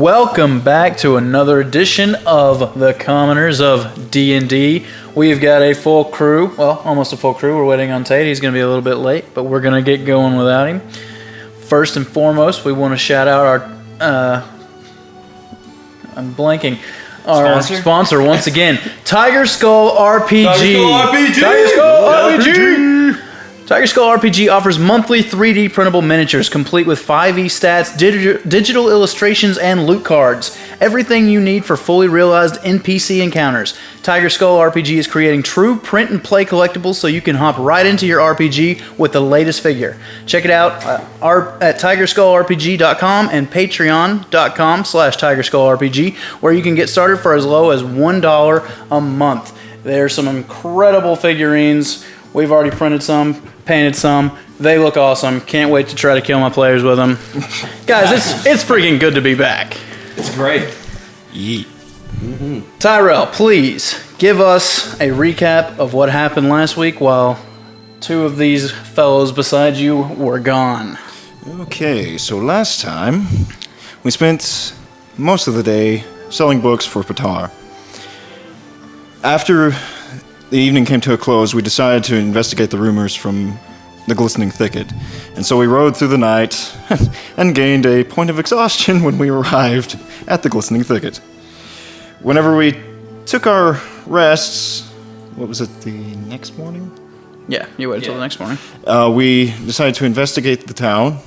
Welcome back to another edition of the Commoners of D&D. We've got a full crew, well, almost a full crew. We're waiting on Tate. He's going to be a little bit late, but we're going to get going without him. First and foremost, we want to shout out our, I'm blanking, our sponsor once again, Tiger Skull RPG. Tiger Skull RPG! Tiger Skull RPG offers monthly 3D printable miniatures complete with 5e stats, digital illustrations, and loot cards. Everything you need for fully realized NPC encounters. Tiger Skull RPG is creating true print and play collectibles so you can hop right into your RPG with the latest figure. Check it out at tigerskullrpg.com and patreon.com/tigerskullrpg, where you can get started for as low as $1 a month. There's some incredible figurines. We've already printed some, painted some. They look awesome. Can't wait to try to kill my players with them. Guys, it's freaking good to be back. It's great. Yeet. Mm-hmm. Tyrell, please give us a recap of what happened last week while two of these fellows beside you were gone. Okay, so last time we spent most of the day selling books for Patar. After the evening came to a close, we decided to investigate the rumors from the glistening thicket. And so we rode through the night and gained a point of exhaustion when we arrived at the glistening thicket. Whenever we took our rests, what was it, the next morning? Yeah, you waited till the next morning. We decided to investigate the town,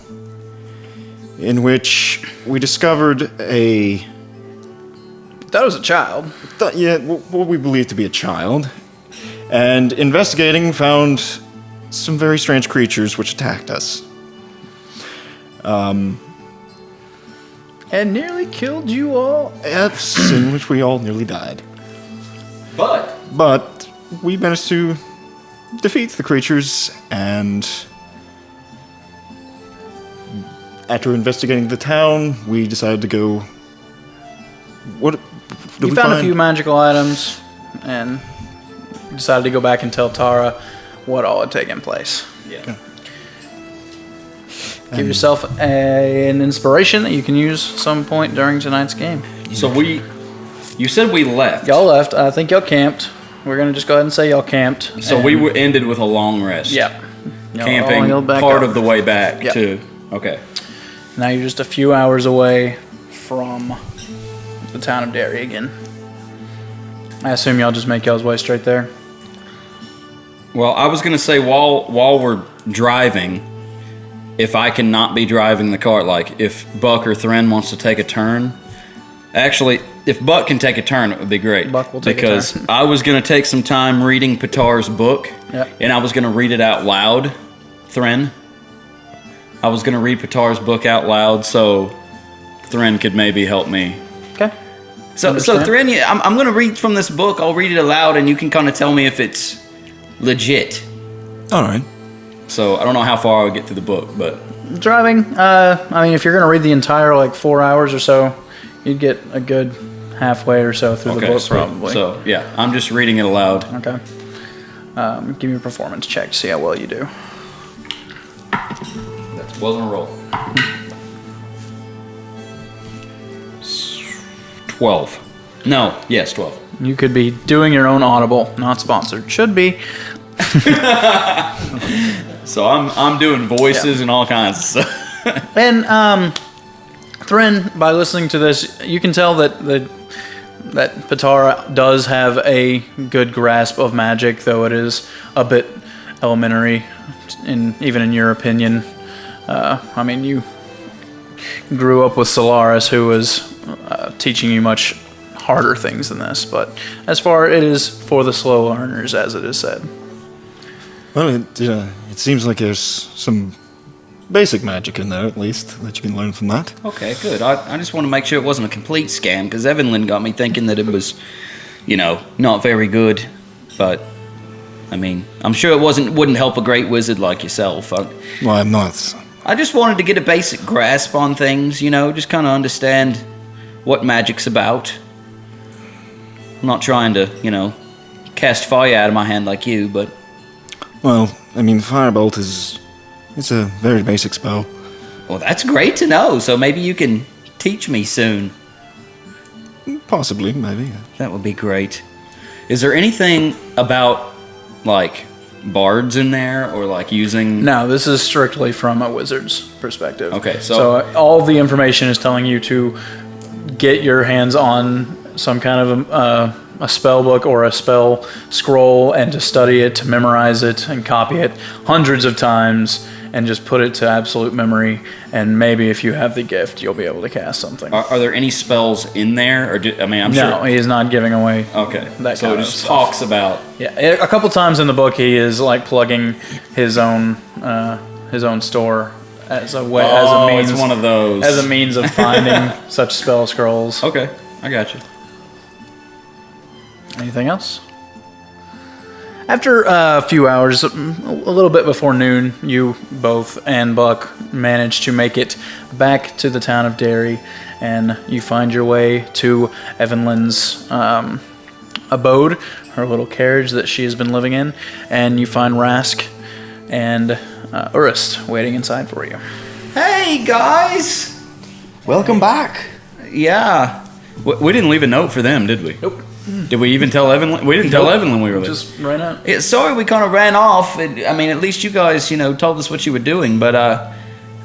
in which we discovered That was a child. what we believe to be a child. And investigating, found some very strange creatures which attacked us. And nearly killed you all. Yes, in which we all nearly died. But we managed to defeat the creatures, and after investigating the town, we decided to go... What did we found a few magical items, and decided to go back and tell Tara what all had taken place. Yeah. Give yourself an inspiration that you can use some point during tonight's game. So you said we left. Y'all left. I think y'all camped. We're going to just go ahead and say y'all camped. So we ended with a long rest. Yep. Camping part of the way back to... Okay. Now you're just a few hours away from the town of Derry again. I assume y'all just make y'all's way straight there. Well, I was going to say while we're driving, if I can not be driving the cart, like if Buck or Thren wants to take a turn. Actually, if Buck can take a turn, it would be great. Buck will take a because turn. I was going to take some time reading Patar's book, and I was going to read it out loud, Thren. I was going to read Patar's book out loud so Thren could maybe help me. Okay. So Thren, I'm going to read from this book. I'll read it aloud, and you can kind of tell me if it's legit. All right. So I don't know how far I would get through the book, but... Driving, I mean, if you're going to read the entire, 4 hours or so, you'd get a good halfway or so through the book, sweet. probably. So, yeah, I'm just reading it aloud. Okay. Give me a performance check to see how well you do. That wasn't a roll. 12. No, yes, 12. You could be doing your own Audible, not sponsored. Should be. So I'm doing voices and all kinds of stuff. And Thren, by listening to this, you can tell that Patara does have a good grasp of magic, though it is a bit elementary, even in your opinion. I mean, you grew up with Solaris, who was teaching you much harder things than this, but as far it is for the slow learners, as it is said. Well, it seems like there's some basic magic in there, at least, that you can learn from that. Okay, good. I just want to make sure it wasn't a complete scam, because Evanlyn got me thinking that it was, not very good. But, I mean, I'm sure it wouldn't help a great wizard like yourself. Well, I'm not. I just wanted to get a basic grasp on things, just kind of understand what magic's about. I'm not trying to, cast fire out of my hand like you, but... Well, I mean, Firebolt it's a very basic spell. Well, that's great to know, so maybe you can teach me soon. Possibly, maybe. That would be great. Is there anything about, like, bards in there, or, like, using... No, this is strictly from a wizard's perspective. Okay, So all the information is telling you to get your hands on some kind of a spell book or a spell scroll and to study it, to memorize it and copy it hundreds of times and just put it to absolute memory. And maybe if you have the gift, you'll be able to cast something. Are there any spells in there? Or I'm No, sure... he's not giving away. Okay, that so kind it of just stuff. talks about... Yeah, a couple times in the book he is like plugging his own store as a way, as a means, it's one of those. as a means of finding such spell scrolls. Okay, I got you. Anything else? After a few hours, a little bit before noon, you both and Buck manage to make it back to the town of Derry, and you find your way to Evanlyn's abode, her little carriage that she has been living in, and you find Rask and Urist waiting inside for you. Hey, guys! Welcome back. Yeah. We didn't leave a note for them, did we? Nope. Did we even tell Evanlyn? We didn't tell Evanlyn we were there. Just right out. Yeah, sorry we kind of ran off. I mean, at least you guys, told us what you were doing. But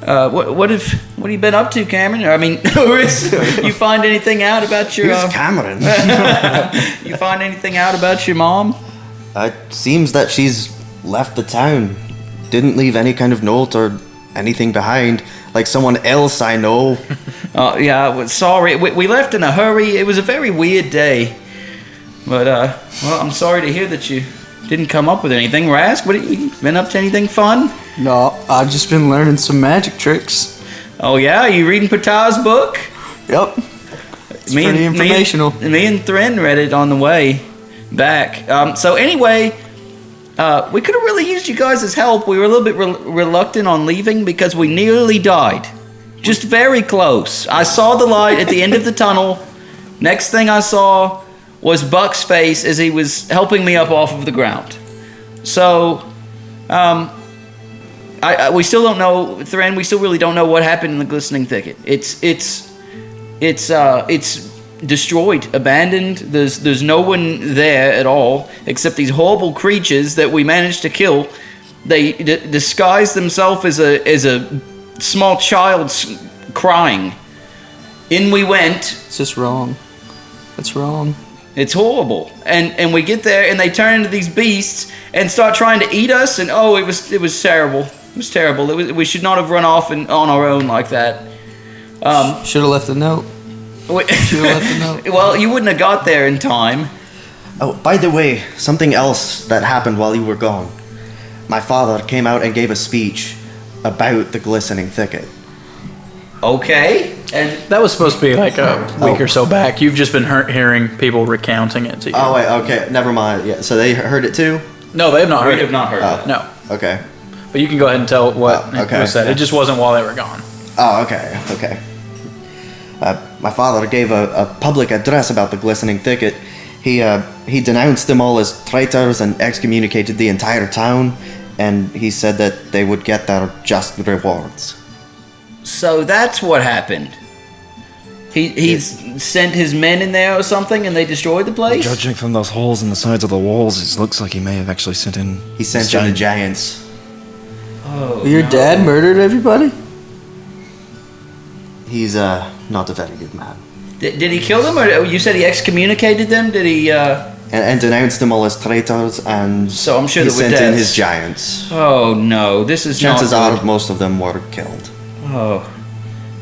what have you been up to, Cameron? I mean, you find anything out about your? Who's Cameron? You find anything out about your mom? It seems that she's left the town. Didn't leave any kind of note or anything behind, like someone else I know. Yeah. Well, sorry, we left in a hurry. It was a very weird day. But well, I'm sorry to hear that you didn't come up with anything. Rask, what have you been up to? Anything fun? No, I've just been learning some magic tricks. Oh yeah, you reading Patah's book? Yep. It's pretty informational. Me and Thren read it on the way back. So anyway, we could have really used you guys' help. We were a little bit reluctant on leaving because we nearly died. Just very close. I saw the light at the end of the tunnel. Next thing I saw was Buck's face as he was helping me up off of the ground. So, we still don't know, Thren, we still really don't know what happened in the Glistening Thicket. It's destroyed, abandoned. There's no one there at all except these horrible creatures that we managed to kill. They disguise themselves as a small child crying. In we went. It's just wrong. It's wrong. It's horrible. And we get there and they turn into these beasts and start trying to eat us, and it was terrible. It was terrible. We should not have run off on our own like that. Should have left a note. Should have left a note. Well, you wouldn't have got there in time. Oh, by the way, something else that happened while you were gone. My father came out and gave a speech about the Glistening Thicket. Okay. And That was supposed to be like a week or so back. You've just been hearing people recounting it to you. Oh, wait, okay, never mind. Yeah, so they heard it too? No, they have not we heard have it. not heard it. No. Okay. But you can go ahead and tell what okay. was said. It just wasn't while they were gone. Oh, okay. My father gave a public address about the Glistening Thicket. He denounced them all as traitors and excommunicated the entire town, and he said that they would get their just rewards. So that's what happened. He's sent his men in there or something, and they destroyed the place? Judging from those holes in the sides of the walls, it looks like he may have actually sent in... He sent in the giants. Oh, Your dad murdered everybody? He's not a very good man. Did he kill them, or you said he excommunicated them? Did he? And denounced them all as traitors, and So I'm sure he there were sent in deaths. his giants. Oh no, this is Chances not are good. most of them were killed. Oh,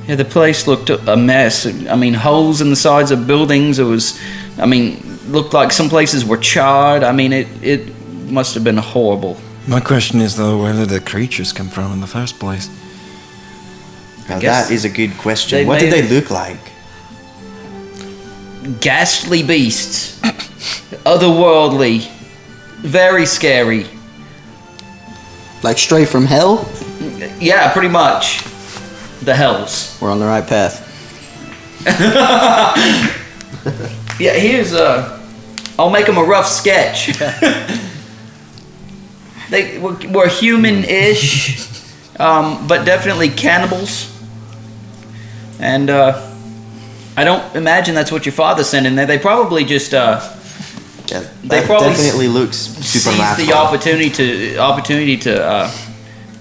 yeah, the place looked a mess. I mean, holes in the sides of buildings. Looked like some places were charred. I mean, it must have been horrible. My question is, though, where did the creatures come from in the first place? Now guess that is a good question. they What did may they look like? Ghastly beasts, otherworldly, very scary. Like straight from hell? Yeah, pretty much. The hells. We're on the right path. Yeah, here's I'll make them a rough sketch. They were human-ish, but definitely cannibals. And I don't imagine that's what your father sent in there. They probably just Yeah, they that probably definitely looks super seized magical. the opportunity to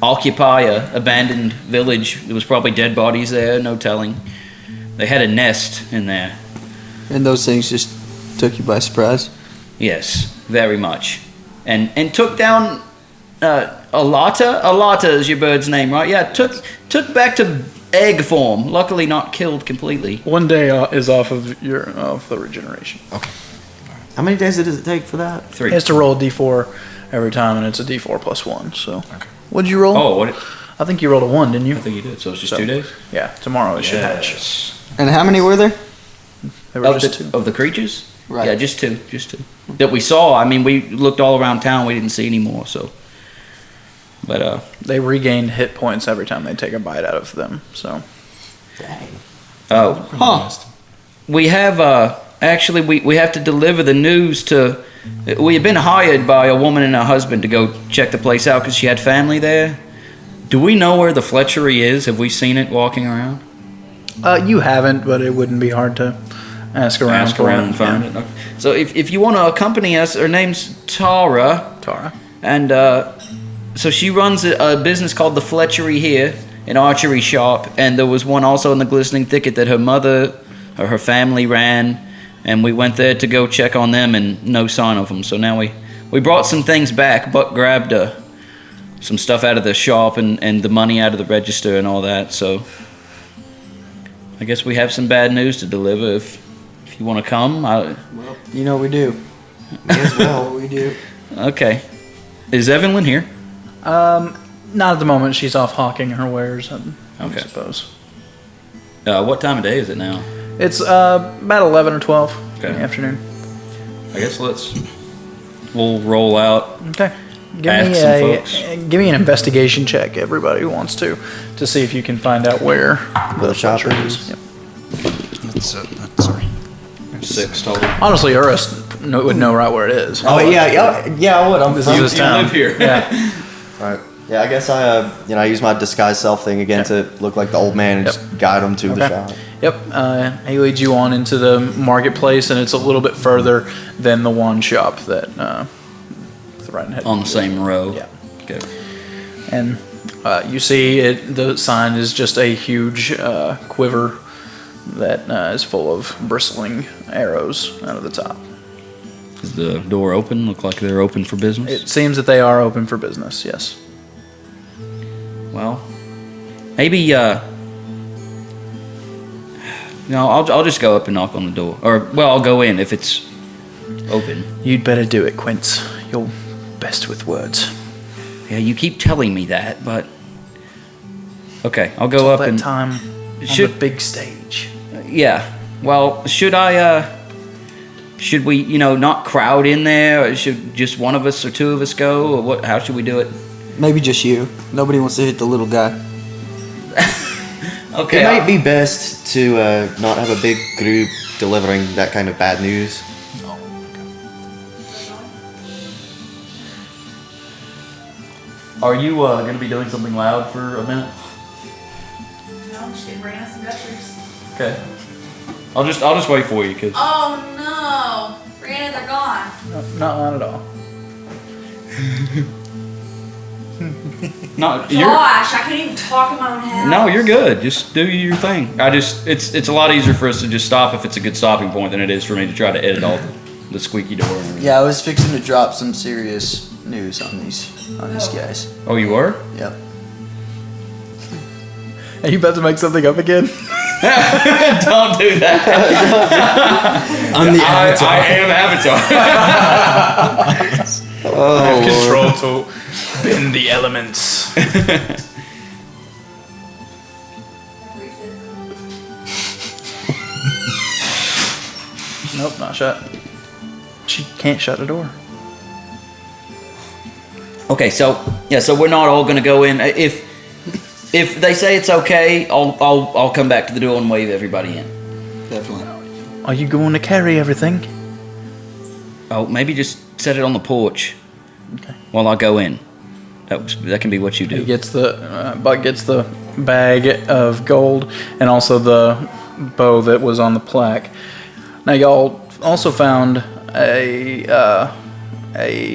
occupy a abandoned village. There was probably dead bodies there, no telling. They had a nest in there. And those things just took you by surprise. Yes, very much. And took down Alata. Alata is your bird's name, right? Yeah, took back to egg form. Luckily not killed completely. 1 day is off of the regeneration. How many days does it take for that? 3. He has to roll a d4 every time, and it's a d4 plus 1. So, what did you roll? Oh, what? I think you rolled a 1, didn't you? I think you did. So it's just 2 days? Yeah, tomorrow it should hatch. Yes. And how many were there? There were just 2. Of the creatures? Right. Yeah, just two. That we saw. I mean, we looked all around town. We didn't see any more, so. But, They regained hit points every time they take a bite out of them. So oh. We have, actually, we have to deliver the news to. We had been hired by a woman and her husband to go check the place out because she had family there. Do we know where the Fletchery is? Have we seen it walking around? you haven't, but it wouldn't be hard to ask around. Ask around and find it. Okay. So if you want to accompany us, her name's Tara. Tara. And so she runs a business called the Fletchery here, an archery shop. And there was one also in the Glistening Thicket that her mother or her family ran. And we went there to go check on them, and no sign of them. So now we brought some things back. Buck grabbed some stuff out of the shop and the money out of the register and all that. So I guess we have some bad news to deliver. If you want to come, You know we do. May as well. We do. okay. Is Evanlyn here? Not at the moment. She's off hawking her wares, I Okay. suppose. What time of day is it now? It's about 11 or 12 in Okay. the afternoon. I guess we'll roll out. Okay. Ask some folks. Give me an investigation check, everybody who wants to see if you can find out where The shop Fletcher is. Yep. Sorry. 6 total. Honestly, Urus would know right where it is. Oh yeah, I would. I'm This from- is his town. live here. Yeah. Right. Yeah, I guess I use my disguise self thing again to look like the old man and Yep. just guide him to the Okay. shop. Yep. He leads you on into the marketplace, and it's a little bit further than the one shop that Threaten had. On the same row. Yeah. Okay. And you see it. The sign is just a huge quiver that is full of bristling arrows out of the top. Is the door open? Look like they're open for business? It seems that they are open for business. Yes. Well, maybe, no, I'll just go up and knock on the door. Or, well, I'll go in if it's open. You'd better do it, Quince. You're best with words. Yeah, you keep telling me that, but... Okay, I'll go All up that and... time on Should- the big stage. Yeah. Well, should we, not crowd in there? Or should just one of us or two of us go? Or what? How should we do it? Maybe just you. Nobody wants to hit the little guy. Okay. It might be best to not have a big group delivering that kind of bad news. Are you going to be doing something loud for a minute? No, I'm just getting bring us some gushers. Okay. I'll just wait for you, cause Oh no! Brandon, they're gone. No, not at all. no, Gosh, I can't even talk in my own house. No, you're good. Just do your thing. It's a lot easier for us to just stop if it's a good stopping point than it is for me to try to edit all the squeaky door and everything. Yeah, I was fixing to drop some serious news on these guys. Oh, you were? Yep. Are you about to make something up again? Don't do that. I'm the avatar. I am Avatar. I have control to bend the elements. Nope, not shut. She can't shut the door. Okay, so we're not all gonna go in. If they say it's okay, I'll come back to the door and wave everybody in. Definitely. Are you going to carry everything? Oh, maybe just set it on the porch. Okay. While I go in. That can be what you do. He gets Buck gets the bag of gold and also the bow that was on the plaque. Now y'all also found a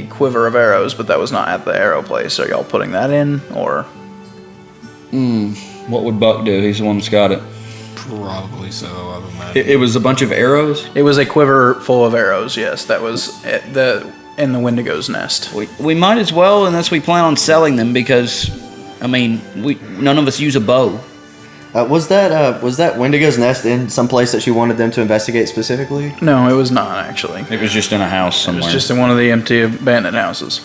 quiver of arrows, but that was not at the arrow place. Are y'all putting that in, or? What would Buck do? He's the one that's got it. Probably so, I would imagine. It was a bunch of arrows? It was a quiver full of arrows, yes. That was in the Wendigo's nest. We might as well, unless we plan on selling them, because, I mean, none of us use a bow. Was that Wendigo's nest in some place that she wanted them to investigate specifically? No, it was not, actually. It was just in a house somewhere. It was just in one of the empty abandoned houses.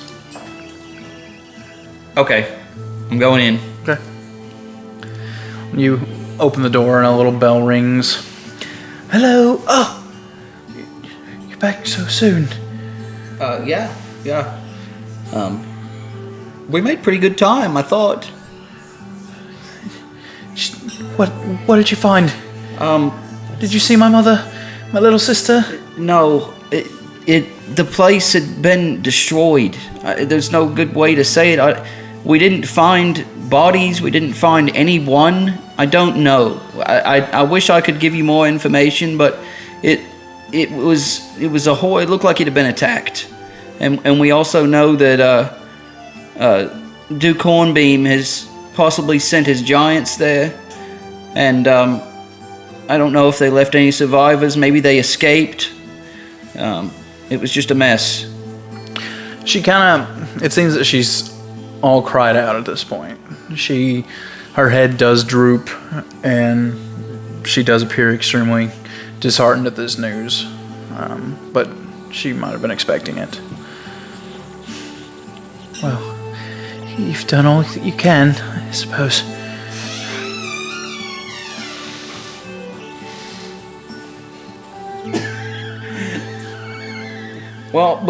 Okay, I'm going in. Okay. You open the door and a little bell rings. Hello. Oh, you're back so soon. Yeah. We made pretty good time, I thought. What did you find? Did you see my mother, my little sister? No, the place had been destroyed. There's no good way to say it. We didn't find bodies. We didn't find anyone. I don't know. I wish I could give you more information, but it was a whole. It looked like it had been attacked, and we also know that Duke Hornbeam has possibly sent his giants there, and I don't know if they left any survivors. Maybe they escaped. It was just a mess. She kind of. It seems that she's all cried out at this point. Her head does droop, and she does appear extremely disheartened at this news. But she might have been expecting it. Well, you've done all that you can, I suppose. Well,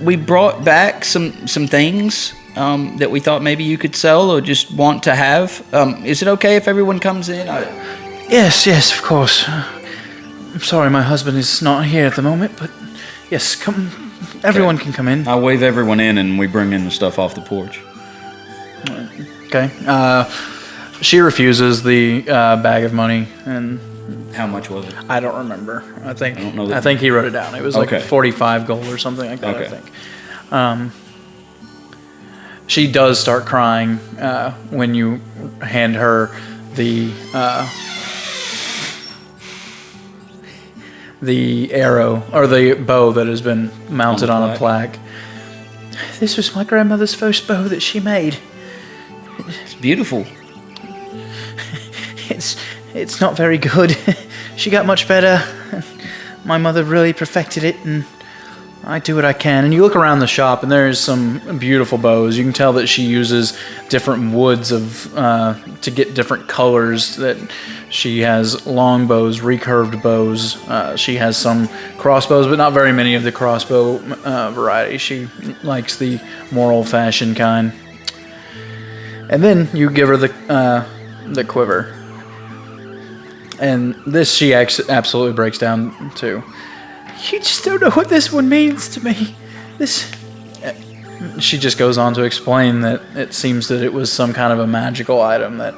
we brought back some things that we thought maybe you could sell or just want to have. Is it okay if everyone comes in? Yes, of course. I'm sorry my husband is not here at the moment, but yes, come. Everyone can come in. I'll wave everyone in and we bring in the stuff off the porch. Okay. She refuses the bag of money, and how much was it? I don't remember. I don't know that. I think he wrote it down. It was like Okay. 45 gold or something like that. Okay. I think. She does start crying when you hand her the arrow or the bow that has been mounted on a plaque. This was my grandmother's first bow that she made. It's beautiful. It's not very good. She got much better. My mother really perfected it, and I do what I can. And you look around the shop, and there's some beautiful bows. You can tell that she uses different woods to get different colors. That she has long bows, recurved bows. She has some crossbows, but not very many of the crossbow variety. She likes the more old-fashioned kind. And then you give her the quiver. And this she absolutely breaks down too. You just don't know what this one means to me. This. She just goes on to explain that it seems that it was some kind of a magical item that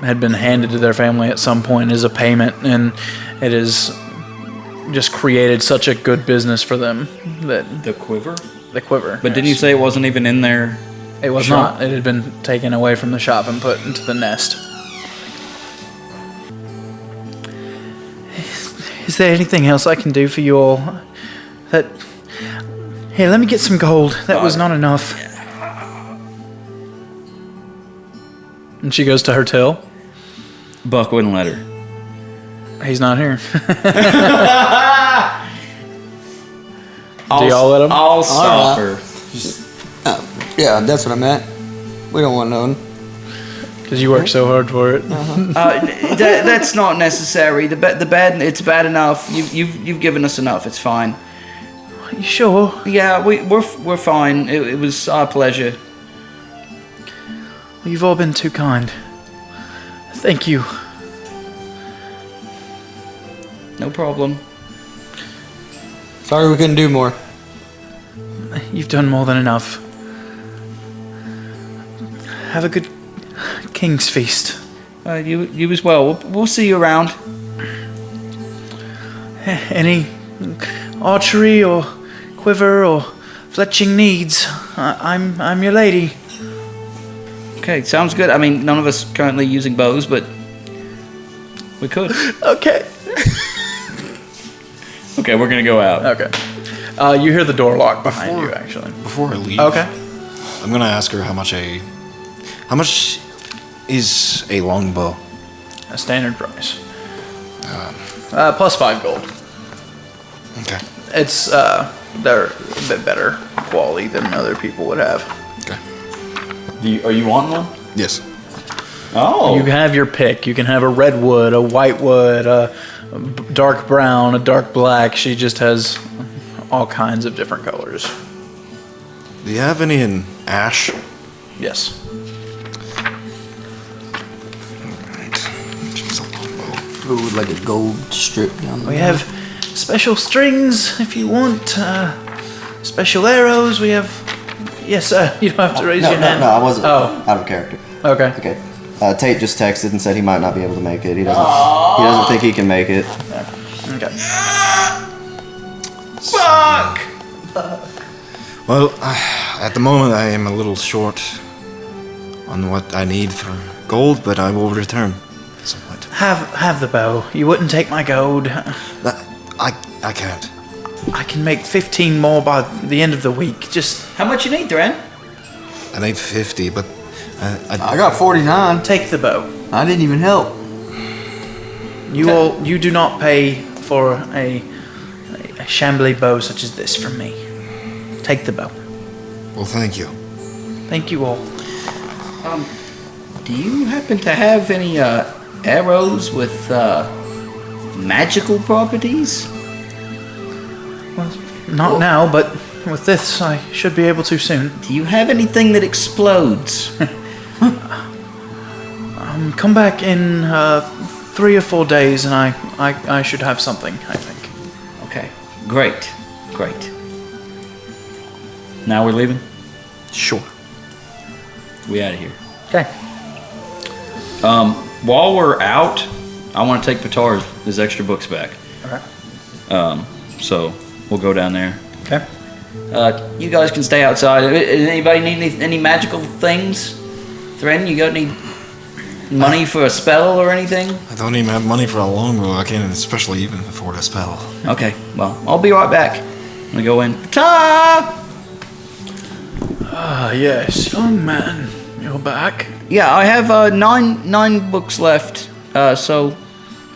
had been handed to their family at some point as a payment, and it has just created such a good business for them that The quiver? the quiver. But didn't you say it wasn't even in there? It was shop? not. It had been taken away from the shop and put into the nest. Is there anything else I can do for you all? Here, let me get some gold. That was not enough. And she goes to her till. Buck wouldn't let her. He's not here. Do y'all let him? I'll stop her. Yeah, that's what I meant. We don't want none. Because you work so hard for it. That's not necessary. It's bad enough. You've given us enough. It's fine. Are you sure? Yeah, we're fine. It was our pleasure. Well, you've all been too kind. Thank you. No problem. Sorry we couldn't do more. You've done more than enough. Have a good King's Feast. You as well. We'll see you around. any archery or quiver or fletching needs, I'm your lady. Okay, sounds good. I mean, none of us currently using bows, but we could. Okay. Okay, we're gonna go out. Okay. You hear the door lock behind you, actually. Before I leave, Okay. I'm gonna ask her how much is a longbow? A standard price. Plus 5 gold. Okay. It's they're a bit better quality than other people would have. Okay. Are you wanting one? Yes. Oh. You can have your pick. You can have a red wood, a white wood, a dark brown, a dark black. She just has all kinds of different colors. Do you have any in ash? Yes. Ooh, like a gold strip down there. We have special strings if you want. Special arrows. We have. Yes, sir. You don't have to raise your hand. No, I wasn't Oh. out of character. Okay. Okay. Tate just texted and said he might not be able to make it. He doesn't think he can make it. Okay. Fuck! Well, at the moment I am a little short on what I need for gold, but I will return somewhat. Have the bow. You wouldn't take my gold. I can't. I can make 15 more by the end of the week. Just How much you need, Thran? I need 50, but I got 49. take the bow. I didn't even help. You do not pay for a shambly bow such as this from me. Take the bow. well, thank you. Thank you all. Do you happen to have any arrows with magical properties? Well, not now, but with this, I should be able to soon. Do you have anything that explodes? Come back in 3 or 4 days, and I should have something, I think. Okay, great. Now we're leaving? Sure. We out of here. Okay. While we're out, I want to take his extra books back. Okay. So we'll go down there. Okay. You guys can stay outside. Anybody need any magical things? Threaten, you got any money for a spell or anything? I don't even have money for a longbow. I can't especially even afford a spell. Okay, well, I'll be right back. I'm gonna go in. Ta! Ah, yes, young man. You're back. Yeah, I have nine books left. So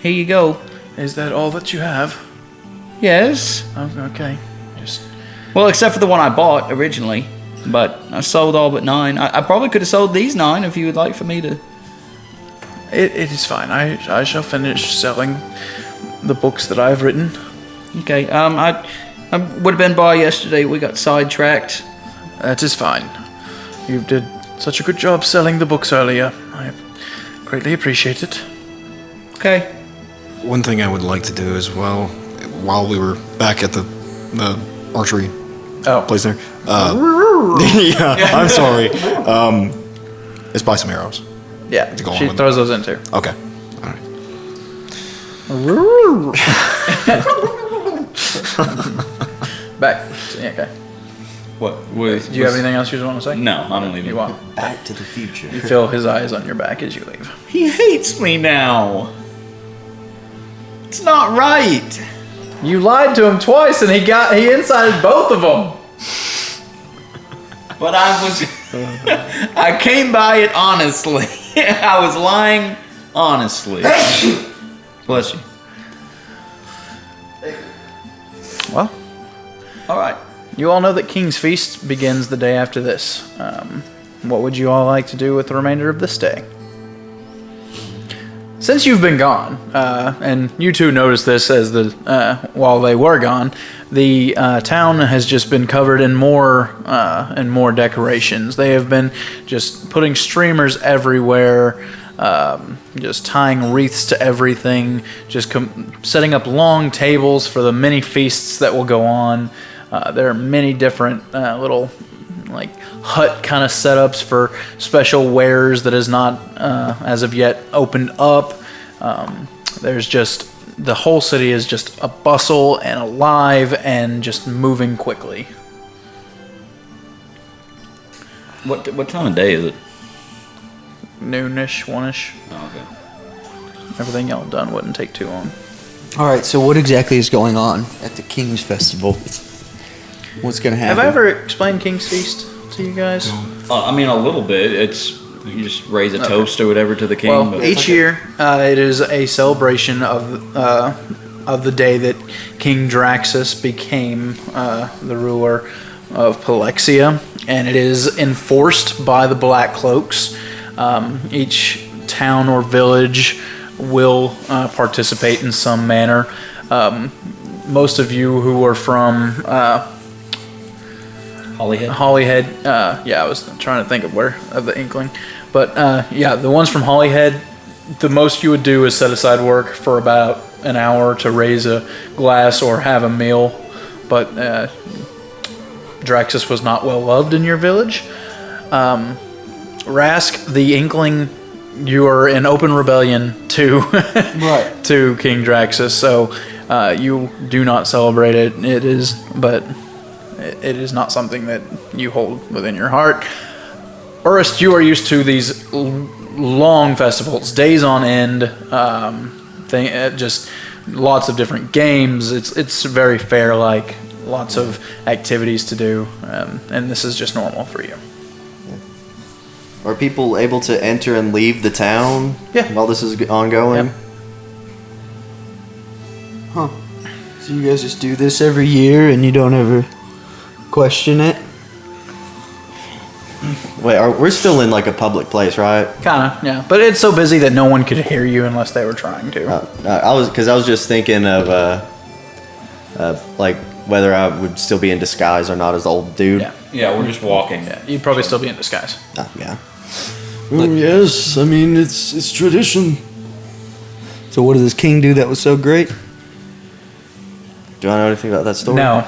here you go. Is that all that you have? Yes. Oh, okay. Just Well, except for the one I bought originally, but I sold all but 9. I probably could have sold these 9 if you would like for me to. it is fine. I shall finish selling the books that I've written. Okay. I would have been by yesterday. We got sidetracked. That is fine. You did such a good job selling the books earlier. I greatly appreciate it. Okay. One thing I would like to do as well, while we were back at the archery place there. Yeah, I'm sorry. Is buy some arrows. Yeah, To go on she with throws those in too. Okay. All right. Back. Yeah, okay. What? Do you have anything else you want to say? No, I'm leaving. You won't. Back to the future. You feel his eyes on your back as you leave. He hates me now. It's not right. You lied to him twice, and he incited both of them. But I came by it honestly. I was lying honestly. Bless you. Well, All right. you all know that King's Feast begins the day after this. What would you all like to do with the remainder of this day? Since you've been gone, and you two noticed this as while they were gone, the town has just been covered in more decorations. They have been just putting streamers everywhere, just tying wreaths to everything, just setting up long tables for the many feasts that will go on. There are many different little like hut kind of setups for special wares that is not as of yet opened up. There's just the whole city is just a bustle and alive and just moving quickly. What time of day is it? Noonish, one-ish. Oh, okay. Everything y'all done wouldn't take too long. All right, so what exactly is going on at the King's Festival? What's going to happen? Have I ever explained King's Feast to you guys? I mean, a little bit. It's you just raise a toast or whatever to the king. Well, but each year it is a celebration of the day that King Draxus became the ruler of Palexia, and it is enforced by the Black Cloaks. Each town or village will participate in some manner. Most of you who are from Holyhead, yeah, I was trying to think of the Inkling, but yeah, the ones from Holyhead, the most you would do is set aside work for about an hour to raise a glass or have a meal, but Draxus was not well loved in your village. Rask, the Inkling, you are in open rebellion to to King Draxus, so you do not celebrate it. It is not something that you hold within your heart. Urist, you are used to these long festivals, days on end, just lots of different games. It's very fair-like, lots of activities to do, and this is just normal for you. Are people able to enter and leave the town while this is ongoing? Yep. Huh. So you guys just do this every year and you don't ever question it? Wait, we're still in like a public place, right? Kinda, yeah. But it's so busy that no one could hear you unless they were trying to. I was just thinking of like whether I would still be in disguise or not as the old dude. Yeah, we're just walking. Yeah, you'd probably still be in disguise. Yeah. Yes, I mean it's tradition. So what did this king do that was so great? Do I know anything about that story? No.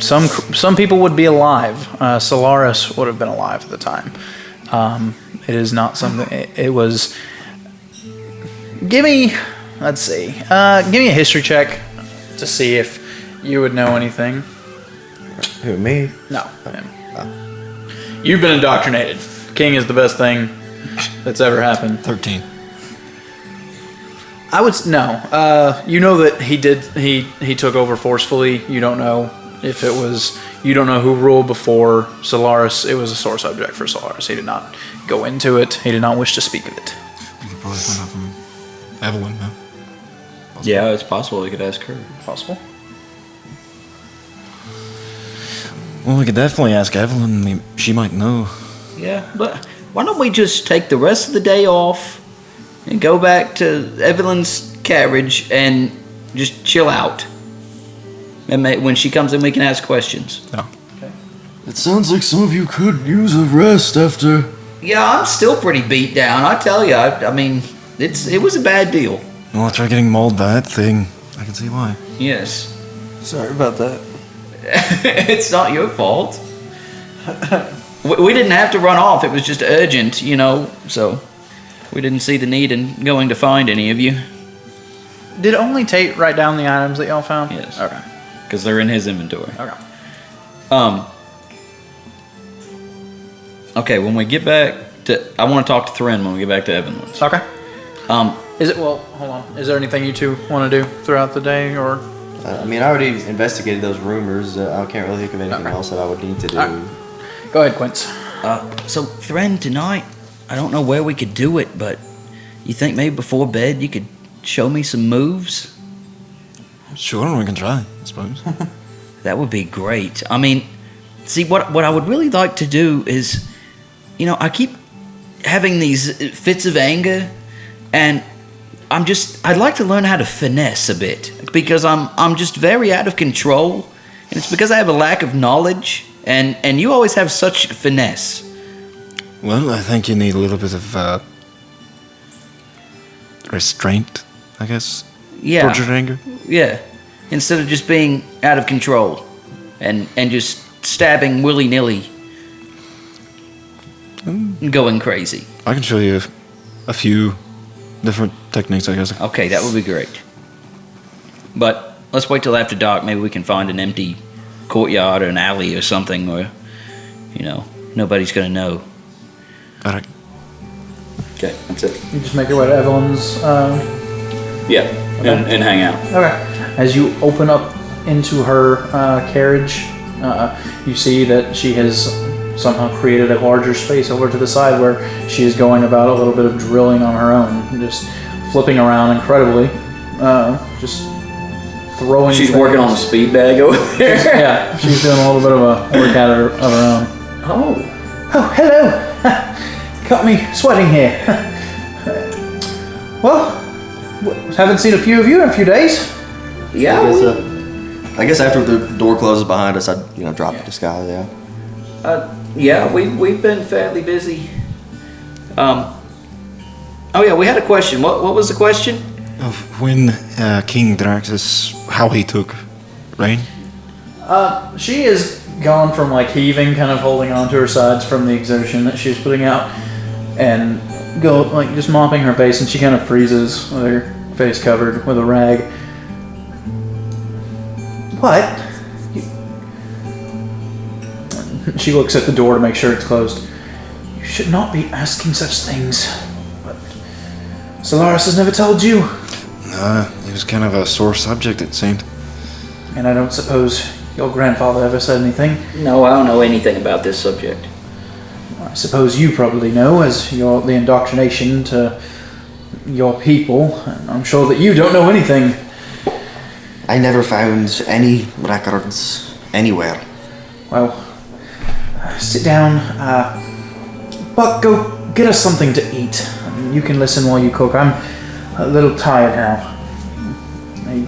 Some people would be alive. Solaris would have been alive at the time. It is not something. It was. Give me a history check to see if you would know anything. Who, me? No. Him. You've been indoctrinated. King is the best thing that's ever happened. 13. I would no. You know that he did. He took over forcefully. You don't know if it was. You don't know who ruled before Solaris. It was a sore subject for Solaris. He did not go into it. He did not wish to speak of it. You could probably find out from Evanlyn, no? Yeah, it's possible we could ask her. Possible. Well, we could definitely ask Evanlyn. She might know. Yeah, but why don't we just take the rest of the day off and go back to Evelyn's carriage and just chill out? And when she comes in, we can ask questions. Yeah. Okay. It sounds like some of you could use a rest after. Yeah, I'm still pretty beat down. I tell you, I mean, it was a bad deal. Well, after getting mauled by that thing, I can see why. Yes. Sorry about that. It's not your fault. We didn't have to run off. It was just urgent, so we didn't see the need in going to find any of you. Did only Tate write down the items that y'all found? Yes. Okay. Because they're in his inventory. Okay. Okay, when we get back to... I want to talk to Thren when we get back to Evanlyn's. Okay. Hold on. Is there anything you two want to do throughout the day, or? I mean, I already investigated those rumors. I can't really think of anything else that I would need to do. Right. Go ahead, Quince. So, Thren, tonight, I don't know where we could do it, but you think maybe before bed you could show me some moves? Sure, we can try, I suppose. That would be great. I mean, see, what I would really like to do is, I keep having these fits of anger, and I'd like to learn how to finesse a bit, because I'm just very out of control, and it's because I have a lack of knowledge, and you always have such finesse. Well, I think you need a little bit of restraint, I guess. Yeah. Towards your anger. Yeah. Instead of just being out of control and just stabbing willy-nilly and going crazy. I can show you a few different techniques, I guess. Okay, that would be great. But let's wait till after dark. Maybe we can find an empty courtyard or an alley or something where, nobody's going to know. All right. Okay, that's it. You just make your way to Evelyn's. Yeah, and hang out. Okay. As you open up into her carriage, you see that she has somehow created a larger space over to the side where she is going about a little bit of drilling on her own, just flipping around incredibly, just throwing. She's things. working on the speed bag over there. Yeah, she's doing a little bit of a workout of her own. Oh, hello! Got me sweating here. Well, haven't seen a few of you in a few days. yeah. I guess after the door closes behind us, I'd drop the sky. Yeah. We've been fairly busy. Oh yeah, we had a question. What was the question? Of when King Draxus, how he took reign? She is gone from heaving, kind of holding on to her sides from the exertion that she's putting out, and just mopping her face, and she kind of freezes with her face covered with a rag. What? She looks at the door to make sure it's closed. You should not be asking such things. But Solaris has never told you. It was kind of a sore subject, it seemed. And I don't suppose your grandfather ever said anything. No, I don't know anything about this subject. I suppose you probably know, as you're the indoctrination to your people. And I'm sure that you don't know anything. I never found any records anywhere. Well, sit down. Buck, go get us something to eat. You can listen while you cook. I'm a little tired now. He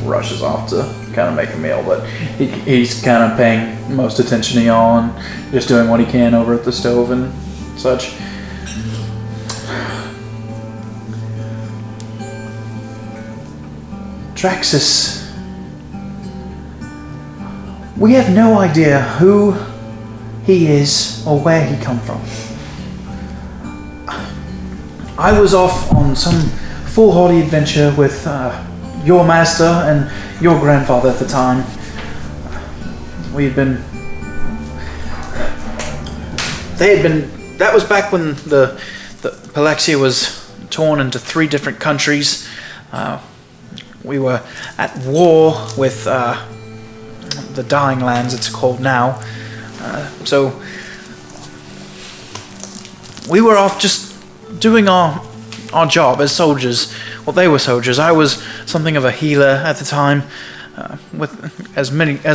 rushes off to kind of make a meal, but he's kind of paying most attention to y'all and just doing what he can over at the stove and such. Draxus. We have no idea who he is or where he come from. I was off on some foolhardy adventure with your master and your grandfather at the time. That was back when the Palexia was torn into 3 different countries. We were at war with the Dying Lands, it's called now. So we were off just doing our job as soldiers. Well, they were soldiers. I was something of a healer at the time. With as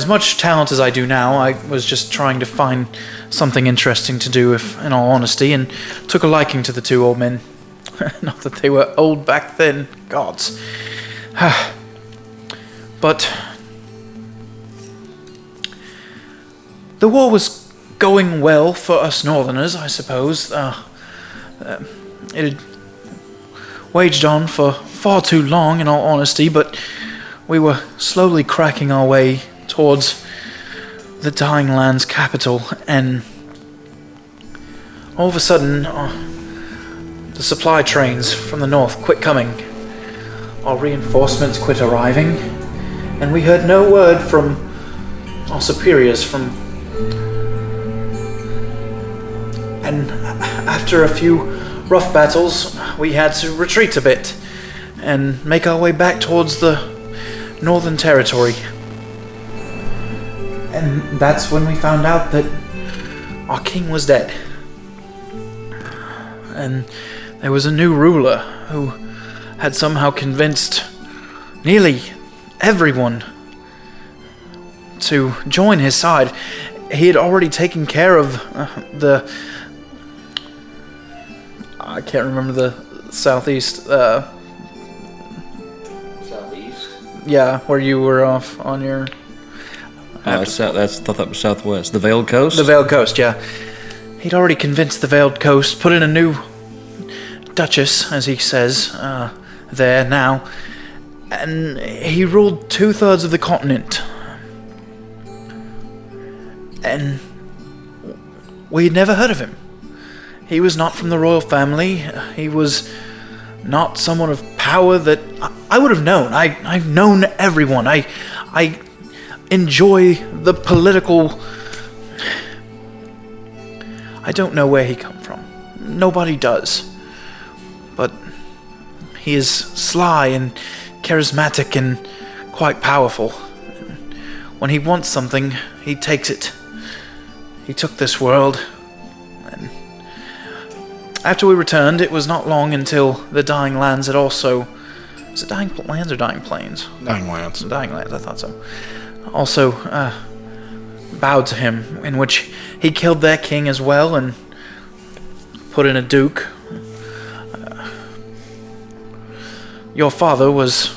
much talent as I do now, I was just trying to find something interesting to do, in all honesty, and took a liking to the 2 old men. Not that they were old back then, gods. But the war was going well for us northerners, I suppose. It had waged on for far too long, in all honesty, but we were slowly cracking our way towards the Dying Land's capital, and all of a sudden, the supply trains from the north quit coming. Our reinforcements quit arriving, and we heard no word from our superiors and after a few rough battles, we had to retreat a bit and make our way back towards the Northern Territory. And that's when we found out that our king was dead. And there was a new ruler who had somehow convinced nearly everyone to join his side. He had already taken care of I can't remember the southeast. Southeast? Yeah, where you were off on your... I thought that was southwest. The Veiled Coast? The Veiled Coast, yeah. He'd already convinced the Veiled Coast, put in a new duchess, as he says, there now, and he ruled 2/3 of the continent. And we'd never heard of him. He was not from the royal family. He was not someone of power that I would have known. I've known everyone. I enjoy the political... I don't know where he come from. Nobody does. But he is sly and charismatic and quite powerful. When he wants something, he takes it. He took this world, and after we returned, it was not long until the Dying Lands had also... Is it Dying Lands or Dying Plains? Dying Lands. Dying Lands, I thought so. Also, bowed to him, in which he killed their king as well and put in a duke. Your father was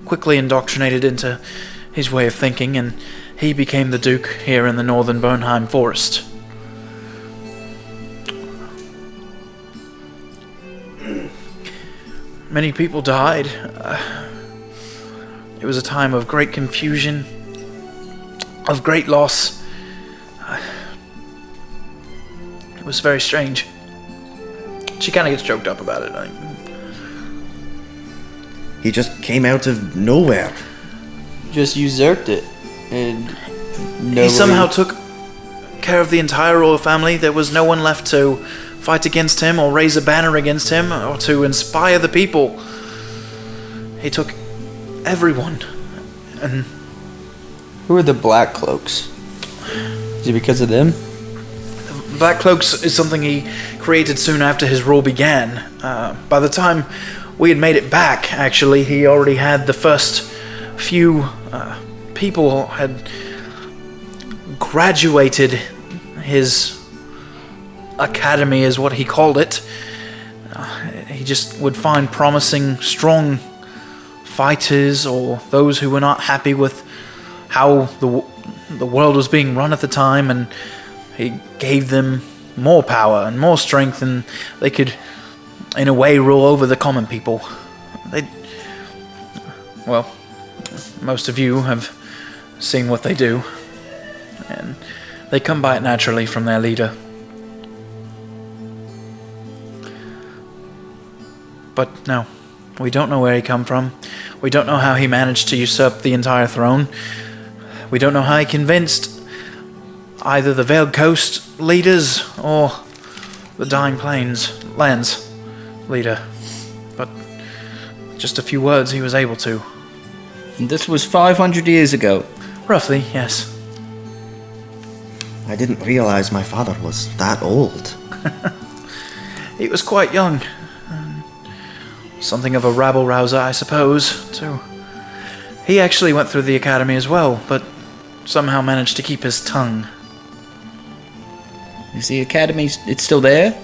quickly indoctrinated into his way of thinking, and he became the duke here in the northern Bernheim forest. Many people died. It was a time of great confusion, of great loss. It was very strange. She kind of gets choked up about it. He just came out of nowhere. Just usurped it. And He somehow took care of the entire royal family. There was no one left to fight against him or raise a banner against him or to inspire the people. He took everyone. And Who are the Black Cloaks? Is it because of them? Black Cloaks is something he created soon after his rule began. By the time we had made it back, actually, he already had the first few people had graduated his academy, is what he called it. He just would find promising, strong fighters or those who were not happy with how the world was being run at the time, and he gave them more power and more strength, and they could, in a way, rule over the common people. Well, most of you have seen what they do, and they come by it naturally from their leader. But no, we don't know where he come from. We don't know how he managed to usurp the entire throne. We don't know how he convinced either the Veiled Coast leaders or the Dying Lands leader. But just a few words he was able to. And this was 500 years ago. Roughly, yes. I didn't realize my father was that old. He was quite young. Something of a rabble-rouser, I suppose, too. He actually went through the academy as well, but somehow managed to keep his tongue. Is the academy, it's still there?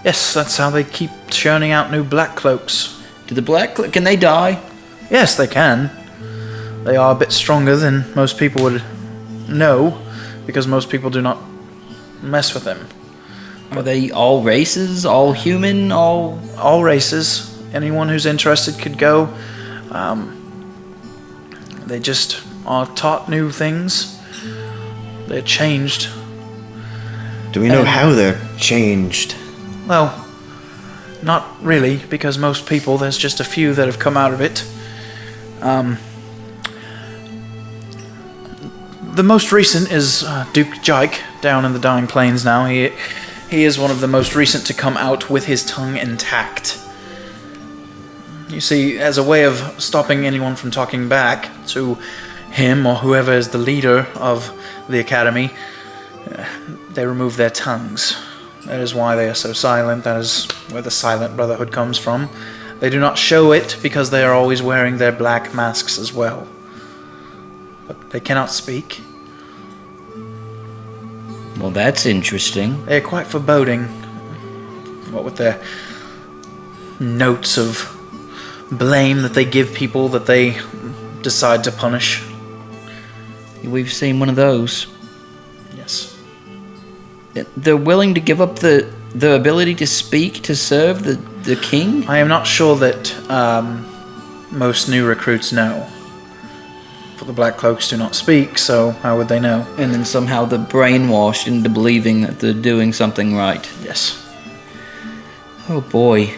Yes, that's how they keep churning out new Black Cloaks. Do the can they die? Yes, they can. They are a bit stronger than most people would know, because most people do not mess with them. Are they all races, all human, all races? Anyone who's interested could go. They just are taught new things. They're changed. Do we know how they're changed? Well, not really, because most people, there's just a few that have come out of it. The most recent is Duke Jike, down in the Dying Plains now. He is one of the most recent to come out with his tongue intact. You see, as a way of stopping anyone from talking back to him or whoever is the leader of the academy, they remove their tongues. That is why they are so silent. That is where the Silent Brotherhood comes from. They do not show it because they are always wearing their black masks as well. But they cannot speak. Well, that's interesting. They are quite foreboding. What with their notes of blame that they give people that they decide to punish. We've seen one of those. Yes. They're willing to give up the ability to speak to serve the king? I am not sure that most new recruits know. For the Black Cloaks do not speak, so how would they know? And then somehow they're brainwashed into believing that they're doing something right. Yes. Oh boy.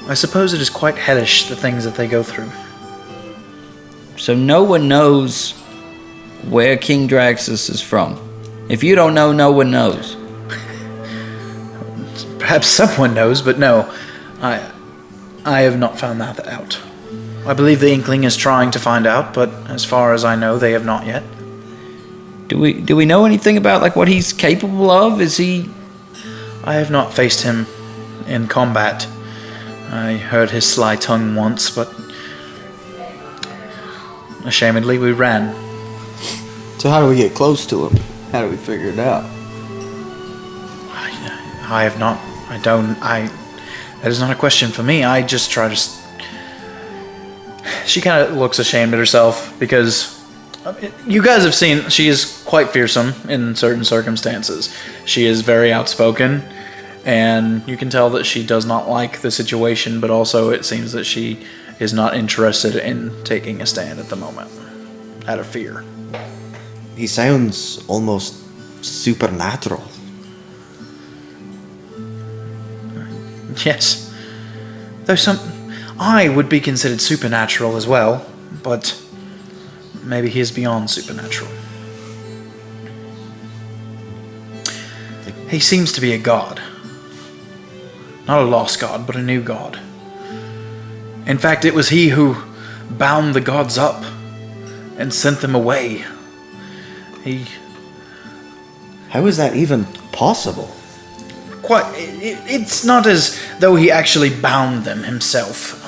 I suppose it is quite hellish, the things that they go through. So no one knows where King Draxus is from. If you don't know, no one knows. Perhaps someone knows, but no. I have not found that out. I believe the Inkling is trying to find out, but as far as I know, they have not yet. Do we know anything about like what he's capable of? Is he... I have not faced him in combat. I heard his sly tongue once, but ashamedly we ran. So how do we get close to him? How do we figure it out? I have not. I don't. That is not a question for me. I just try to. She kind of looks ashamed at herself because you guys have seen she is quite fearsome in certain circumstances. She is very outspoken, and you can tell that she does not like the situation, but also it seems that she is not interested in taking a stand at the moment, out of fear. He sounds almost supernatural. Yes. Though I would be considered supernatural as well, but maybe he is beyond supernatural. He seems to be a god. Not a lost god, but a new god. In fact, it was he who bound the gods up and sent them away. How is that even possible? It's not as though he actually bound them himself.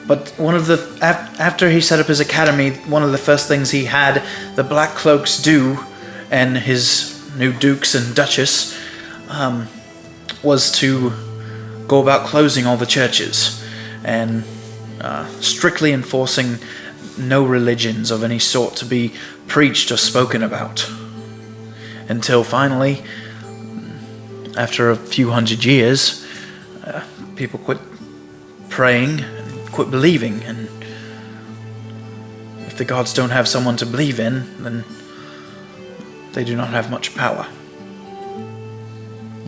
But after he set up his academy, one of the first things he had the Black Cloaks do, and his new dukes and duchess, was to go about closing all the churches and strictly enforcing no religions of any sort to be preached or spoken about. Until finally, after a few hundred years, people quit praying and quit believing, and if the gods don't have someone to believe in, then they do not have much power.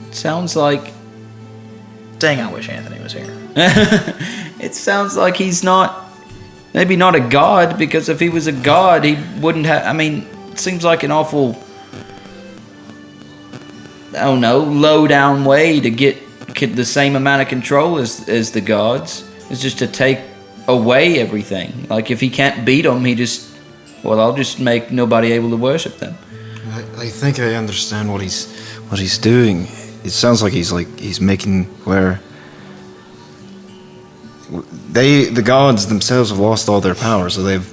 It sounds like... Dang, I wish Anthony was here. It sounds like he's not... Maybe not a god, because if he was a god, he wouldn't have... I mean, it seems like an awful... I don't know, low-down way to get the same amount of control as the gods. It's just to take away everything. Like, if he can't beat them, he just... Well, I'll just make nobody able to worship them. I think I understand what he's doing. It sounds like he's making where the gods themselves have lost all their power, so they've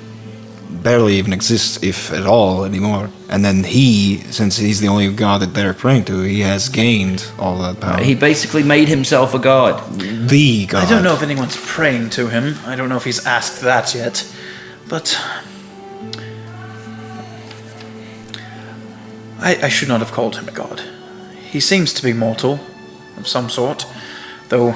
barely even exist, if at all, anymore. And then since he's the only god that they're praying to, he has gained all that power. He basically made himself a god. The god. I don't know if anyone's praying to him. I don't know if he's asked that yet. But I should not have called him a god. He seems to be mortal of some sort, though,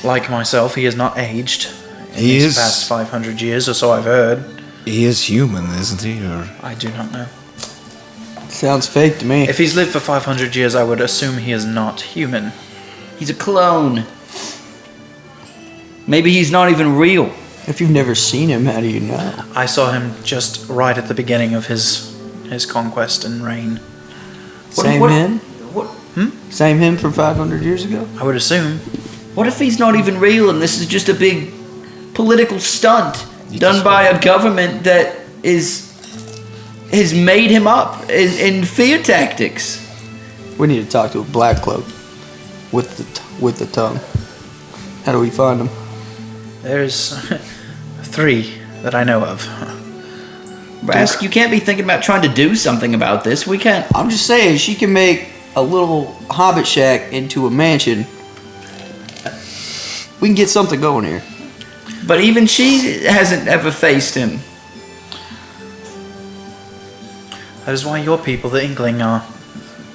like myself, he has not aged in these past 500 years, or so I've heard. He is human, isn't he? Or I do not know. Sounds fake to me. If he's lived for 500 years, I would assume he is not human. He's a clone. Maybe he's not even real. If you've never seen him, how do you know? I saw him just right at the beginning of his conquest and reign. Same him? What? Same him from 500 years ago? I would assume. What if he's not even real and this is just a big political stunt done by a government that has made him up in fear tactics? We need to talk to a Black Cloak with the tongue. How do we find him? There's 3 that I know of. Rask, you can't be thinking about trying to do something about this. We can't. I'm just saying, she can make a little hobbit shack into a mansion. We can get something going here. But even she hasn't ever faced him. That is why your people, the Inkling, are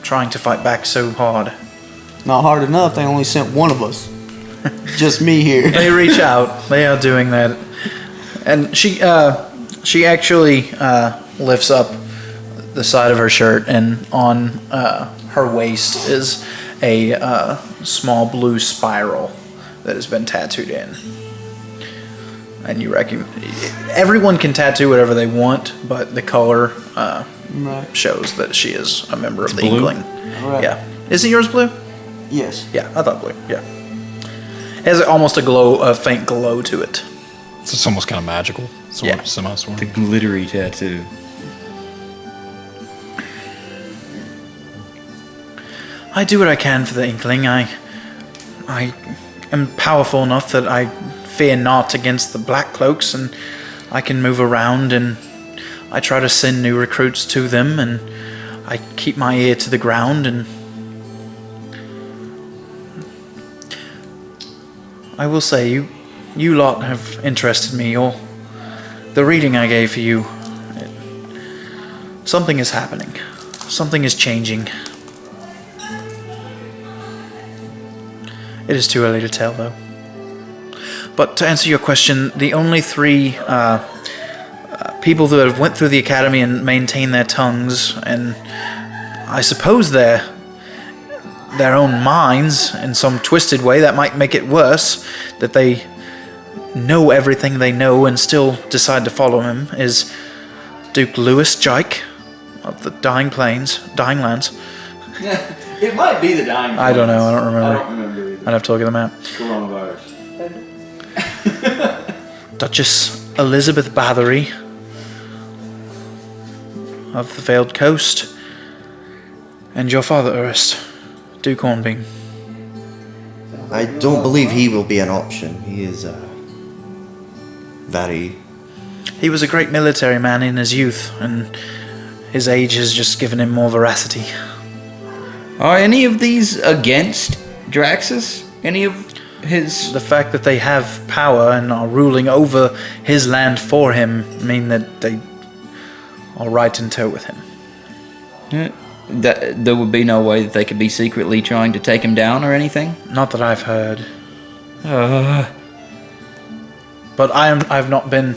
trying to fight back so hard. Not hard enough, they only sent one of us. Just me here. They reach out. They are doing that. And she actually lifts up the side of her shirt, and on her waist is a small blue spiral that has been tattooed in. And you reckon everyone can tattoo whatever they want, but the color shows that she is a member of the blue? Inkling. Right. Yeah. Isn't yours blue? Yes. Yeah, I thought blue. Yeah. It has almost a faint glow to it. It's almost kind of magical. Yeah. Semi-sort. The glittery tattoo. I do what I can for the Inkling. I am powerful enough that I fear not against the Black Cloaks, and I can move around, and I try to send new recruits to them, and I keep my ear to the ground, and I will say, you lot have interested me. The reading I gave for you, something is happening. Something is changing. It is too early to tell, though. But to answer your question, the only 3 people that have went through the academy and maintained their tongues, and I suppose their own minds in some twisted way that might make it worse, that they know everything they know and still decide to follow him, is Duke Lewis Jike of the Dying Lands. It might be the dying. I don't know. I don't remember. I don't remember either. I'd have to look at the map. Coronavirus. Duchess Elizabeth Bathory of the Veiled Coast, and your father, Urst, Duke Hornbeam. I don't believe he will be an option. He is very... He was a great military man in his youth, and his age has just given him more veracity. Are any of these against Draxus? Any of his... The fact that they have power and are ruling over his land for him mean that they are right in tow with him. That there would be no way that they could be secretly trying to take him down or anything? Not that I've heard. But I've not been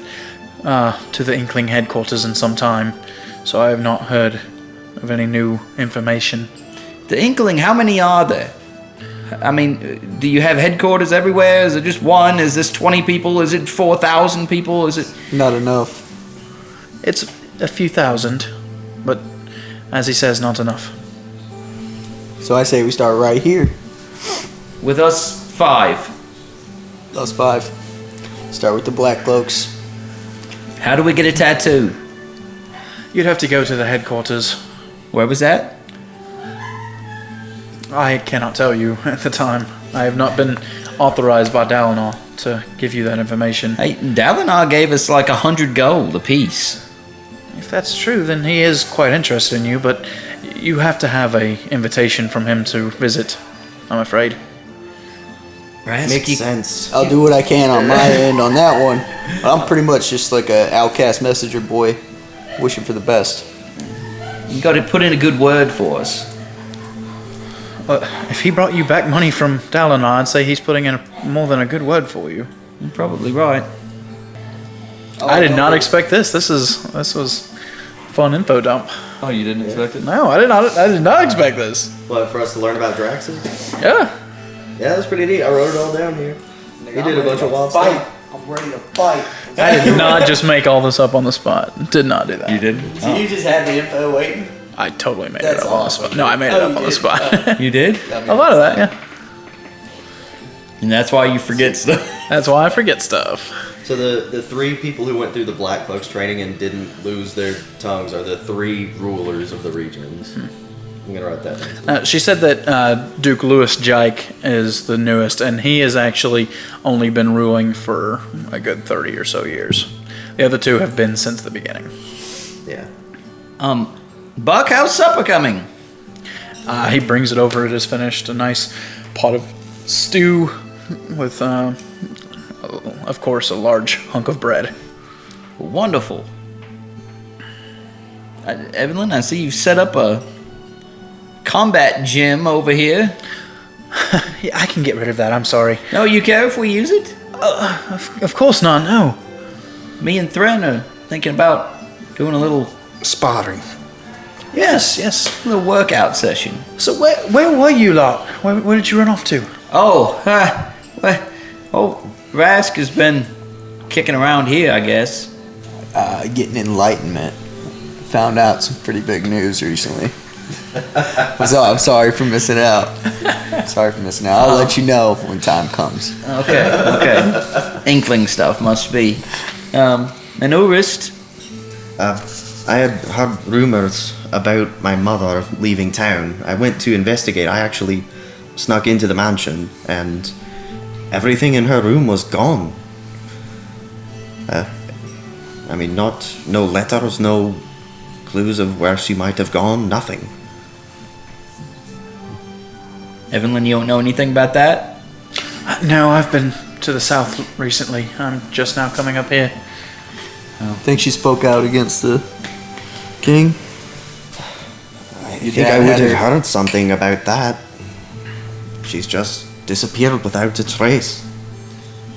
to the Inkling headquarters in some time, so I have not heard of any new information. The Inkling, how many are there? I mean, do you have headquarters everywhere? Is it just one? Is this 20 people? Is it 4,000 people? Is it... Not enough. It's a few thousand, but as he says, not enough. So I say we start right here. With us 5. Us 5. Start with the Black Cloaks. How do we get a tattoo? You'd have to go to the headquarters. Where was that? I cannot tell you at the time. I have not been authorized by Dalinar to give you that information. Hey, Dalinar gave us like 100 gold apiece. If that's true, then he is quite interested in you, but you have to have a invitation from him to visit, I'm afraid. Makes sense. I'll do what I can on my end on that one. I'm pretty much just like a outcast messenger boy, wishing for the best. You got to put in a good word for us. If he brought you back money from Dalinar, I'd say he's putting in more than a good word for you. You're probably right. I did not expect this. This was fun info dump. Oh, you didn't expect it? No, I did not expect this. What, for us to learn about Draxus? Yeah. Yeah, that's pretty neat. I wrote it all down here. He did a bunch of wild stuff. I'm ready to fight. I did not just make all this up on the spot. Did not do that. You didn't? So you just had the info waiting? I totally made That's it up on the awesome. spot. No, I made it up on the spot. You did? A lot of that, yeah. And that's why you forget stuff. That's why I forget stuff. So the 3 people who went through the Black Cloaks training and didn't lose their tongues are the 3 rulers of the regions. I'm gonna write that down. She said that Duke Lewis Jike is the newest, and he has actually only been ruling for a good 30 or so years. The other 2 have been since the beginning. Yeah. Buck, how's supper coming? He brings it over. It is finished. A nice pot of stew with, of course, a large hunk of bread. Wonderful. Evanlyn, I see you've set up a combat gym over here. Yeah, I can get rid of that. I'm sorry. No, you care if we use it? Of course not. No. Me and Thren are thinking about doing a little Sparring. Yes. little workout session. So where were you lot? Where did you run off to? Oh, well, Oh, Rask has been kicking around here, I guess. Getting Enlightenment. Found out some pretty big news recently. So I'm sorry for missing out. I'll let you know when time comes. Okay. Inkling stuff must be. An Urist. I had heard rumors about my mother leaving town. I went to investigate. I actually snuck into the mansion, and everything in her room was gone. No letters, no clues of where she might have gone, nothing. Evanlyn, you don't know anything about that? No, I've been to the south recently. I'm just now coming up here. Think she spoke out against the king? I think I would have heard something about that. She's just disappeared without a trace.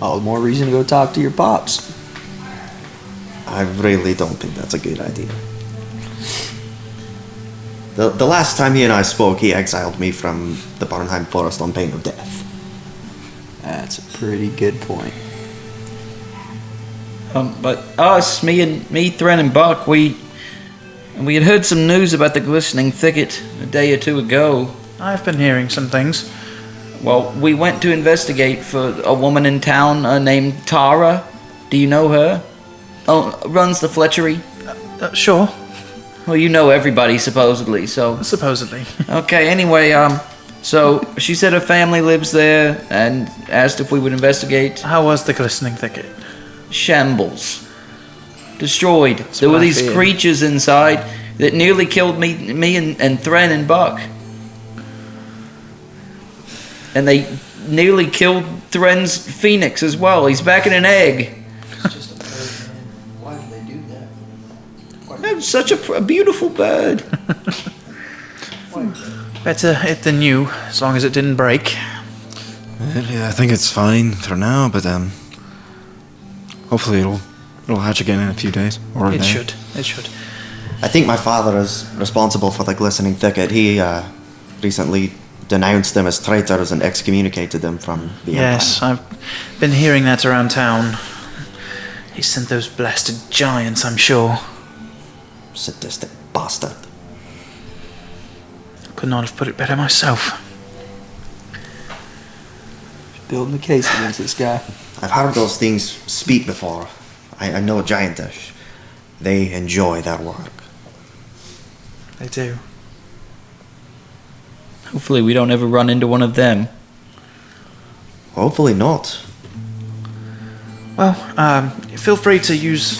All the more reason to go talk to your pops. I really don't think that's a good idea. The last time he and I spoke, he exiled me from the Barnheim Forest on pain of death. That's a pretty good point. But us, me, Thren, and Buck, we had heard some news about the Glistening Thicket a day or two ago. I've been hearing some things. Well, we went to investigate for a woman in town named Tara. Do you know her? Oh, runs the Fletchery. Sure. Well, you know everybody, supposedly, so... Supposedly. Okay, anyway, so she said her family lives there and asked if we would investigate. How was the Glistening Thicket? Shambles. Destroyed. That's There were what I these feared. creatures inside that nearly killed me and Thren and Buck. And they nearly killed Thren's phoenix as well. He's back in an egg. Why did they do that? That's such a beautiful bird. Better it than you, as long as it didn't break. Yeah, I think it's fine for now, but hopefully it'll hatch again in a few days. Or a It day. should. It should. I think my father is responsible for the Glistening Thicket. He recently denounced them as traitors and excommunicated them from the Yes, Empire. I've been hearing that around town. He sent those blasted giants, I'm sure. Sadistic bastard. Could not have put it better myself. Building the case against this guy. I've heard those things speak before. I know giantish. They enjoy their work. They do. Hopefully we don't ever run into one of them. Hopefully not. Well, feel free to use...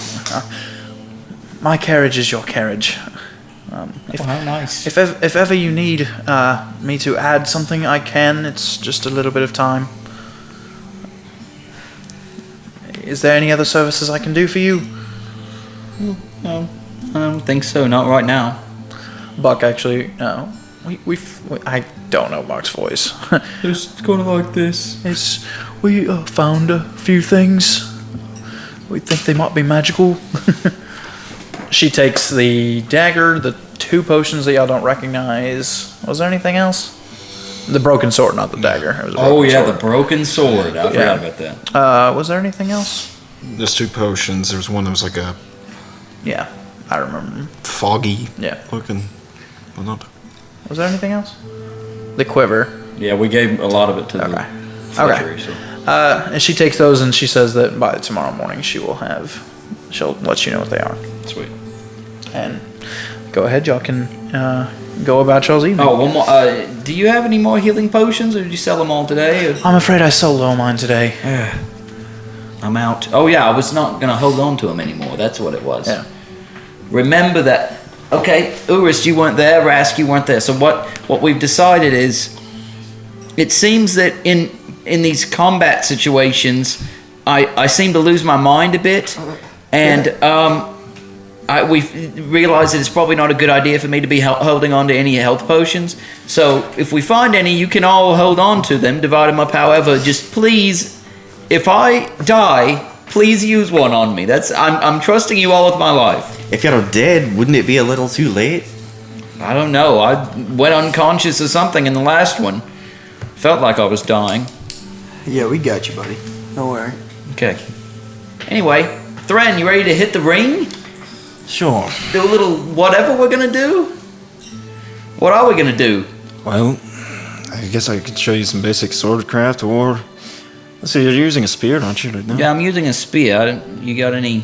my carriage is your carriage. If, How nice. if ever you need me to add something, I can. It's just a little bit of time. Is there any other services I can do for you? No, I don't think so. Not right now. Buck, actually, I don't know Buck's voice. Just kind of like this. We found a few things. We think they might be magical. She takes the dagger, the 2 potions that y'all don't recognize. Was there anything else? The broken sword, not the dagger. It was a broken sword. The broken sword. I forgot about that. Was there anything else? There's 2 potions. There's one that was like a Yeah, I remember. foggy Yeah. looking. Well, not. Was there anything else? The quiver. Yeah, we gave a lot of it to the Okay. Fletchery, so. And she takes those and she says that by tomorrow morning she'll let you know what they are. Sweet. And go ahead, y'all can go about y'all's evening. Oh, one more. Do you have any more healing potions, or did you sell them all today? Or? I'm afraid I sold all mine today. I'm out. Oh yeah, I was not gonna hold on to them anymore. That's what it was. Yeah. Remember that. Okay, Urist, you weren't there. Rask, you weren't there. So what we've decided is, it seems that in these combat situations, I seem to lose my mind a bit, and we've realized that it's probably not a good idea for me to be holding on to any health potions. So if we find any, you can all hold on to them, divide them up however. Just please, if I die, please use one on me. I'm trusting you all with my life. If you're dead, wouldn't it be a little too late? I don't know. I went unconscious or something in the last one. Felt like I was dying. Yeah, we got you, buddy. Don't worry. Okay. Anyway, Thren, you ready to hit the ring? Sure. Do a little whatever we're gonna do? What are we gonna do? Well, I guess I could show you some basic swordcraft, or let's see, you're using a spear, aren't you, right now? Yeah, I'm using a spear. You got any?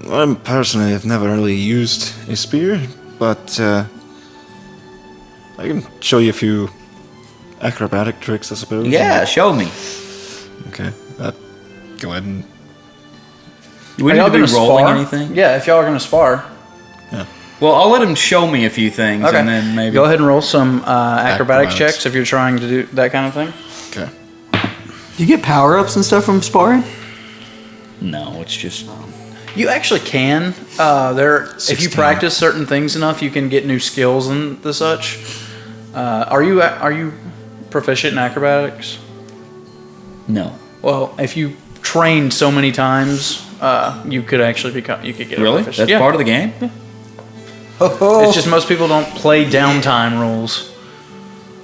I personally have never really used a spear, but I can show you a few acrobatic tricks, I suppose. Yeah, show me. Okay. Go ahead and. We Are need y'all to be gonna rolling spar? anything? Yeah, if y'all are gonna spar. Well, I'll let him show me a few things, Okay. and then maybe. Go ahead and roll some acrobatics Acrobatics. checks if you're trying to do that kind of thing. Okay. Do you get power ups and stuff from sparring? No, it's just. You actually can. If you 16. practice certain things enough, you can get new skills and the such. Are you proficient in acrobatics? No. Well, if you train so many times, you could actually become. You could get Really? proficient. That's part of the game? It's just most people don't play downtime rules,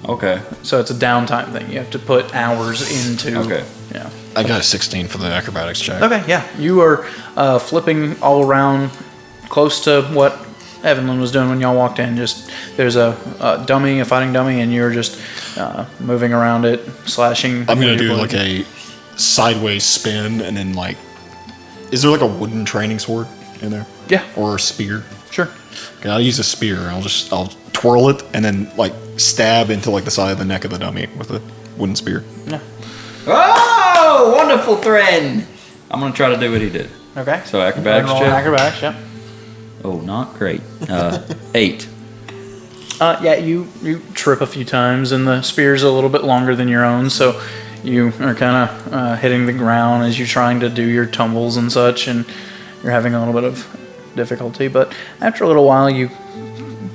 Okay. so it's a downtime thing. You have to put hours into. Okay. Yeah. I got a 16 for the acrobatics check. Okay. Yeah. You are flipping all around, close to what Evanlyn was doing when y'all walked in. Just there's a dummy, a fighting dummy, and you're just moving around it, slashing. I'm gonna with your do blade. like a sideways spin, and then like, is there like a wooden training sword in there? Yeah. Or a spear? Sure. Okay, I'll use a spear. I'll twirl it and then like stab into like the side of the neck of the dummy with a wooden spear. Yeah. Oh, wonderful, Thren! I'm gonna try to do what he did. Okay. So acrobatics Roll check? Acrobatics. Yeah. Oh, not great. 8. Yeah, you trip a few times, and the spear's a little bit longer than your own, so you are kind of hitting the ground as you're trying to do your tumbles and such, and you're having a little bit of difficulty. But after a little while, you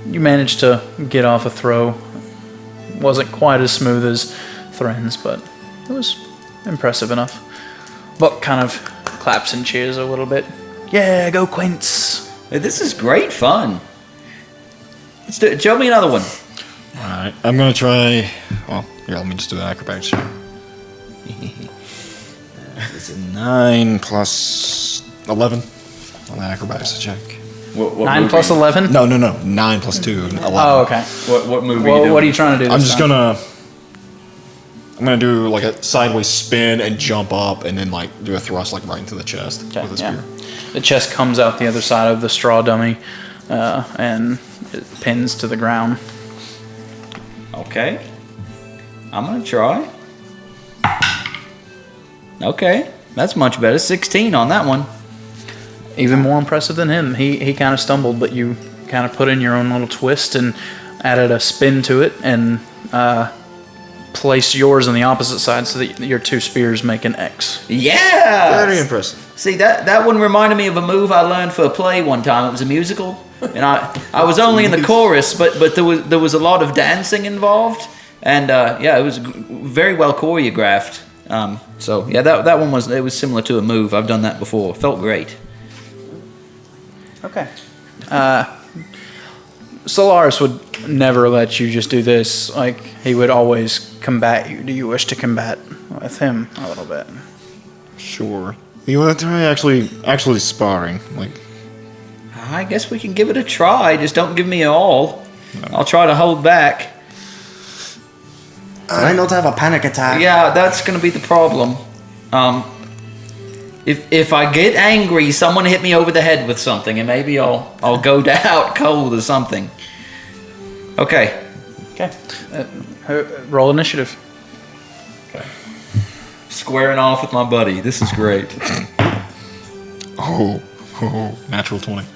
manage to get off a throw. Wasn't quite as smooth as Thren's, but it was impressive enough. Buck kind of claps and cheers a little bit. Yeah, go Quince. Hey, this is great fun. Let's do it. Show me another one. Alright, I'm gonna try. Well, here, let me just do the acrobatics check. It's a 9 plus 11 on the acrobatics check. What 9 movie? plus 11? No, 9 plus 2, 11. Oh, okay. What movie Well, you doing? what are you trying to do this I'm just time? I'm gonna do like a sideways spin and jump up and then like do a thrust like right into the chest with a spear. The chest comes out the other side of the straw dummy and it pins to the ground. Okay. I'm gonna try. Okay. That's much better. 16 on that one. Even more impressive than him. He kind of stumbled, but you kind of put in your own little twist and added a spin to it and placed yours on the opposite side so that your two spears make an X. Yeah! Very impressive. See, that one reminded me of a move I learned for a play one time. It was a musical. And I was only in the chorus, but there was a lot of dancing involved. And yeah, it was very well choreographed. So yeah, that one was similar to a move. I've done that before. Felt great. Okay. Solaris would never let you just do this. Like, he would always combat you. Do you wish to combat with him a little bit? Sure. You want to try actually sparring? Like, I guess we can give it a try. Just don't give me all. I'll try to hold back. I not have a panic attack. Yeah, that's gonna be the problem. If I get angry, someone hit me over the head with something, and maybe I'll go out cold or something. Okay. Okay. Roll initiative. Squaring off with my buddy. This is great. oh, natural 20.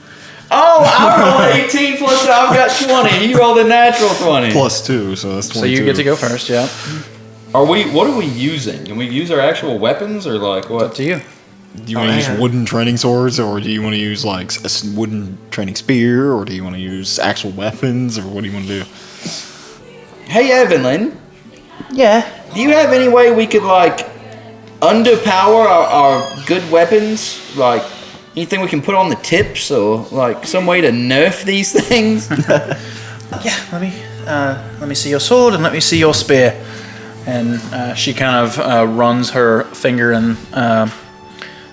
Oh, I rolled 18 plus I've got 20. You rolled a natural 20. Plus 2, so that's 22. So you get to go first, yeah. What are we using? Can we use our actual weapons or like what? Up to you. Do you want to use wooden training swords, or do you want to use like a wooden training spear, or do you want to use actual weapons, or what do you want to do? Hey, Evanlyn, Yeah. do you have any way we could like underpower our good weapons? Like anything we can put on the tips, or like some way to nerf these things? Yeah, let me see your sword and let me see your spear. And she kind of runs her finger and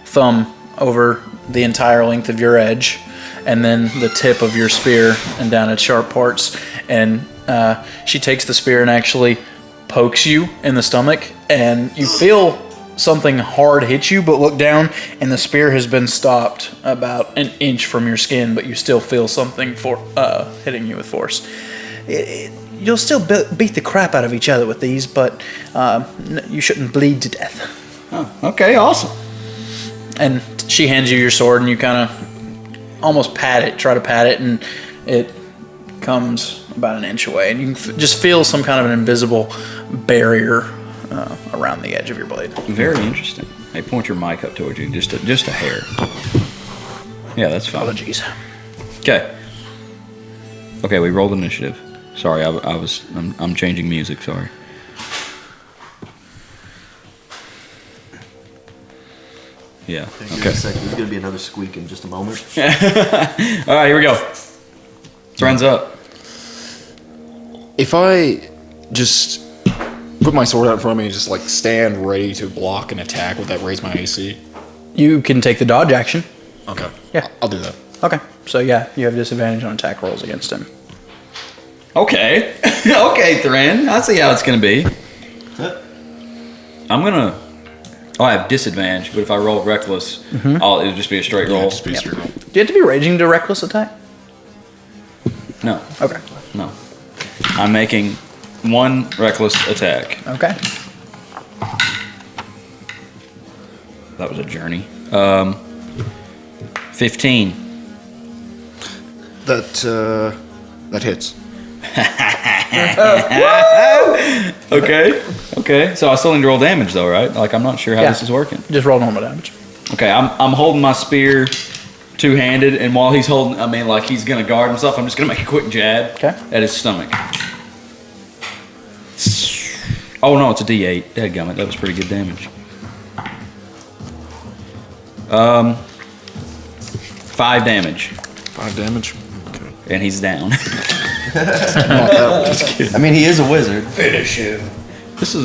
thumb over the entire length of your edge, and then the tip of your spear and down its sharp parts. And she takes the spear and actually pokes you in the stomach, and you feel something hard hit you, but look down, and the spear has been stopped about an inch from your skin, but you still feel something hitting you with force. You'll still beat the crap out of each other with these, but you shouldn't bleed to death. Oh, okay, awesome. And she hands you your sword, and you kind of almost try to pat it, and it comes about an inch away, and you can just feel some kind of an invisible barrier around the edge of your blade. Very interesting. Hey, point your mic up towards you, just a hair. Yeah, that's fine. Apologies. Okay. Okay, we rolled initiative. Sorry, I'm changing music. Sorry. Yeah. Okay. There's going to be another squeak in just a moment. All right, here we go. Thren's up. If I just put my sword out in front of me and just like stand ready to block an attack, would that raise my AC? You can take the dodge action. Okay. Yeah. I'll do that. Okay. So yeah, you have disadvantage on attack rolls against him. Okay. Okay, Thren. I see how it's going to be. I'm going to... Oh, I have disadvantage, but if I roll reckless, it'll just be a straight roll. Just be straight roll. Do you have to be raging to reckless attack? No. Okay. No. I'm making one reckless attack. Okay. That was a journey. 15. That hits. Okay. So I still need to roll damage though, right? Like I'm not sure how this is working. Just roll normal damage. Okay, I'm holding my spear two-handed, and while he's holding, like he's gonna guard himself, I'm just gonna make a quick jab at his stomach. Oh no, it's a D8. Dadgummit, that was pretty good damage. 5 damage. 5 damage. Okay. And he's down. I mean, he is a wizard. Finish him. That's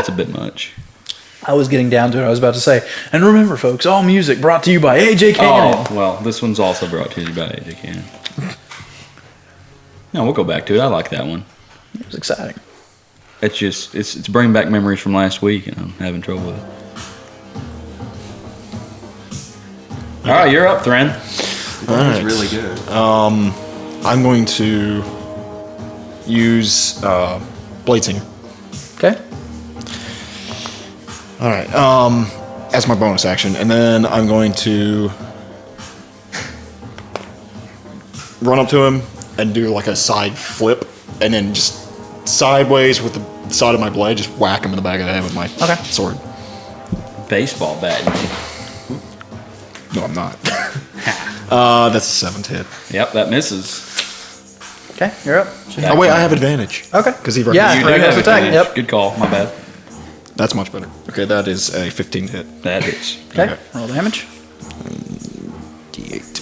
a bit much. I was getting down to it. I was about to say, and remember, folks, all music brought to you by AJ Cannon. Oh, well, this one's also brought to you by AJ Cannon. No, we'll go back to it. I like that one. It was exciting. It's bringing back memories from last week, and I'm having trouble with it. All right, you're up, Thren. That was really good. I'm going to use Blade Singer. Okay. All right. As my bonus action, and then I'm going to run up to him and do like a side flip, and then just sideways with the side of my blade, just whack him in the back of the head with my sword. Baseball bat. No, I'm not. That's a 7th hit. Yep, that misses. Okay, you're up. Oh wait, I have advantage. Okay. Because he Yeah, You do reckless have attack. advantage. Yep. Good call. My bad. That's much better. Okay, that is a 15 hit. That hits. Okay. Roll damage. D8.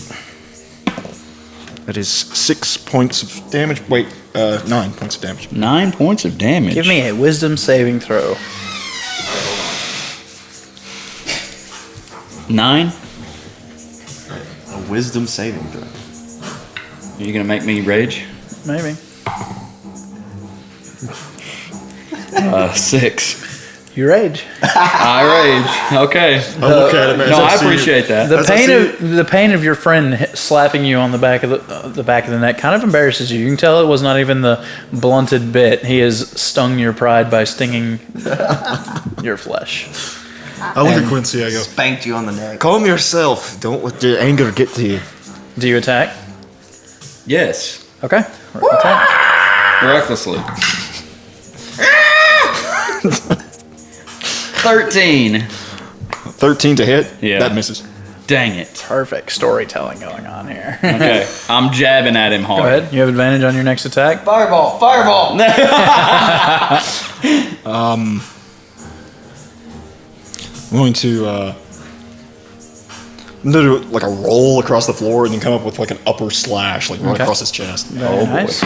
That is 6 points of damage. Wait, 9 points of damage. 9 points of damage. Give me a wisdom saving throw. 9. A wisdom saving throw. Are you gonna make me rage? Maybe. 6. You rage. I rage. Okay. I look at him as No, I see it. appreciate that. The pain of your friend slapping you on the back of the back of the neck kind of embarrasses you. You can tell it was not even the blunted bit. He has stung your pride by stinging your flesh. I look at Quincy, I go, Spanked you on the neck. calm yourself. Don't let the anger get to you. Do you attack? Yes. Okay. Attack. Recklessly. 13. 13 to hit? Yeah. That misses. Dang it. Perfect storytelling going on here. Okay. I'm jabbing at him hard. Go ahead. You have advantage on your next attack. Fireball! Fireball! I'm going to do like a roll across the floor and then come up with like an upper slash, like right Okay. across his chest. Very nice.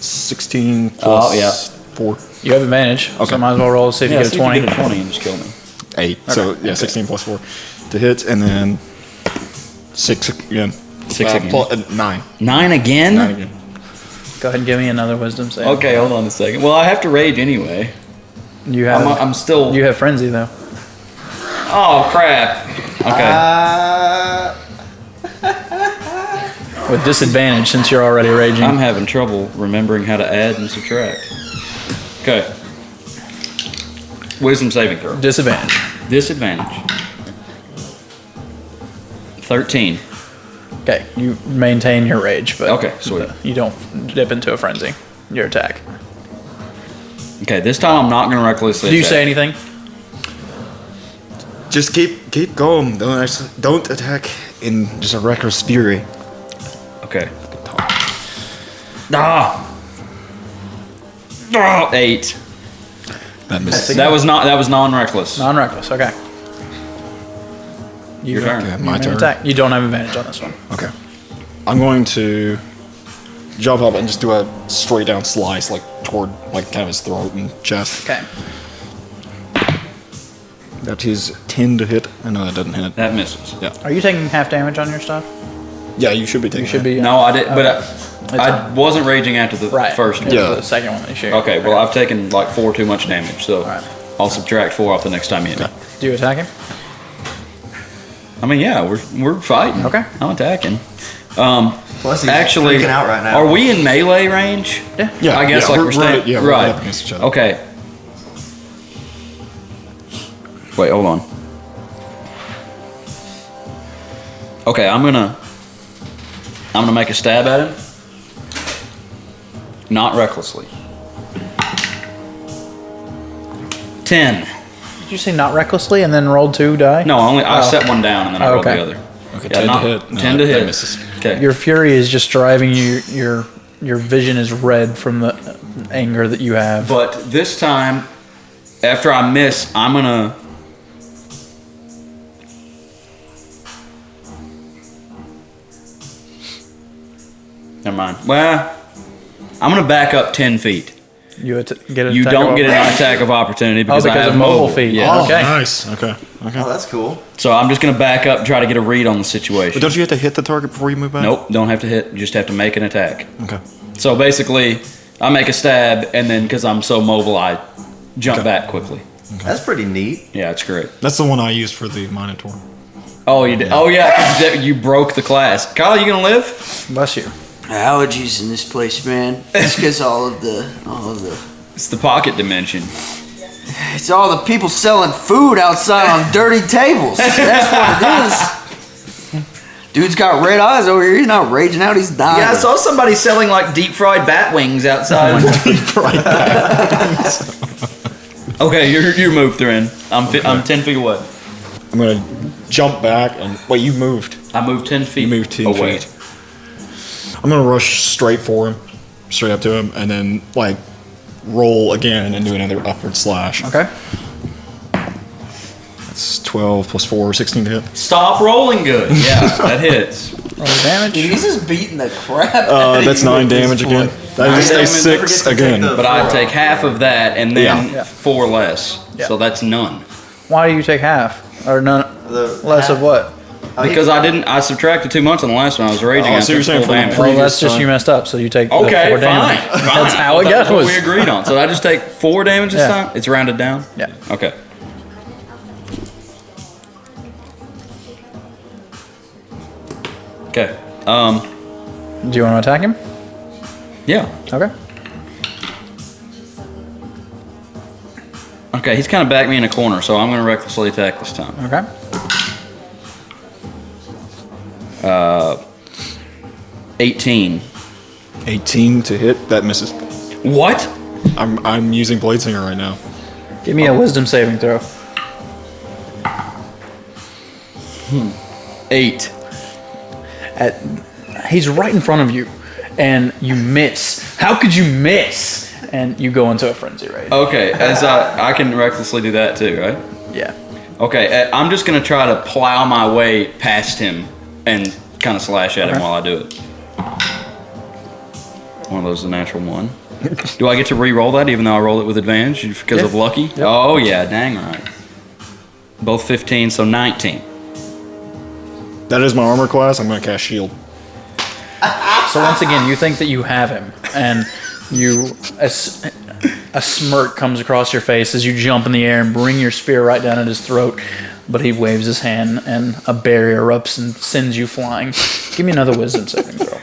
16 plus 4. You have advantage, Okay. so might as well roll to see if you get a 20. Get a 20 and just kill me. 8. So, yeah, 16 plus 4 to hit, and then 6 again. 6 again. 9. 9 again? 9 again. Go ahead and give me another wisdom save. Okay, hold on a second. Well, I have to rage anyway. You have. I'm still. You have frenzy though. Oh crap. Okay. With disadvantage since you're already raging. I'm having trouble remembering how to add and subtract. Okay. Wisdom saving throw. Disadvantage. Disadvantage. 13. Okay, you maintain your rage, but Okay, sweet. You don't dip into a frenzy. Your attack. Okay, this time I'm not going to recklessly Do you attack. say anything? Just keep going. Don't attack in just a reckless fury. Okay. Ah! 8. That misses. That was non-reckless. Non-reckless. Okay. Your turn. Okay, You my may turn. attack. You don't have advantage on this one. Okay. I'm going to jump up and just do a straight down slice, like toward like kind of his throat and chest. Okay. That is 10 to hit. I know that doesn't hit. That misses. Yeah. Are you taking half damage on your stuff? Yeah, you should be taking. You should that. be. No, I did, but It's I wasn't raging after the right. first one. It was Yeah. the second one that you shared. Okay, well I've taken like 4 too much damage, so Alright. I'll subtract 4 off the next time you hit me. Do you attack him? I mean, yeah, we're fighting. Okay. I'm attacking. Plus, he's Actually, freaking out right now. are we in melee range? Yeah. Yeah, I guess yeah, like we're we're staying. right, yeah, we're right. up against each other. Okay. Wait, hold on. Okay, I'm gonna make a stab at him. Not recklessly. 10. Did you say not recklessly and then rolled 2 die? No, I Oh. set one down and then I rolled Okay. the other. Okay, Yeah, 10 not- to hit. No, 10 to that hit. misses. Okay. Your fury is just driving you. Your vision is red from the anger that you have. But this time, after I miss, I'm gonna. Never mind. Well, I'm gonna back up 10 feet. You get an You attack don't of get an opportunity. attack of opportunity because I because have of mobile feat. Yeah. Oh. Okay. Nice. Okay. Okay. Oh, that's cool. So I'm just gonna back up and try to get a read on the situation. But don't you have to hit the target before you move back? Nope, don't have to hit. You just have to make an attack. Okay. So basically, I make a stab, and then because I'm so mobile, I jump back quickly. That's pretty neat. Yeah, it's great. That's the one I used for the Minotaur. Oh, you did. Oh, yeah, 'cause you broke the class. Kyle, you gonna live? Bless you. Allergies in this place, man. It's because all of the. It's the pocket dimension. It's all the people selling food outside on dirty tables. That's what it is. Dude's got red eyes over here. He's not raging out. He's dying. Yeah, I saw somebody selling like deep fried bat wings outside. Okay, you move, Thrin. I'm 10 feet away. I'm gonna jump back and wait. You moved. I moved 10 feet. You moved 10 away. feet. I'm gonna rush straight for him, straight up to him, and then like roll again and do another upward slash. Okay. That's 12 plus 4, 16 to hit. Stop rolling good. Yeah, that hits. Roll damage. Dude, he's just beating the crap out of That's you 9 at this damage again. point. That is a damage. 6 again. But I take half of that and then Yeah. 4 less. Yeah. So that's none. Why do you take half or none? Less of what? Because I subtracted 2 months on the last one. I was raging. Oh, I so you're took saying full for the damage. Well, Previous that's just time. you messed up. So you take the Okay, 4 fine. damage. Fine. That's how it That's what goes. we agreed on. So I just take 4 damage this Yeah. time? It's rounded down? Yeah. Okay. Okay. Do you want to attack him? Yeah. Okay. Okay, he's kind of backed me in a corner, so I'm going to recklessly attack this time. Okay. 18. 18 to hit. That misses. What? I'm using Blade Singer right now. Give me a wisdom saving throw. 8. He's right in front of you, and you miss. How could you miss? And you go into a frenzy rage. Okay, as I can recklessly do that too, right? Yeah. Okay, I'm just going to try to plow my way past him and kind of slash at him while I do it. One of those is a natural 1. Do I get to re-roll that even though I rolled it with advantage because of lucky? Yep. Oh, yeah, dang right. Both 15, so 19. That is my armor class. I'm going to cast shield. So once again, you think that you have him, and a smirk comes across your face as you jump in the air and bring your spear right down at his throat. But he waves his hand, and a barrier erupts and sends you flying. Give me another wisdom saving throw.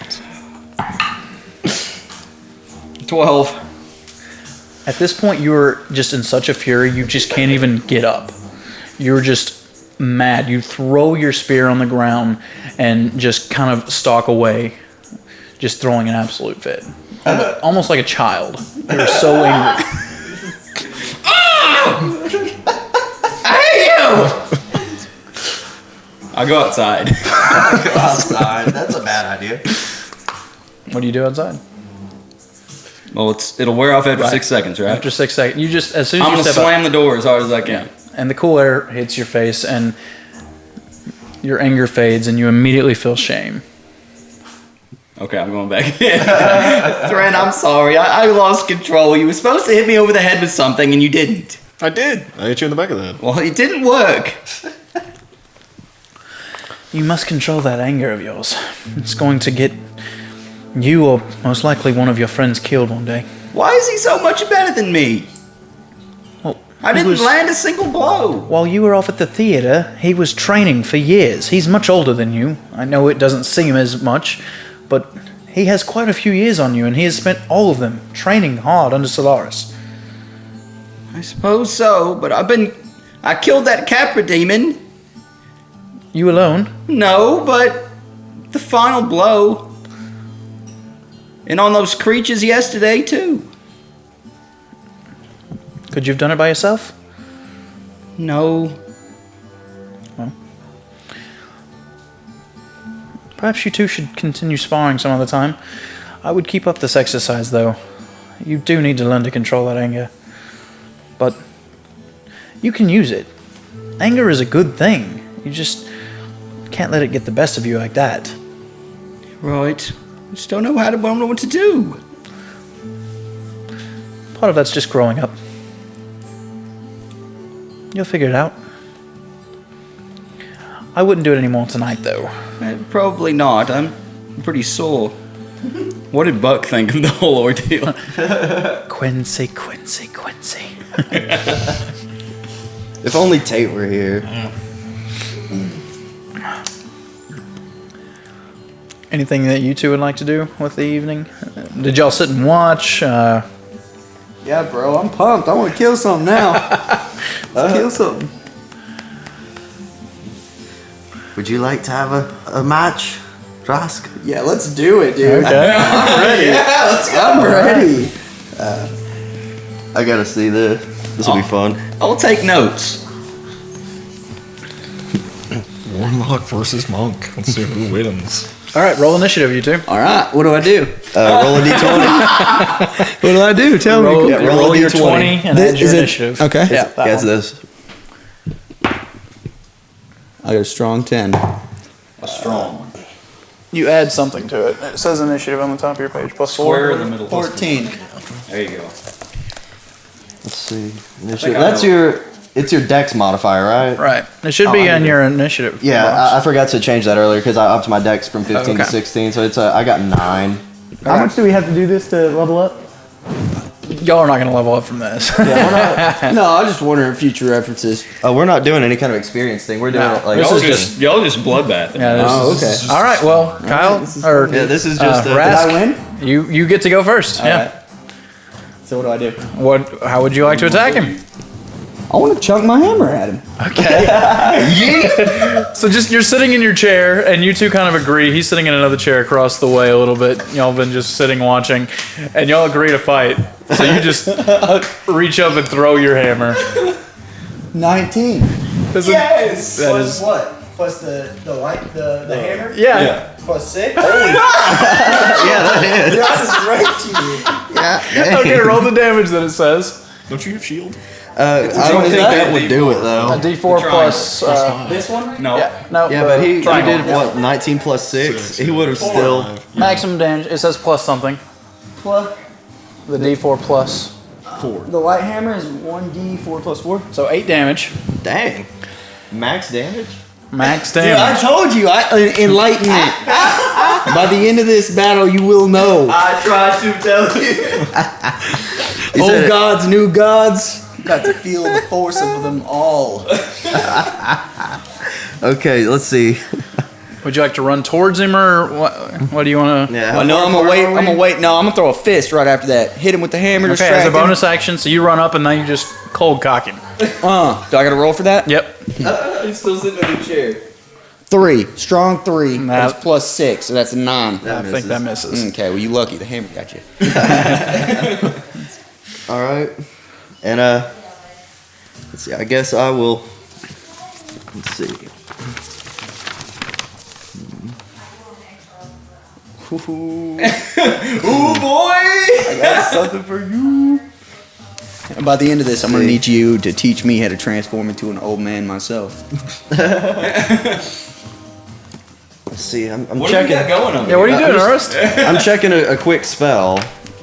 12. At this point, you're just in such a fury, you just can't even get up. You're just mad. You throw your spear on the ground and just kind of stalk away, just throwing an absolute fit. Almost like a child. You're so angry. I hate you! I go outside. Go outside. That's a bad idea. What do you do outside? Well, it'll wear off after 6 seconds, right? After 6 seconds. You just, as soon as I'm you going to step slam up, the door as hard as I can. and the cool air hits your face, and your anger fades, and you immediately feel shame. Okay, I'm going back in. Thran, I'm sorry. I lost control. You were supposed to hit me over the head with something, and you didn't. I did. I hit you in the back of the head. Well, it didn't work. You must control that anger of yours. It's going to get you, or most likely one of your friends, killed one day. Why is he so much better than me? Well, I didn't land a single blow. While you were off at the theater, he was training for years. He's much older than you. I know it doesn't seem as much, but he has quite a few years on you, and he has spent all of them training hard under Solaris. I suppose so, but I killed that Capra demon. You alone? No, but the final blow. And on those creatures yesterday, too. Could you have done it by yourself? No. Well, perhaps you two should continue sparring some other time. I would keep up this exercise, though. You do need to learn to control that anger. But you can use it. Anger is a good thing. You just can't let it get the best of you like that. Right. I just don't know what to do. Part of that's just growing up. You'll figure it out. I wouldn't do it anymore tonight, though. Probably not. I'm pretty sore. What did Buck think of the whole ordeal? Quincy. If only Tate were here. Anything that you two would like to do with the evening? Did y'all sit and watch? Yeah, bro, I'm pumped. I want to kill something now. Let's kill something. Would you like to have a match, Trask? Yeah, let's do it, dude. Okay. I'm ready. Yeah, let's go. I'm ready. I gotta see this. This will be fun. I'll take notes. Warlock versus monk. Let's see who wins. All right, roll initiative, you two. All right, what do I do? Roll a d20. What do I do? Tell Roll, me. roll a your D20. 20 and add your Is it- initiative. okay. Yeah, that Guess one. this. I got a strong 10. A strong. You add something to it. It says initiative on the top of your page. Plus Square 4. in the middle. 14. There you go. Let's see. think Initiative. I That's know. it's your dex modifier, right? Right. It should be on your initiative. Yeah, box. I forgot to change that earlier because I upped my dex from 15 to Okay. 16, so I got 9. How much do we have to do this to level up? Y'all are not going to level up from this. No, I just wondering future references. Oh, we're not doing any kind of experience thing. We're doing it like This is Y'all just bloodbath. Yeah, this Oh, is- okay. All right, well, Kyle, this is or Yeah, this is just Did Rask, I win? you get to go first. All yeah. right. So what do I do? How would you like to attack him? I want to chunk my hammer at him. Okay. So just you're sitting in your chair, and you two kind of agree. He's sitting in another chair across the way a little bit. Y'all been just sitting watching, and y'all agree to fight. So you just reach up and throw your hammer. 19. That is what? Plus the hammer? yeah. Plus 6? yeah, that is. I just raped you. Yeah. Okay, roll the damage that it says. Don't you have shield? I don't think that would do it A though. D4 plus. This one? No. Yeah. No. Yeah, but he triangle. did what? 19 plus 6. He would have still. Maximum damage. It says plus something. Plus. The D4 plus. The light hammer is 1d 4 plus 4. So 8 damage. Dang. Max damage? Max Dude, damage. I told you, Enlightenment. By the end of this battle, you will know. I tried to tell you. Old gods, new gods. Got to feel the force of them all. Okay, let's see. Would you like to run towards him, or what do you want to... Yeah. Well, no, I'm gonna wait. I'm gonna wait. No, I'm gonna throw a fist right after that. Hit him with the hammer. Okay, distract as a him. bonus action, so you run up and then you just cold cock him. Do I gotta roll for that? Yep. He's still sitting in the chair. 3, strong 3. Nah. That's plus 6, so that's a 9. I think that misses. Okay, well you lucky. The hammer got you. All right. And let's see. I guess I will. Let's see. Ooh boy! I got something for you. And by the end of this, I'm gonna need you to teach me how to transform into an old man myself. Let's see. I'm What do checking. you got going over Yeah, what are you here? doing, Ernest? I'm checking a quick spell.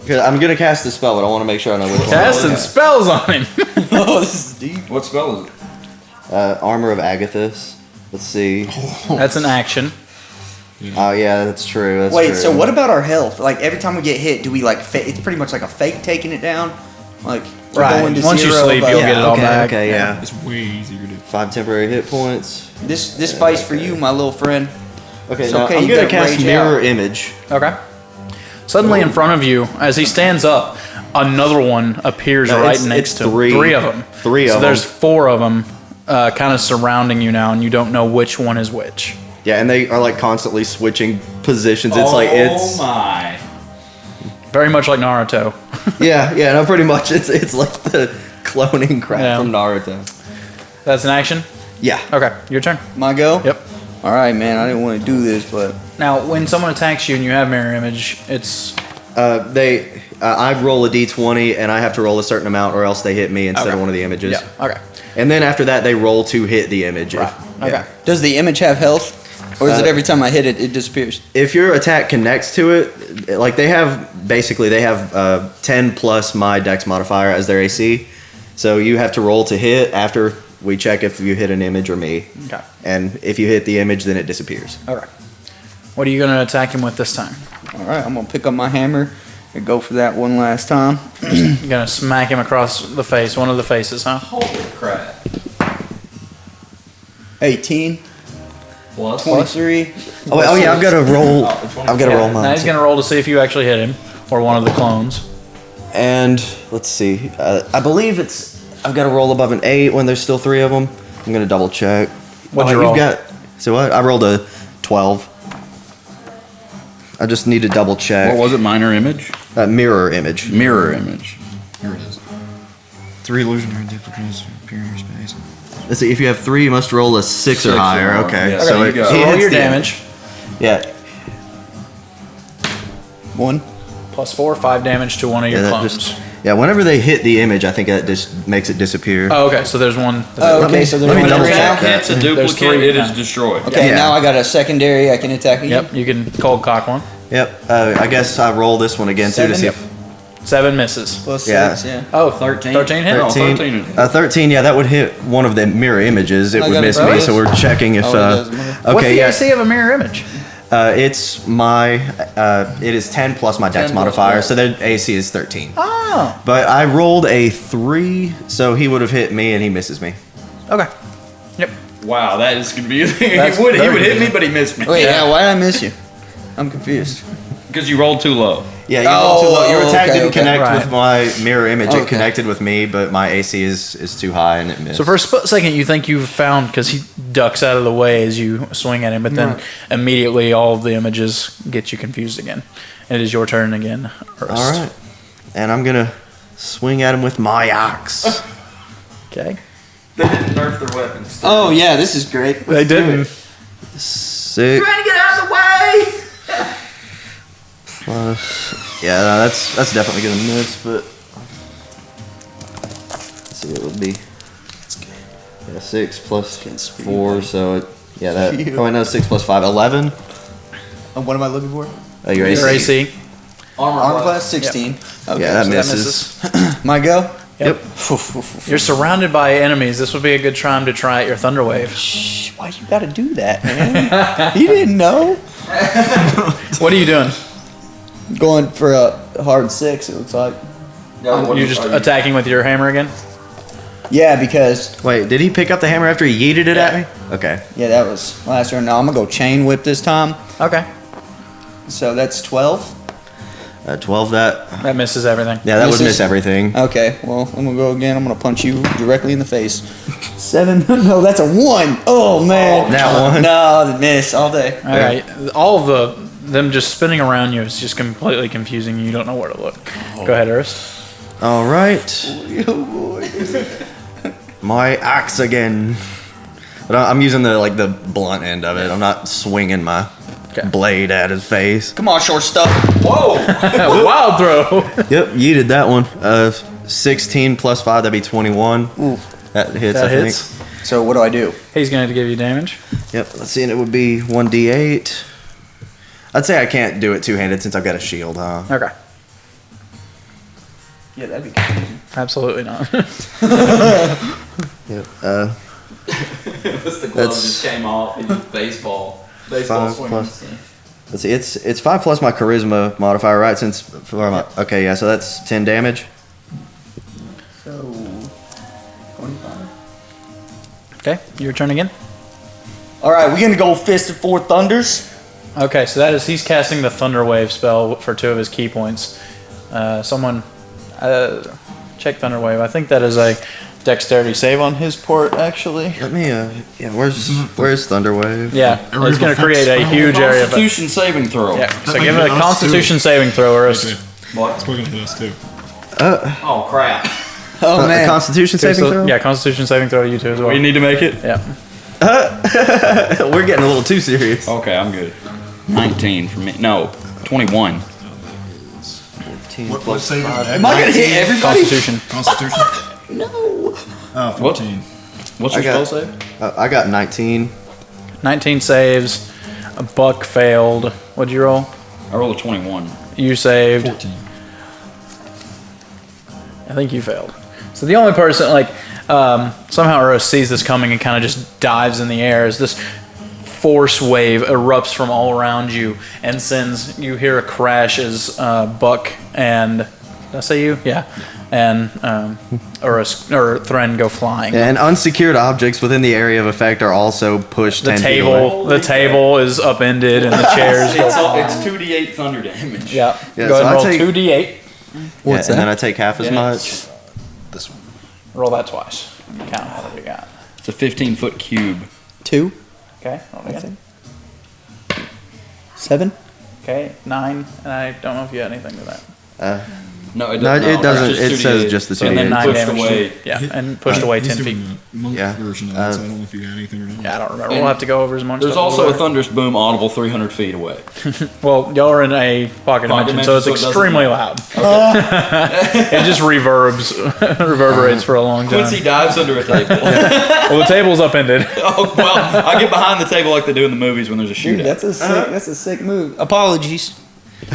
'Cause I'm gonna cast a spell, but I want to make sure I know which one. Casting spells on him. Oh, this is deep. What spell is it? Armor of Agathis. Let's see. That's an action. Oh yeah, that's true. That's Wait, true. so what about our health? Like every time we get hit, do we like? It's pretty much like a fake taking it down. Like we're Right. going to Once you 0, sleep, but- you'll get it all okay, back. Okay, yeah. It's way easier to do. 5 temporary hit points. This spike's for you, my little friend. Okay, It's now okay, I'm you gonna gotta cast rage Mirror out. Image. Okay. Suddenly in front of you, as he stands up, another one appears No, right it's next to three. him. 3 of them. Three of So there's them. 4 of them kind of surrounding you now, and you don't know which one is which. Yeah, and they are like constantly switching positions. It's like it's my. Very much like Naruto. yeah, no, pretty much. It's like the cloning crap Yeah. from Naruto. That's an action? Yeah. Okay, your turn. My go. Yep. All right, man. I didn't want to do this, but Now, when someone attacks you and you have mirror image, it's... I roll a d20 and I have to roll a certain amount, or else they hit me instead Okay. of one of the images. Yeah, okay. And then after that, they roll to hit the image. Right. Okay. does the image have health, or is it every time I hit it, it disappears? If your attack connects to it, like they have 10 plus my dex modifier as their AC. So you have to roll to hit after we check if you hit an image or me. Okay. And if you hit the image, then it disappears. Okay. What are you going to attack him with this time? All right, I'm gonna pick up my hammer and go for that one last time. You're going to smack him across the face, one of the faces, huh? Holy crap. 18, Plus? 23. Oh yeah, I've got to roll. I've got to roll Now mine. he's going to roll to see if you actually hit him, or one of the clones. And let's see. I believe I've got to roll above an 8 when there's still 3 of them. I'm gonna double check. What'd you roll? So what? I rolled a 12. I just need to double check. What was it? Minor image? Mirror image. Mirror image. Here it is. 3 illusionary duplicates appear in your space. Let's see. If you have 3, you must roll a 6 or 6 or higher. more. Okay. Yeah, So there you it, go. So he roll hits your the damage. Yeah. 1. Plus 4, 5 damage to one of your Yeah, that clones. whenever they hit the image, I think that just makes it disappear. Oh, okay. So there's one. Oh, okay, so there's let me one double there check now? that. Hits a There's duplicate, 3 it is now. destroyed. Okay, Yeah. now I got a secondary. I can attack again. Yep, you can cold cock one. Yep. I guess I roll this one again too to see if 7 misses. Plus Yeah. 6, yeah. Oh, 13. 13 hit? No, 13. 13. 13. Yeah, that would hit one of the mirror images. It I would got it, miss bro. me, so we're checking if. Oh, it does. What's Okay. the Yeah. AC of a mirror image? It's my. It is 10 plus my dex 10 plus, modifier, yeah. so their AC is 13. Oh, But I rolled a 3, so he would have hit me, and he misses me. okay. Yep. Wow, that is confusing. That's he would very hit me, but he missed me. Wait, yeah, why did I miss you? I'm confused. Because you rolled too low. Yeah, you rolled too low. Your Oh, attack okay, didn't okay. connect Right. with my mirror image. Okay. It connected with me, but my AC is too high, and it missed. So for a split second, you think you've found, because he ducks out of the way as you swing at him, but then immediately all of the images get you confused again. And it is your turn again. Ernst. All right, and I'm gonna swing at him with my axe. Okay. They didn't nerf their weapons. Oh, yeah, this is great. They didn't. 6 Trying to get out of the way! plus. Yeah, no, that's definitely gonna miss, but let's see, it would be 6 plus 4, so that. Oh, I know 6 plus 5, 11. What am I looking for? Your AC. Your AC. Armor class 16. Okay. Yeah, that so that misses. My go? Yep. You're surrounded by enemies. This would be a good time to try out your Thunder Wave. Shh, why you gotta do that, man? You didn't know? What are you doing? Going for a hard 6, it looks like. You're just attacking with your hammer again? Yeah, because Wait, did he pick up the hammer after he yeeted it at me? Okay. yeah, that was last turn. Now I'm gonna go chain whip this time. Okay. So that's 12. 12, that. That misses everything. Yeah, that would Misses? miss everything. Okay, well, I'm gonna go again. I'm gonna punch you directly in the face. 7. No, that's a 1. Oh man. That one. No, the miss all day. All right. All of them just spinning around you is just completely confusing. You don't know where to look. Go ahead, Ernest. All right. My axe again. But I'm using the blunt end of it. I'm not swinging my blade at his face. Come on, short stuff. Whoa! Wild throw. Yep, yeeted that one. 16 plus 5, that'd be 21. Ooh. That hits, That I hits. think. So what do I do? He's going to give you damage. Yep, let's see, and it would be 1d8. I'd say I can't do it two-handed since I've got a shield, huh? Okay. Yeah, that'd be confusing. Absolutely not. Yep. What's the glove That's- just came off? It's just baseball. 5 swing. plus. Let's see, it's 5 plus my charisma modifier, right? Okay, yeah, so that's 10 damage. So 25. Okay, your turn again. All right, we're gonna go Fist of Four Thunders. Okay, so that is he's casting the Thunder Wave spell for 2 of his key points. Someone check Thunder Wave. I think that is a dexterity save on his part, actually. Let me, yeah, where's Thunderwave? Yeah, it's going to create a huge area. Of Constitution saving throw. yeah, so That give might it a hit us, Constitution saving throw, or Okay. What? It's probably gonna hit us too. Oh crap! Oh A man. Constitution saving throw? yeah, Constitution saving throw. You too as well. You need to make it. Yeah. We're getting a little too serious. Okay, I'm good. 19 for me. No, 21. What saving? Am I gonna hit everybody? Constitution. Constitution? No. 14. What's your I spell got- save? I got 19. 19 saves. A buck failed. What'd you roll? I rolled a 21. You saved. 14. I think you failed. So the only person, somehow Rose sees this coming and kind of just dives in the air as this force wave erupts from all around you and sends, you hear a crash as Buck and, did I say you? Yeah. And, or Thren go flying. And unsecured objects within the area of effect are also pushed The 10 feet away. table is upended and the chairs go flying. It's 2d8 thunder damage. Yeah. Yeah, Go so ahead and I roll take- 2d8. Yeah, and then I take half as Yeah. much. This one. Roll that twice. Count how you got. It's a 15-foot cube. 2. Okay. Roll it again. 7. Okay. 9. And I don't know if you had anything to that. No, it No, doesn't. it doesn't. It's It just says 2d8. just the So and then 2d8. Nine pushed damage. away. Yeah, and pushed away 10 He's feet. doing the monk Yeah. version of that, so I don't know if you got anything or not. Yeah, I don't remember. We'll have to go over as much. There's stuff as also we a go. thunderous boom audible 300 feet away. Well, y'all are in a pocket dimension, so it's dimension, so it extremely loud. It just reverberates for a long time. Quincy dives under a table. Well, the table's upended. Oh, well, I get behind the table like they do in the movies when there's a Dude, shootout. that's a sick move. Apologies.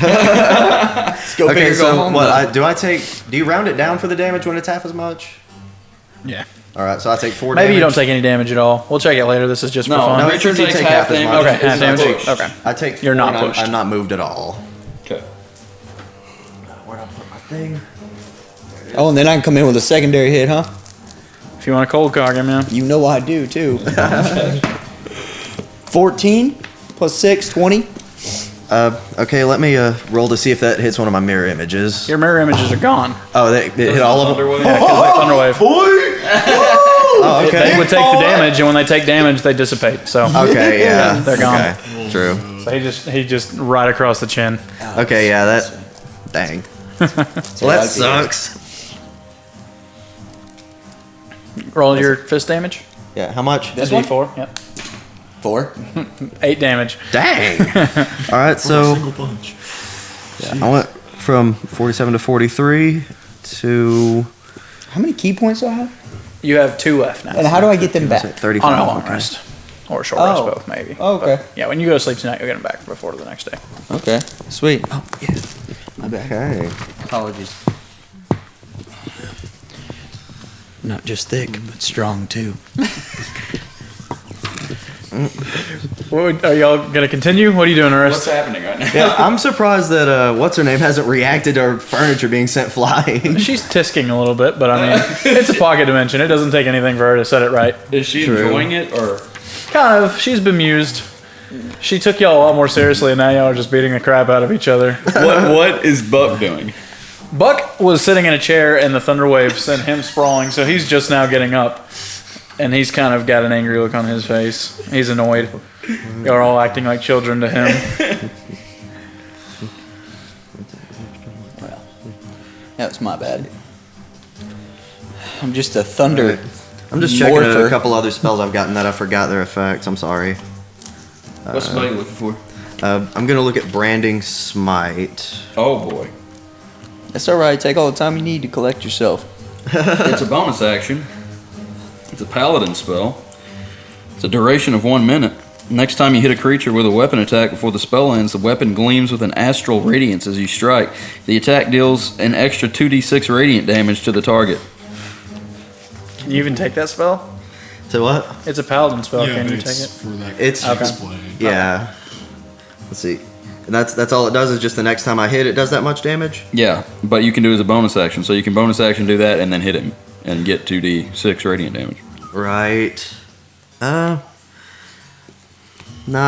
Let's go big Okay, or go so home. what? Do you round it down for the damage when it's half as much? Yeah. All right, so I take 4 Maybe damage. you don't take any damage at all. We'll check it later. This is just for No, fun. no, Richard it says you takes take half half as damage. much. Okay, half It's not damage. pushed. Okay. I take You're 4 not and pushed. I'm not moved at all. Okay. Where'd I put my thing? Oh, and then I can come in with a secondary hit, huh? If you want a cold cog him, yeah. You know I do too. 14 plus 6, 20. Okay, let me roll to see if that hits one of my mirror images. Your mirror images are gone. Oh, they hit all of them? Yeah, because like Thunderwave. Oh, They okay. would take the damage, and when they take damage, they dissipate. So, Okay, yeah. They're gone. Okay, true. so he just right across the chin. Okay, yeah, that... Dang. Well, that sucks. Roll your fist damage. Yeah, how much? This D4. Yep. 4. 8 damage. Dang. All right, so Single punch. I went from 47 to 43 to How many key points do I have? You have 2 left now. And how do I get them back? 35. On a long okay. rest. Or a short rest, both, maybe. Oh, okay. But, yeah, when you go to sleep tonight, you'll get them back before the next day. Okay. Sweet. Oh, yeah. My bad. Okay. Apologies. Not just thick, but strong too. Are y'all gonna continue? What are you doing, What's Ernest? happening right now? Yeah, I'm surprised that what's her name hasn't reacted to our furniture being sent flying. She's tisking a little bit, but I mean, it's a pocket dimension. It doesn't take anything for her to set it right. Is she True. enjoying it or? Kind of. She's bemused. She took y'all a lot more seriously, and now y'all are just beating the crap out of each other. What is Buck doing? Buck was sitting in a chair, and the thunder wave sent him sprawling, so he's just now getting up. And he's kind of got an angry look on his face. He's annoyed. Y'all are all acting like children to him. Well, that was my bad. I'm just a thunder. I'm just checking morpher. a couple other spells I've gotten that I forgot their effects. I'm sorry. What spell are you looking for? I'm gonna look at Branding Smite. Oh boy, That's all right. Take all the time you need to collect yourself. it's a bonus action. It's a paladin spell. It's a duration of 1 minute. Next time you hit a creature with a weapon attack before the spell ends, the weapon gleams with an astral radiance as you strike. The attack deals an extra 2d6 radiant damage to the target. Can you even take that spell? So what? It's a paladin spell. Yeah, Can but you take it's it? for that It's- Okay. display. Yeah. Let's see. And that's all it does is just the next time I hit it does that much damage? Yeah, but you can do it as a bonus action. So you can bonus action do that and then hit him and get 2d6 radiant damage. Right. Nah,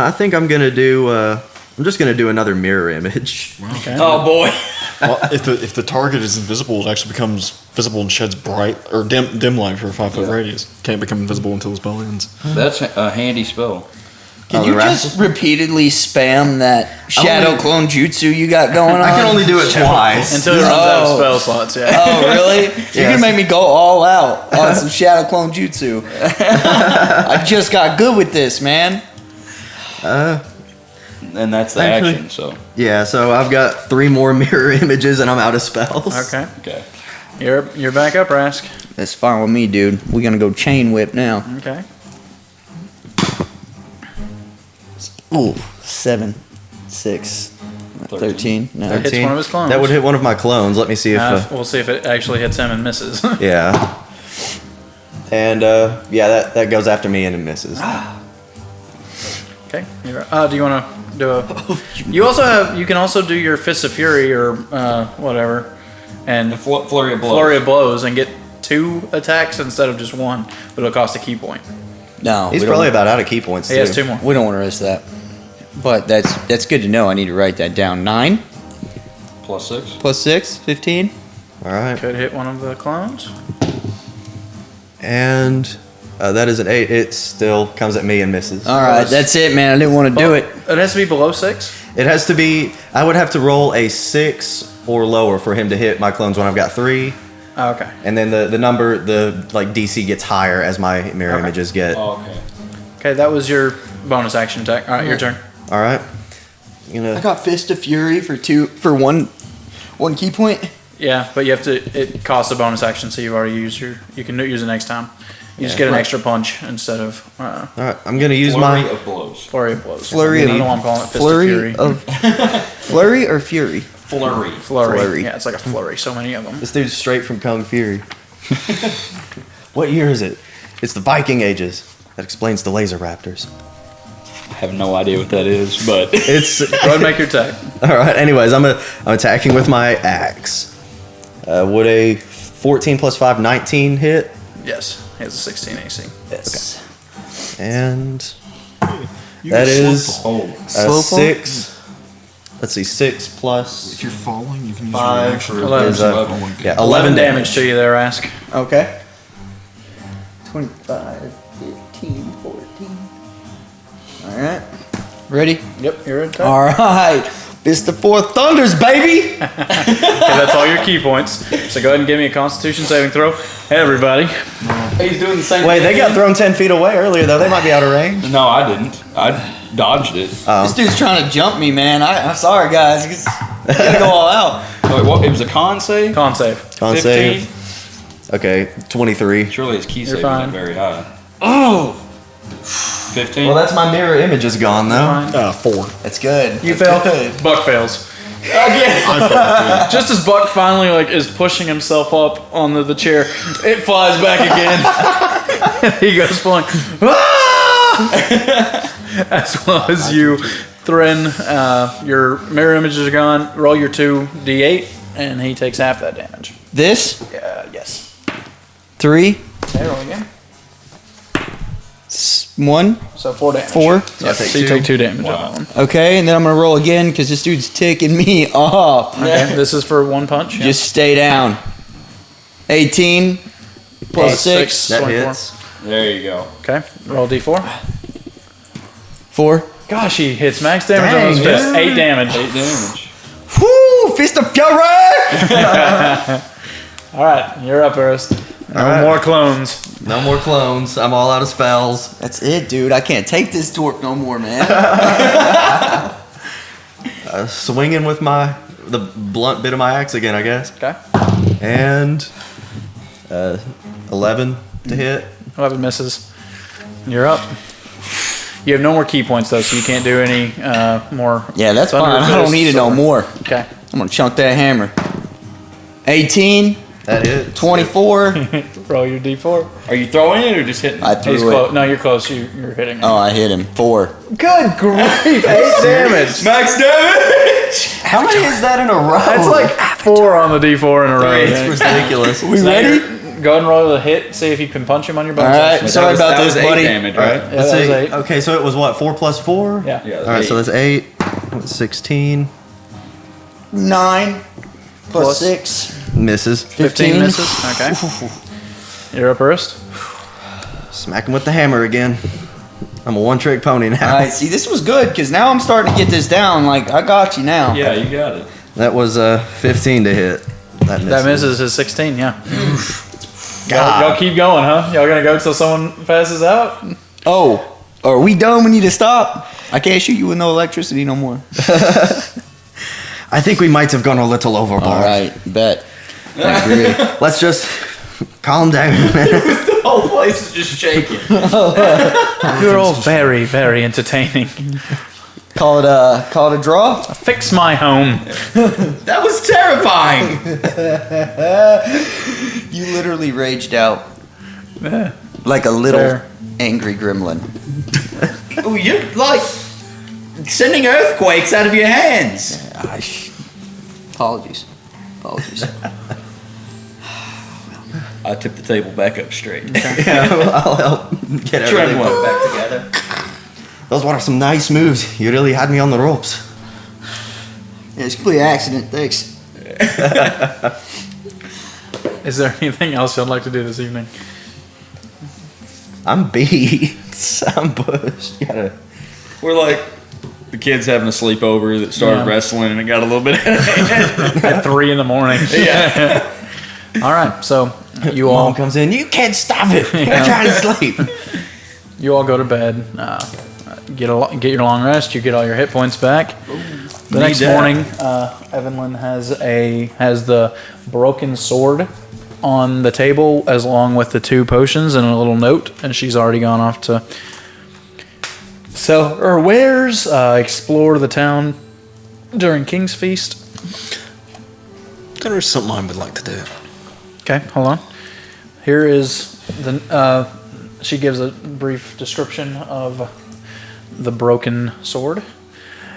I think I'm gonna do I'm just gonna do another mirror image. Okay. Oh boy. Well, if the target is invisible, it actually becomes visible and sheds bright or dim light for a 5-foot radius. Can't become invisible until the spell ends. That's a handy spell. Can Oh, you the just repeatedly spam that shadow only- clone jutsu you got going on? I can only do it twice. Until it runs out of Oh. spell slots, yeah. Oh, really? You Yes. can make me go all out on some shadow clone jutsu. I just got good with this, man. And that's the Actually- action, so. Yeah, so I've got 3 more mirror images and I'm out of spells. Okay. Okay. You're back up, Rask. That's fine with me, dude. We're gonna go chain whip now. Okay. Ooh, 7, 6, 13. No. Hits one of his clones. That would hit one of my clones. Let me see if. We'll see if it actually hits him and misses. Yeah. And yeah, that goes after me and it misses. Okay. Do you want to do a? You can also do your Fist of Fury or whatever, and Flurry of blows. flurry of blows and get 2 attacks instead of just 1, but it'll cost a key point. No, He's we probably don't, about out of key points He too. has 2 more. we don't want to risk that. But that's good to know. I need to write that down. 9 Plus 6. plus 6, 15. All right. Could hit one of the clones. And that is an 8. It still comes at me and misses. All right, that's it, man. I didn't want to do it. It has to be below 6. It has to be. I would have to roll a 6 or lower for him to hit my clones when I've got 3. Oh, okay. And then the number, the like DC gets higher as my mirror images get. Oh, okay. Okay, that was your bonus action attack. All right, your turn. All right. You I know. got Fist of Fury for one key point. Yeah, but you have to. It costs a bonus action, so you've already used your. You can use it next time. You just get an extra punch instead of All right. I'm gonna use Flurry my. of blows. flurry of blows. Flurry I of- don't know why I'm calling it Fist Flurry of Fury. Flurry or Fury? Flurry. Flurry. Yeah, it's like a flurry. So many of them. This dude's straight from Kung Fury. What year is it? It's the Viking Ages. That explains the laser raptors. I have no idea what that is, but It's Go ahead and make your attack. all right. Anyways, I'm attacking with my axe. Would a 14 plus 5, 19 hit? Yes, he has a 16 AC. Yes. And that is oh, Slow fall? 6. Let's see, 6 plus If you're falling, you can use 5 your action. 11. is 11. yeah, 11 damage to you there, Ask. Okay. 25, 15, 14. All right. Ready? Yep, you're at attack. All right. It's the 4 thunders, baby. Okay, that's all your key points. So go ahead and give me a Constitution saving throw. Hey, everybody. he's doing the same. Wait, they got thrown 10 feet away earlier, though. They might be out of range. No, I didn't. I dodged it. This dude's trying to jump me, man. I'm sorry, guys. He's gotta go all out. Wait, what? It was a con save. Con save. Con 15? save. Okay, 23. Surely his key You're save fine. isn't very high. Oh. 15. Well, that's my mirror images gone, though. Fine. 4. That's good. You That's fail. good. Buck fails. Just as Buck finally is pushing himself up on the chair, it flies back again. He goes flying. As well as you, Thren. Your mirror images are gone. Roll your 2d8, and he takes half that damage. This? Yes. 3. Okay, roll again. 1. So 4 damage. 4. So you take 2 damage on that one. Okay, and then I'm gonna roll again because this dude's ticking me off. Okay, this is for 1 punch. Just stay down. 18 plus 6. That 24. hits. There you go. Okay, roll d4. 4. Gosh, he hits max damage on his fist. 8 damage. 8 damage. Woo! Fist of Fury! All right, you're up, Arist. No more clones. No more clones. I'm all out of spells. That's it, dude. I can't take this torque no more, man. Swinging with the blunt bit of my axe again, I guess. Okay. And 11 to hit. 11 misses. You're up. You have no more key points, though, so you can't do any more. Yeah, that's Thunder fine. I don't Fist need it no or- more. Okay. I'm gonna chunk that hammer. 18, That hits. 24. Roll your d4. Are you throwing it or just hitting? I He's threw close. it. No, you're close. You're hitting him. Oh, I hit him. 4. Good grief. 8 damage. Max damage. How many is that in a row? That's like 4 on the d4 in a row. It's ridiculous. We ready? Go ahead and roll the hit. See if you can punch him on your All bonus. right. action. Sorry about this, that was buddy. 8 damage, right? Yeah, Let's that was see. 8. Okay, so it was what? 4 plus 4? Yeah. Yeah. All right, so that's 8. 16. 9 plus 6. Misses. 15 misses. Okay. You're up first. Smack him with the hammer again. I'm a one-trick pony now. All right. See, this was good because now I'm starting to get this down. Like, I got you now. Yeah, you got it. That was 15 to hit. That misses. That misses is 16, yeah. Y'all keep going, huh? Y'all gonna go till someone passes out? Oh, are we done? We need to stop. I can't shoot you with no electricity no more. I think we might have gone a little overboard. All right. Bet. Agree. Let's just calm down. The whole place is just shaking. You're all very, very entertaining. Call it a draw. Fix my home. That was terrifying. You literally raged out Yeah. like a little Fair. angry gremlin. Oh, you're like sending earthquakes out of your hands. Apologies. I tipped the table back up straight. I'll help get everything put back together. Those were some nice moves. You really had me on the ropes. Yeah, it's a complete accident. Thanks. Is there anything else you'd like to do this evening? I'm beat. I'm pushed. We're like the kids having a sleepover that started Yeah. wrestling and it got a little bit out of hand. At 3 in the morning. Yeah. All right, so you all Mom comes in. You can't stop it. I'm trying to sleep. you all go to bed. Get your long rest. You get all your hit points back. The next that. morning, Evanlyn has the broken sword on the table, as along with the 2 potions and a little note, and she's already gone off to sell her wares, explore the town during King's Feast. There's something I would like to do. Okay, hold on. Here is the. She gives a brief description of the broken sword,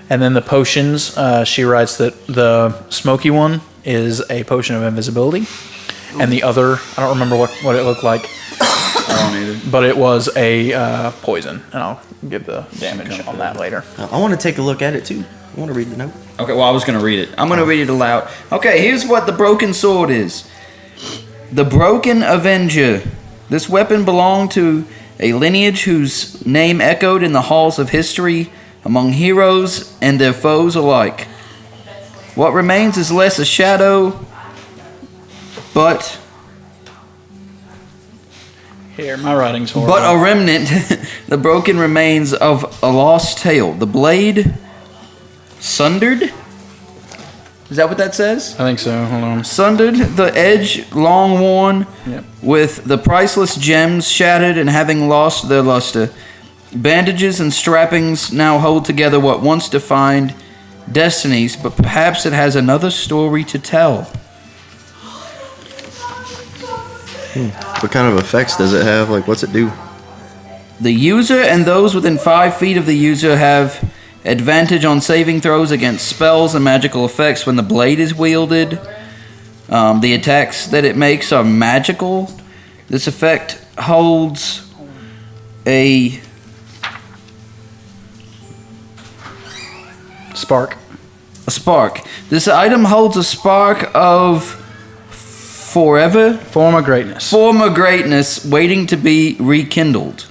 and then the potions. She writes that the smoky one is a potion of invisibility, and the other, I don't remember what it looked like, I don't either. but it was a poison, and I'll give the damage on that later. I want to take a look at it too. I want to read the note. Okay, well, I was going to read it. I'm going to read it aloud. Okay, here's what the broken sword is. The Broken Avenger. This weapon belonged to a lineage whose name echoed in the halls of history among heroes and their foes alike. What remains is less a shadow, but Here, my writing's horrible. a remnant, the broken remains of a lost tale. The blade sundered? Is that what that says? I think so. Hold on. Sundered, the edge long worn, Yep. with the priceless gems shattered and having lost their luster. Bandages and strappings now hold together what once defined destinies, but perhaps it has another story to tell. What kind of effects does it have? Like, what's it do? The user and those within 5 feet of the user have advantage on saving throws against spells and magical effects when the blade is wielded. The attacks that it makes are magical. This effect holds a Spark. spark. This item holds a spark of forever Form of greatness. form of greatness waiting to be rekindled.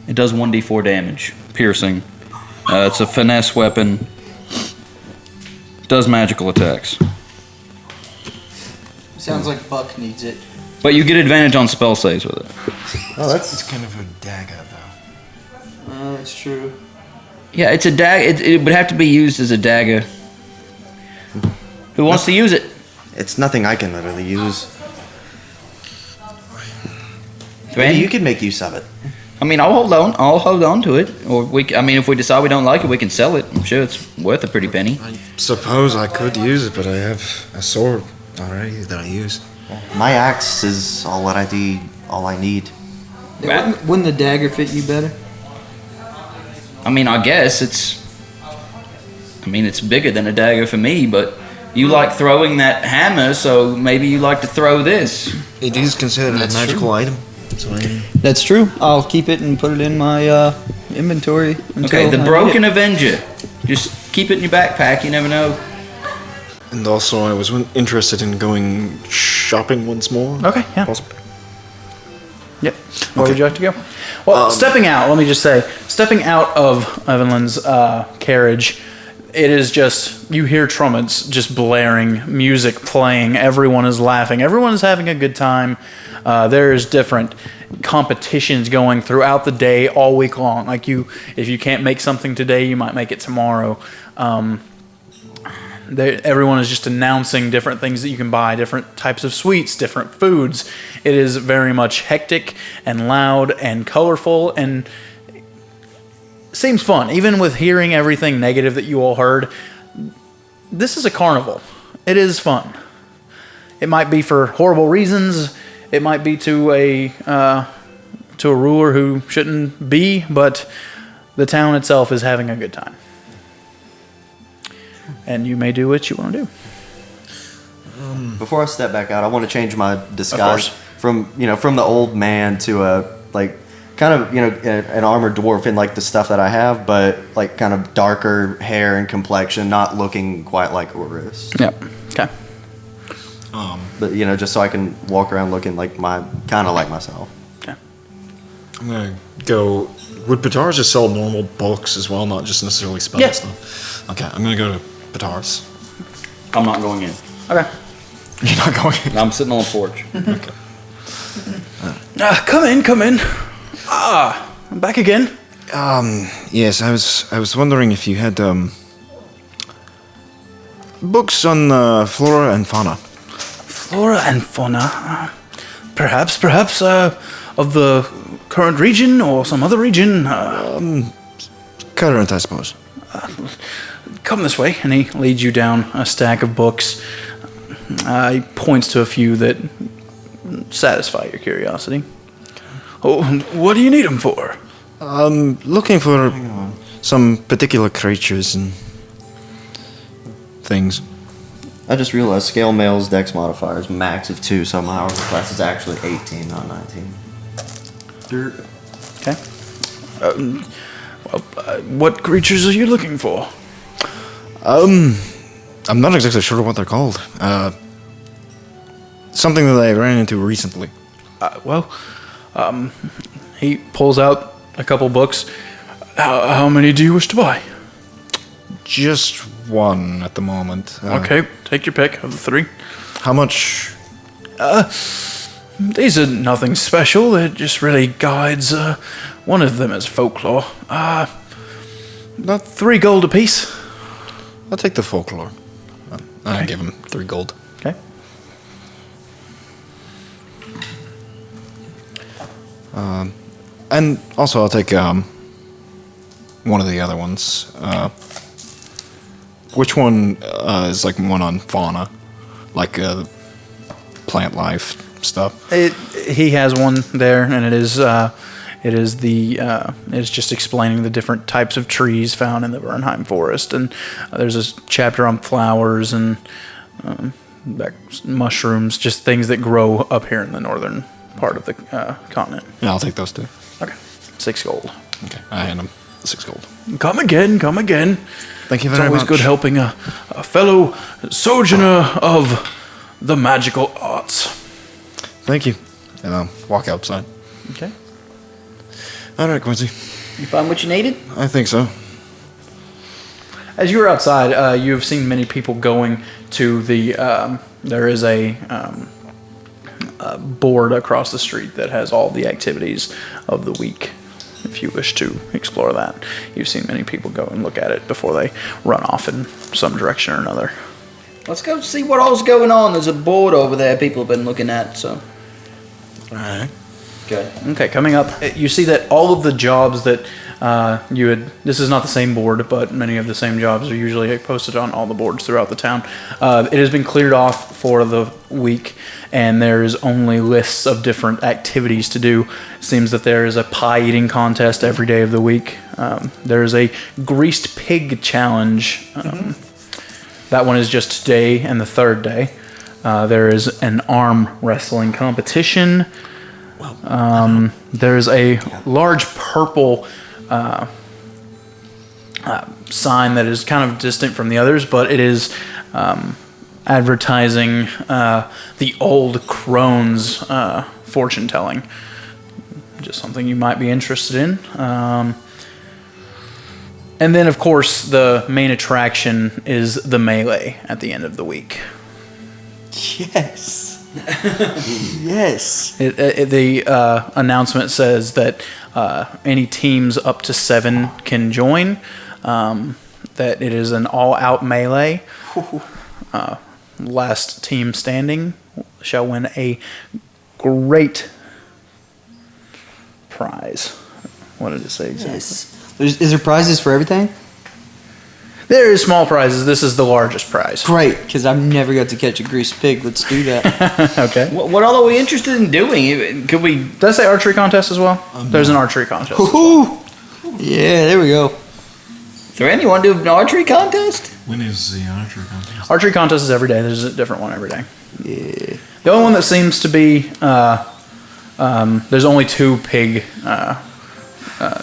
It does 1d4 damage, piercing. It's a finesse weapon. Does magical attacks. Sounds like Buck needs it. But you get advantage on spell saves with it. Oh, It's kind of a dagger, though. That's true. Yeah, it's a dagger. It would have to be used as a dagger. Who wants to use it? It's nothing I can literally use. Thran? Maybe you could make use of it. I mean, I'll hold on. I'll hold on to it. Or I mean, if we decide we don't like it, we can sell it. I'm sure it's worth a pretty penny. I suppose I could use it, but I have a sword already that I use. My axe is all I need. Yeah, wouldn't the dagger fit you better? I mean, I guess it's bigger than a dagger for me, but you like throwing that hammer, so maybe you like to throw this. It is considered a magical item. So That's true. I'll keep it and put it in my inventory. Until Okay, the I need Broken it. Avenger. Just keep it in your backpack. You never know. And also, I was interested in going shopping once more. Okay, yeah. Possibly. Yep. Where would you like to go? Well, stepping out, let me just say, stepping out of Evanlyn's carriage, it is just, you hear trumpets just blaring, music playing, everyone is laughing, everyone is having a good time. There's different competitions going throughout the day, all week long. Like if you can't make something today, you might make it tomorrow. Everyone is just announcing different things that you can buy, different types of sweets, different foods. It is very much hectic and loud and colorful and seems fun. Even with hearing everything negative that you all heard, this is a carnival. It is fun. It might be for horrible reasons. It might be to a ruler who shouldn't be, but the town itself is having a good time. And you may do what you want to do. Before I step back out, I want to change my disguise course. from the old man to a kind of an armored dwarf in like the stuff that I have, but like kind of darker hair and complexion, not looking quite like Orus. Yep. Okay. But just so I can walk around looking like kind of like myself. Okay. I'm gonna go. Would Petars just sell normal books as well, not just necessarily spell Yeah. stuff? Okay, I'm gonna go to Petars. I'm not going in. Okay. You're not going. I'm sitting on the porch. Come in. I'm back again. Yes, I was wondering if you had books on flora and fauna. Flora and fauna. Perhaps, of the current region or some other region. Current, I suppose. Come this way, and he leads you down a stack of books. He points to a few that satisfy your curiosity. Oh, what do you need them for? Looking for some particular creatures and things. I just realized scale mail's dex modifier is max of 2, so my armor class is actually 18, not 19. Okay. What creatures are you looking for? I'm not exactly sure what they're called. Something that I ran into recently. He pulls out a couple books. How many do you wish to buy? Just one at the moment. Okay, take your pick of the 3. How much? These are nothing special. They're just really guides. One of them is folklore. About 3 gold apiece. I'll take the folklore. I give him 3 gold. Okay. And also I'll take one of the other ones. Which one is like one on fauna, like plant life stuff? He has one there, and it's just explaining the different types of trees found in the Vernheim forest, and there's a chapter on flowers and mushrooms, just things that grow up here in the northern part of the continent. Yeah, I'll take those two. Okay, 6 gold. Okay, I hand him 6 gold. Come again, come again. Thank you It's very much. always good helping a fellow sojourner of the magical arts. Thank you. And I'll walk outside. Okay. All right, Quincy. You find what you needed? I think so. As you were outside, you have seen many people going to the. There is a board across the street that has all the activities of the week. If you wish to explore that, you've seen many people go and look at it before they run off in some direction or another. Let's go see what all's going on. There's a board over there people have been looking at, so. All right. Good. Okay, coming up, you see that all of the jobs that you had. This is not the same board, but many of the same jobs are usually posted on all the boards throughout the town. It has been cleared off for the week, and there's only lists of different activities to do. It seems that there is a pie eating contest every day of the week. There is a greased pig challenge. That one is just today and the third day. There is an arm wrestling competition. There's a large purple sign that is kind of distant from the others, but it is advertising the old crone's fortune telling. Just something you might be interested in. And then, of course, the main attraction is the melee at the end of the week. Yes. Yes. The announcement says that any teams up to 7 can join. That it is an all-out melee. Last team standing shall win a great prize. What did it say exactly? Yes. Is there prizes for everything? There is small prizes. This is the largest prize. Great, because I've never got to catch a greased pig. Let's do that. Okay. What all are we interested in doing? Could we? Did I say archery contest as well? There's an archery contest. Woohoo! Yeah, there we go. Is there anyone do an archery contest? When is the archery contest? Archery contest is every day. There's a different one every day. Yeah. The only one that seems to be there's only 2 pig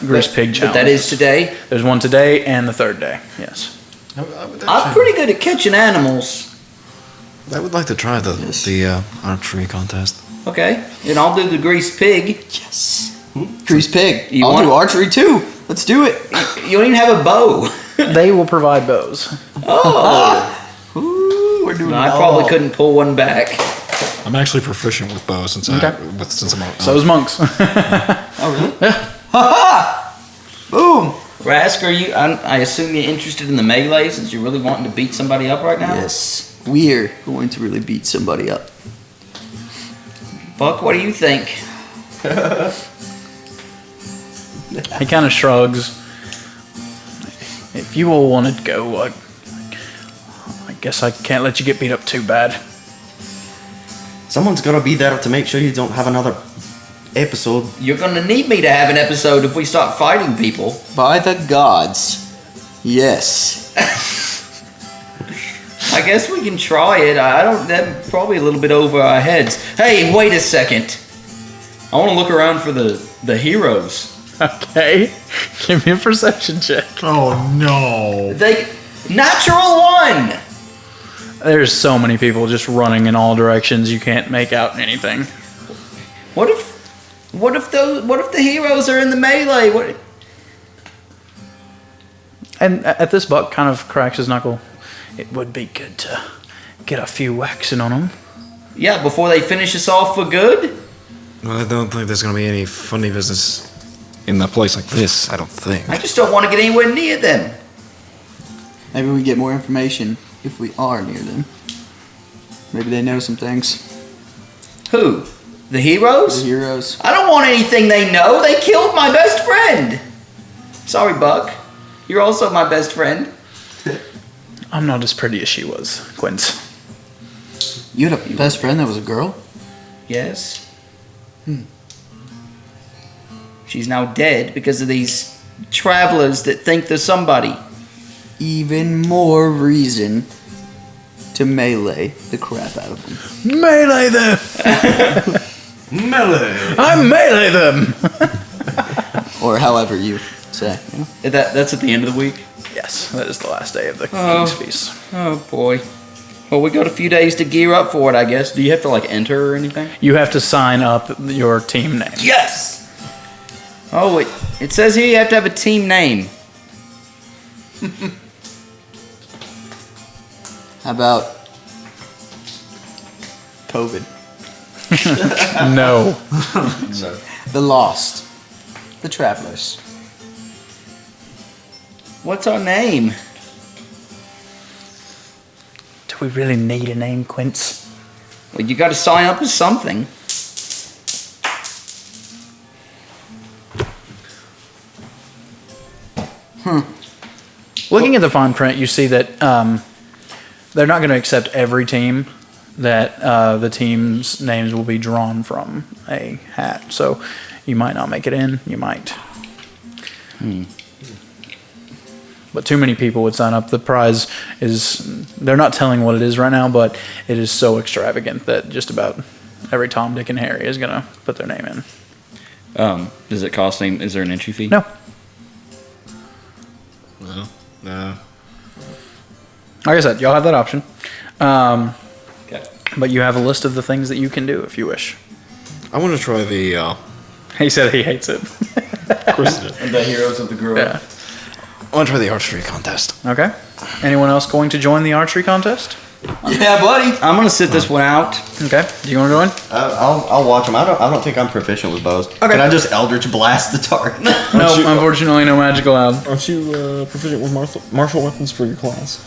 greased pig challenges. But that is today? There's one today and the third day. Yes. I'm pretty good at catching animals. I would like to try the archery contest. Okay, and I'll do the greased pig. Yes. Greased pig. You I'll want- do archery too. Let's do it. You don't even have a bow. They will provide bows. Oh, Ooh, we're doing I it probably all. couldn't pull one back. I'm actually proficient with bows since Okay. since I'm So is monks. Oh, really? Ha-ha! Boom. Rask, are you? I assume you're interested in the melee since you're really wanting to beat somebody up right now. Yes. We're going to really beat somebody up. Buck, what do you think? He kind of shrugs. If you all want to go, I guess I can't let you get beat up too bad. Someone's got to be there to make sure you don't have another episode. You're gonna need me to have an episode if we start fighting people. By the gods. Yes. I guess we can try it. I don't. That's probably a little bit over our heads. Hey, wait a second. I want to look around for the heroes. Okay. Give me a perception check. Oh no! Natural 1. There's so many people just running in all directions. You can't make out anything. What if the heroes are in the melee? What? And at this, Buck kind of cracks his knuckle. It would be good to get a few whacks in on them. Yeah, before they finish us off for good. Well, I don't think there's gonna be any funny business in a place like this. I don't think. I just don't want to get anywhere near them. Maybe we get more information if we are near them. Maybe they know some things. Who? The heroes? The heroes. I don't want anything they know. They killed my best friend. Sorry, Buck. You're also my best friend. I'm not as pretty as she was, Quince. You had a best friend that was a girl? Yes. She's now dead because of these travelers that think they're somebody. Even more reason to melee the crap out of them. Melee them! Melee. I melee them! Or however you say. That's at the end of the week? Yes, that is the last day of the King's Feast. Oh, boy. Well, we got a few days to gear up for it, I guess. Do you have to, enter or anything? You have to sign up your team name. Yes! Oh, it says here you have to have a team name. How about COVID? No. The Lost. The Travelers. What's our name? Do we really need a name, Quince? Well, you got to sign up as something. Looking at the fine print, you see that they're not going to accept every team. That the team's names will be drawn from a hat. So you might not make it in. You might. But too many people would sign up. The prize is, they're not telling what it is right now, but it is so extravagant that just about every Tom, Dick, and Harry is going to put their name in. Does it cost any, is there an entry fee? No. Well, no. Like I said, y'all have that option. Okay. But you have a list of the things that you can do if you wish. I want to try the. He said he hates it. Of course it is. The heroes of the grove. Yeah. I want to try the archery contest. Okay. Anyone else going to join the archery contest? Yeah, buddy. I'm going to sit this one out. Okay. Do you want to join? I'll watch them. I don't think I'm proficient with bows. Can I just Eldritch blast the target? No, unfortunately, no magic allowed. Aren't you proficient with martial weapons for your class?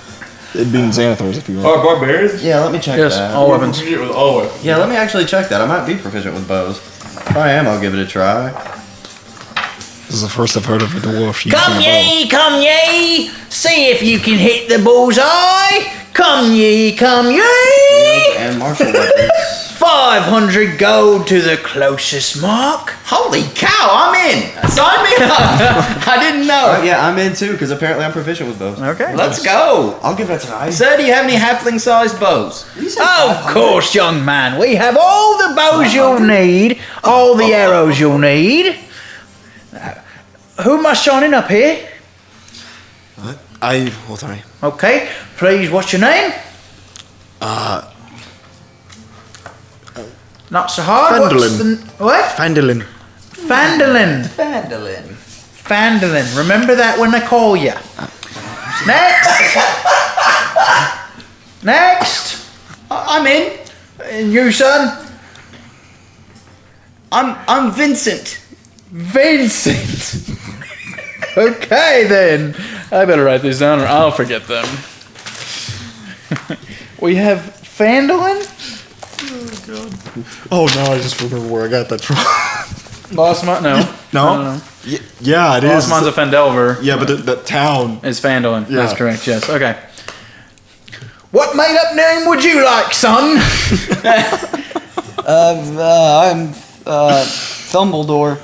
It'd be in Xanathars if you were. barbarians? Yeah, let me check Yes, that. all weapons. With all weapons. Yeah, let me actually check that. I might be proficient with bows. If I am, I'll give it a try. This is the first I've heard of a dwarf. Come ye, see if you can hit the bullseye. Come ye. And martial weapons. 500 gold to the closest mark. Holy cow, I'm in. Sign me up. I didn't know. Yeah, I'm in too, because apparently I'm proficient with bows. Okay. Let's go. I'll give it a try. Sir, do you have any halfling-sized bows? Of course, young man. We have all the bows you'll need, all the arrows you'll need. Who am I shining up here? Well, sorry. Okay, please, what's your name? Not so hard. What's the, what? Fandolin. Fandolin. Fandolin. Remember that when I call you. Next. I'm in. And you, son? I'm Vincent. Vincent. Okay, then. I better write these down or I'll forget them. We have Fandolin. Oh no, I just remember where I got that from. Bossmont? No. No? Yeah, it is. Bossmont's a Fandelver. Yeah, but the town. Is Fandolin. Yeah. That's correct, yes. Okay. What made up name would you like, son? I'm Thumbledore.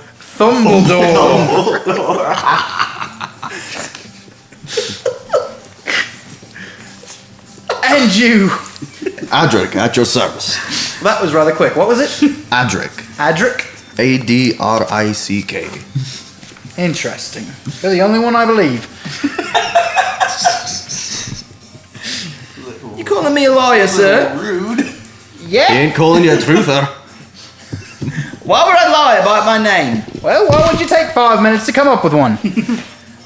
And you. Adric, at your service. That was rather quick. What was it? Adric. Adric. Adrick. Interesting. You're the only one I believe. You calling me a liar, sir? Rude. He Yeah. ain't calling you a truther. Why would I lie about my name? Well, why would you take 5 minutes to come up with one?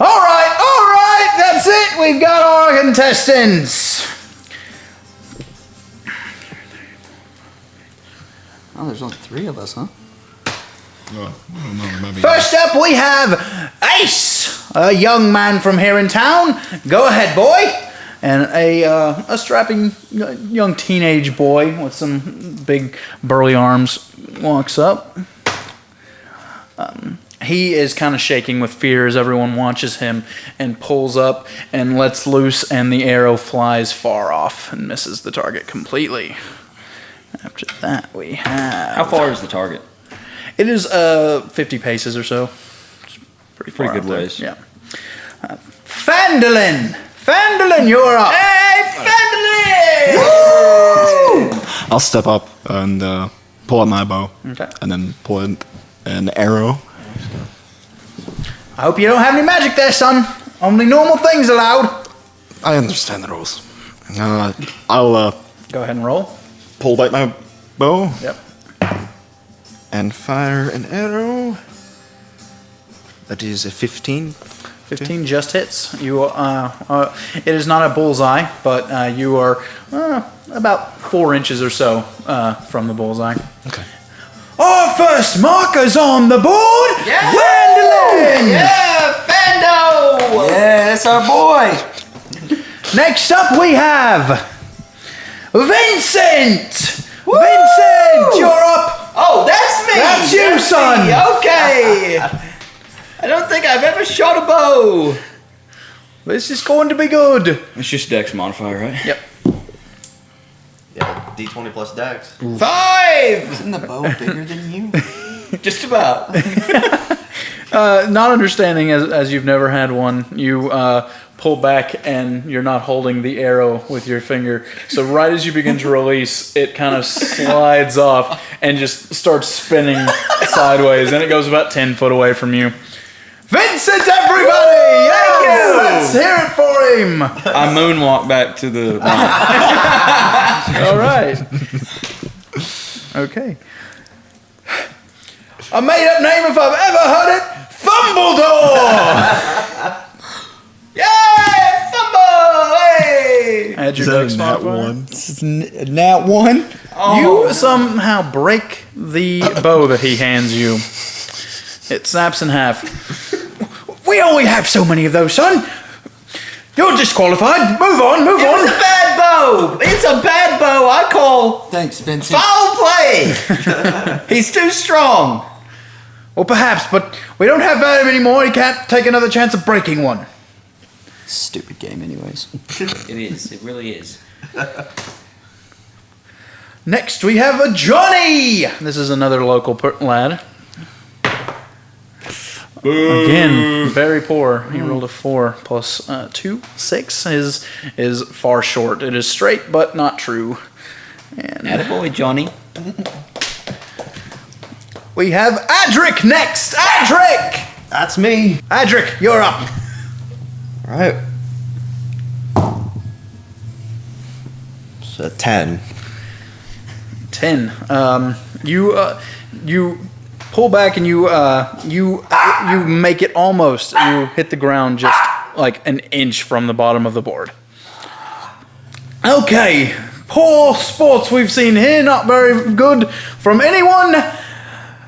All right, that's it. We've got our contestants. Oh, there's only 3 of us, huh? First up, we have Ace, a young man from here in town. Go ahead, boy. And a strapping young teenage boy with some big burly arms walks up. he is kind of shaking with fear as everyone watches him and pulls up and lets loose, and the arrow flies far off and misses the target completely. After that, we have... How far is the target? It is 50 paces or so. It's pretty good ways. Yeah. Evanlyn! Evanlyn, you're up! Hey, Evanlyn! I'll step up and pull out my bow. Okay. And then pull in an arrow. I hope you don't have any magic there, son. Only normal things allowed. I understand the rules. I'll Go ahead and roll. pull back my bow Yep. and fire an arrow. That is a 15. 15 just hits. You, it is not a bullseye, but you are about 4 inches or so from the bullseye. Okay. Our first marker's on the board. Yeah! Evanlyn! Yeah, Fando! Yeah, that's our boy. Next up we have Vincent. Woo! Vincent, you're up. Oh, that's me. That's you, son. me. Okay. I don't think I've ever shot a bow. This is going to be good. It's just Dex modifier, right? Yep. Yeah, D20 plus Dex. 5. Isn't the bow bigger than you? Just about. Not understanding as you've never had one, you pull back and you're not holding the arrow with your finger. So right as you begin to release, it kind of slides off and just starts spinning sideways, and it goes about 10 foot away from you. Vincent, everybody! Yes! Let's hear it for him. I moonwalk back to the All right. Okay. A made-up name if I've ever heard it. Fumbledore! Yeah, fumble! Hey! Add your Is dex that a nat modifier. one? This is nat 1. You somehow break the bow that he hands you. It snaps in half. We only have so many of those, son. You're disqualified. Move on, move It was on. a bad bow. It's a bad bow. I call Thanks, Vincent. foul play. He's too strong. Well, perhaps, but we don't have that anymore. You can't take another chance of breaking one. Stupid game, anyways. It is. It really is. Next, we have a Johnny. This is another local lad. Again, very poor. He rolled a 4 plus 2, 6 is far short. It is straight, but not true. And Attaboy, Johnny. We have Adric next. Adric! That's me. Adric, you're up. All right. It's a 10. 10. You pull back and you make it almost. You hit the ground just like an inch from the bottom of the board. Okay. Poor sports we've seen here. Not very good from anyone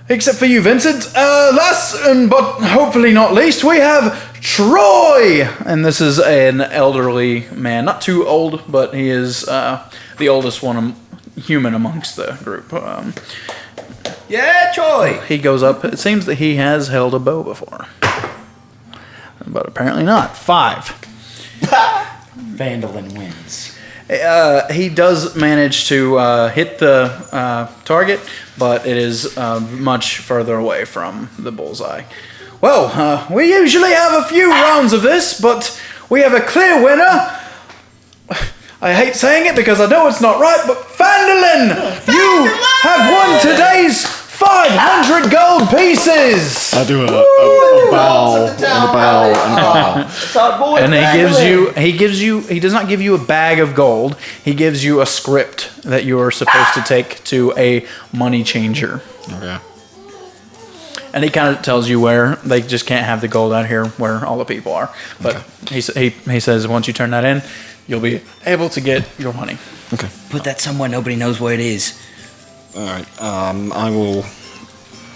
except for you, Vincent. Last but hopefully not least, we have Troy. And this is an elderly man, not too old, but he is the oldest one human amongst the group. Yeah, Troy. He goes up. It seems that he has held a bow before, but apparently not. 5. Vandalin wins. He does manage to hit the target, but it is much further away from the bullseye. Well, we usually have a few rounds of this, but we have a clear winner. I hate saying it because I know it's not right, but Evanlyn, you have won today's 500 gold pieces. I do a bow and a bow and a bow. And he does not give you a bag of gold. He gives you a script that you are supposed to take to a money changer. Okay. And he kind of tells you where. They just can't have the gold out here where all the people are. But he says once you turn that in, you'll be able to get your money. Okay. Put that somewhere nobody knows where it is. All right. I will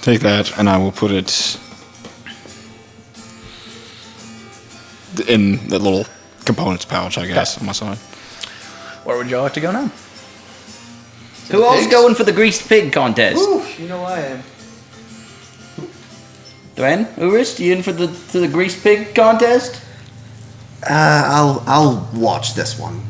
take that and I will put it in the little components pouch, I guess, on my side. Where would y'all like to go now? Who else going for the greased pig contest? You know I am. Thran, Urist, you in for the grease pig contest? I'll watch this one.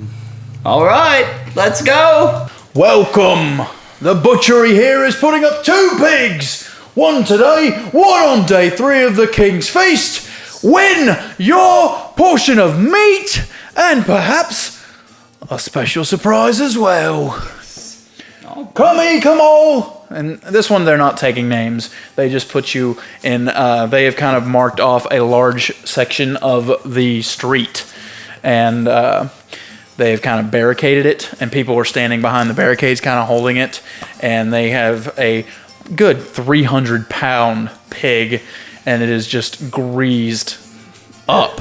All right, let's go. Welcome! The butchery here is putting up 2 pigs! One today, one on day 3 of the King's Feast. Win your portion of meat and perhaps a special surprise as well. Come all! And this one, they're not taking names. They just put you in, they have kind of marked off a large section of the street. And they have kind of barricaded it, and people are standing behind the barricades kind of holding it. And they have a good 300-pound pig, and it is just greased up.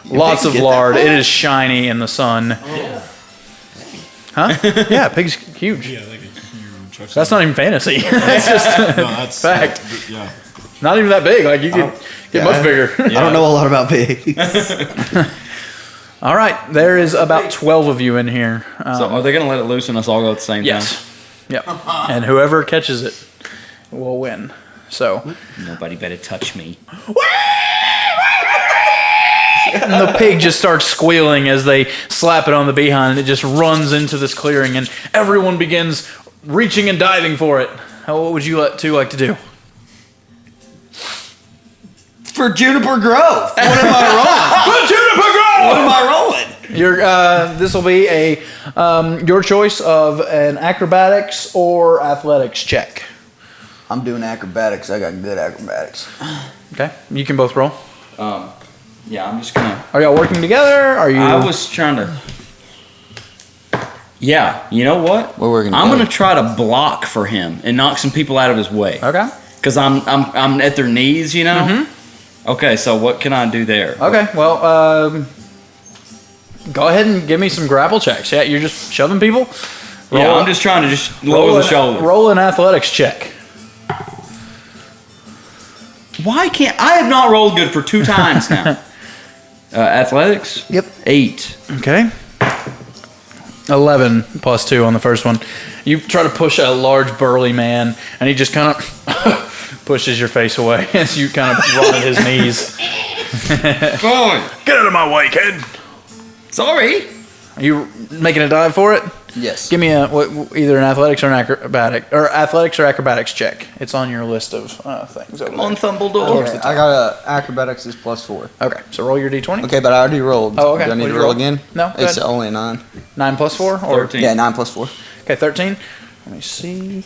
Lots of lard. It is shiny in the sun. Huh? Yeah, pig's huge. Yeah, like a huge. That's not even fantasy. That's just that's fact. Yeah. Not even that big. Like you could get much bigger. I don't know a lot about pigs. All right, there is about 12 of you in here. So are they going to let it loose and us all go at the same time? Yes. Yep. And whoever catches it will win. So Nobody better touch me. and the pig just starts squealing as they slap it on the behind, and it just runs into this clearing, and everyone begins reaching and diving for it. What would you two like to do? For Juniper Grove. What am I rolling? For Juniper Grove! What am I rolling? This will be a your choice of an acrobatics or athletics check. I'm doing acrobatics. I got good acrobatics. Okay, you can both roll. Yeah, I'm just gonna. Are y'all working together? Are you? I was trying to. Yeah, you know what? We're working I'm together. gonna try to block for him and knock some people out of his way. Okay. Because I'm at their knees, you know. Mm-hmm. Okay, so what can I do there? Okay. Well, go ahead and give me some grapple checks. Yeah, you're just shoving people. Yeah, I'm just trying to just lower the shoulder. Roll an athletics check. Why can't I have not rolled good for 2 times now? Athletics? Yep. 8. Okay. 11 plus 2 on the first one. You try to push a large burly man, and he just kind of pushes your face away as you kind of run at his knees. Going. Get out of my way, kid. Sorry. Are you making a dive for it? Yes. Give me either an athletics or an acrobatics check. It's on your list of things. Come on, Thumbledore. Okay, I got acrobatics is +4. Okay, so roll your d20. Okay, but I already rolled. Oh, okay. Do I need What'd to you roll roll? again? No, go It's ahead. only a 9. 9 plus 4? Or 13. Yeah, 9 + 4. Okay, 13. Let me see.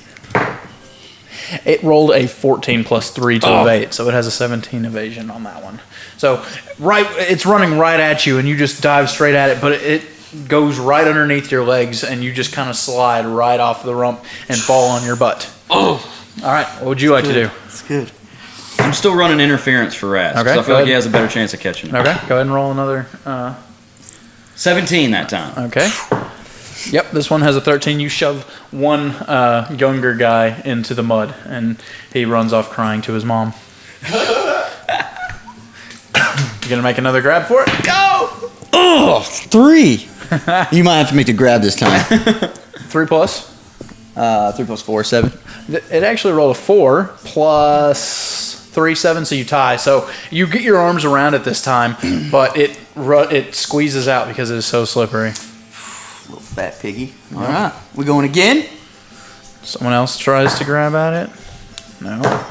It rolled a 14 plus 3 to evade, so it has a 17 evasion on that one. So it's running right at you, and you just dive straight at it, but it goes right underneath your legs, and you just kind of slide right off the rump and fall on your butt. Oh! All right, what would you like to do? It's good. I'm still running interference for Raz. Okay, I go feel like he ahead. has a better chance of catching it. Okay, go ahead and roll another. 17 that time. Okay. Yep, this one has a 13. You shove one younger guy into the mud, and he runs off crying to his mom. You gonna make another grab for it? Go! Oh, 3. You might have to make the grab this time. 3 plus. 3 + 4, 7. It actually rolled a 4 plus 3, 7, so you tie. So you get your arms around it this time, but it squeezes out because it is so slippery. Little fat piggy. All right, we going again? Someone else tries to grab at it. No.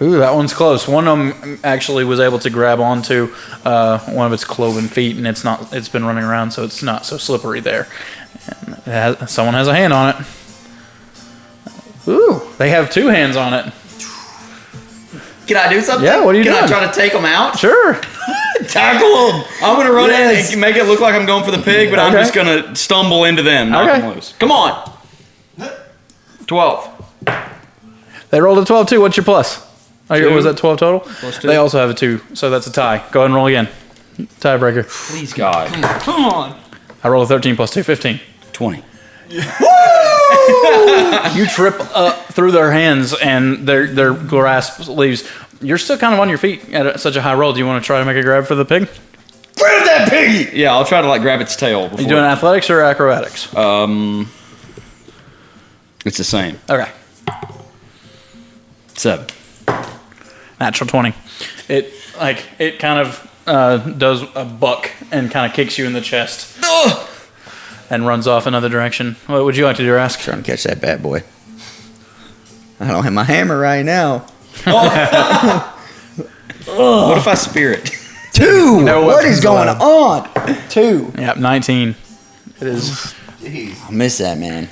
Ooh, that one's close. One of them actually was able to grab onto one of its cloven feet, and it's been running around, so it's not so slippery there. And someone has a hand on it. Ooh, they have 2 hands on it. Can I do something? Yeah, what are you Can doing? I try to take him out? Sure. Tackle him. I'm going to run Yes. in and make it look like I'm going for the pig, but I'm Okay. just going to stumble into them, knock Okay. them loose. Come on. 12. They rolled a 12 too. What's your plus? Oh, 2. was that 12 total? Plus 2. They also have a 2, so that's a tie. Go ahead and roll again. Tiebreaker. Please, God. Come on. I rolled a 13 plus 2, 15. 20. You trip through their hands and their grasp leaves. You're still kind of on your feet at such a high roll. Do you want to try to make a grab for the pig? Grab that piggy! Yeah, I'll try to grab its tail. Before. Are you doing athletics or acrobatics? It's the same. Okay. 7. Natural 20. It kind of does a buck and kind of kicks you in the chest. Ugh! And runs off another direction. What would you like to do, Rask? Trying to catch that bad boy. I don't have my hammer right now. What if I spear it? 2! No What weapons is going on? 2. Yep, 19. It is. I miss that, man.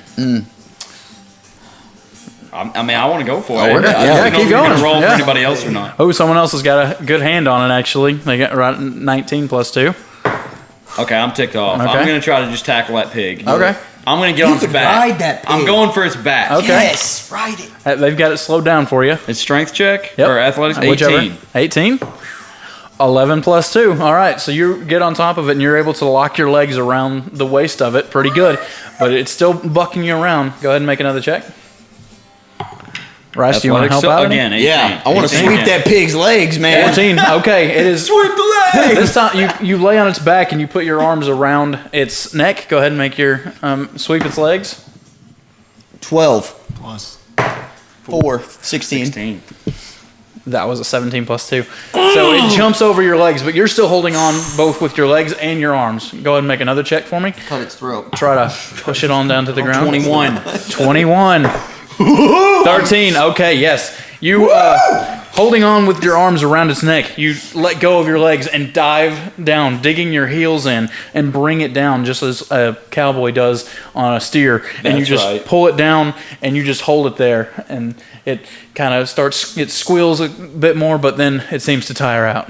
I mean, I want to go for it. we're good. I Yeah, don't know keep if you're going. gonna roll Yeah. for anybody else or not. Oh, someone else has got a good hand on it, actually. They got right 19 plus 2. Okay, I'm ticked off. Okay. I'm going to try to just tackle that pig. Okay. I'm going to get on its could back. ride that I'm pig. going for its back. Okay. Yes, ride it. They've got it slowed down for you. It's strength check Yep. or athletics? 18. Whichever. 18? 11 plus 2. All right, so you get on top of it and you're able to lock your legs around the waist of it pretty good, but it's still bucking you around. Go ahead and make another check. Rice, do you want to help out? Again, 18. Yeah, I want to 18 sweep again. that pig's legs, man. 14. Okay, it is. Sweep the legs. This time you lay on its back and you put your arms around its neck. Go ahead and make your sweep its legs. 12. Plus. 4. 16. 16. That was a 17 plus 2. So it jumps over your legs, but you're still holding on both with your legs and your arms. Go ahead and make another check for me. Cut its throat. Try to push it on down to the ground. 21. 21. 13. Okay, yes. You holding on with your arms around its neck, you let go of your legs and dive down, digging your heels in and bring it down just as a cowboy does on a steer. And you That's just right. pull it down and you just hold it there. And it kind of it squeals a bit more, but then it seems to tire out.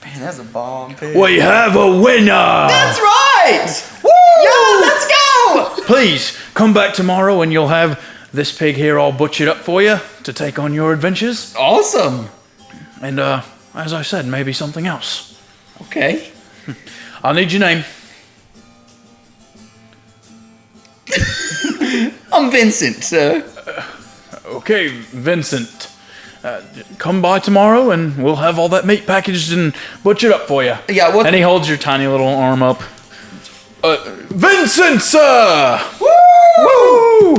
Man, that's a bomb pig. We have a winner! That's right! Woo! Yo, let's go! Please come back tomorrow and you'll have this pig here all butchered up for you to take on your adventures. Awesome. And as I said, maybe something else. Okay. I'll need your name. I'm Vincent, sir. Okay, Vincent. Come by tomorrow and we'll have all that meat packaged and butchered up for you. Yeah, what? And he holds your tiny little arm up. Vincent, sir! Woo!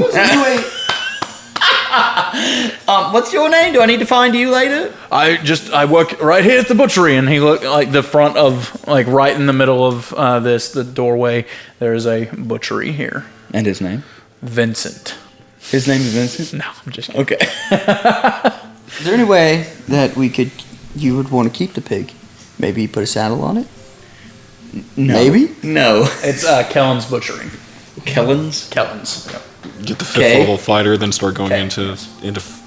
What's your name? Do I need to find you later? I work right here at the butchery, and he looked like the front of, like right in the middle of the doorway. There's a butchery here. And his name? Vincent. His name is Vincent? No, I'm just kidding. Okay. Is there any way that you would want to keep the pig? Maybe put a saddle on it? No. Maybe? No. It's Kellen's butchery. Kellen's? Kellen's. Yep. Get the fifth Okay. level fighter, then start going into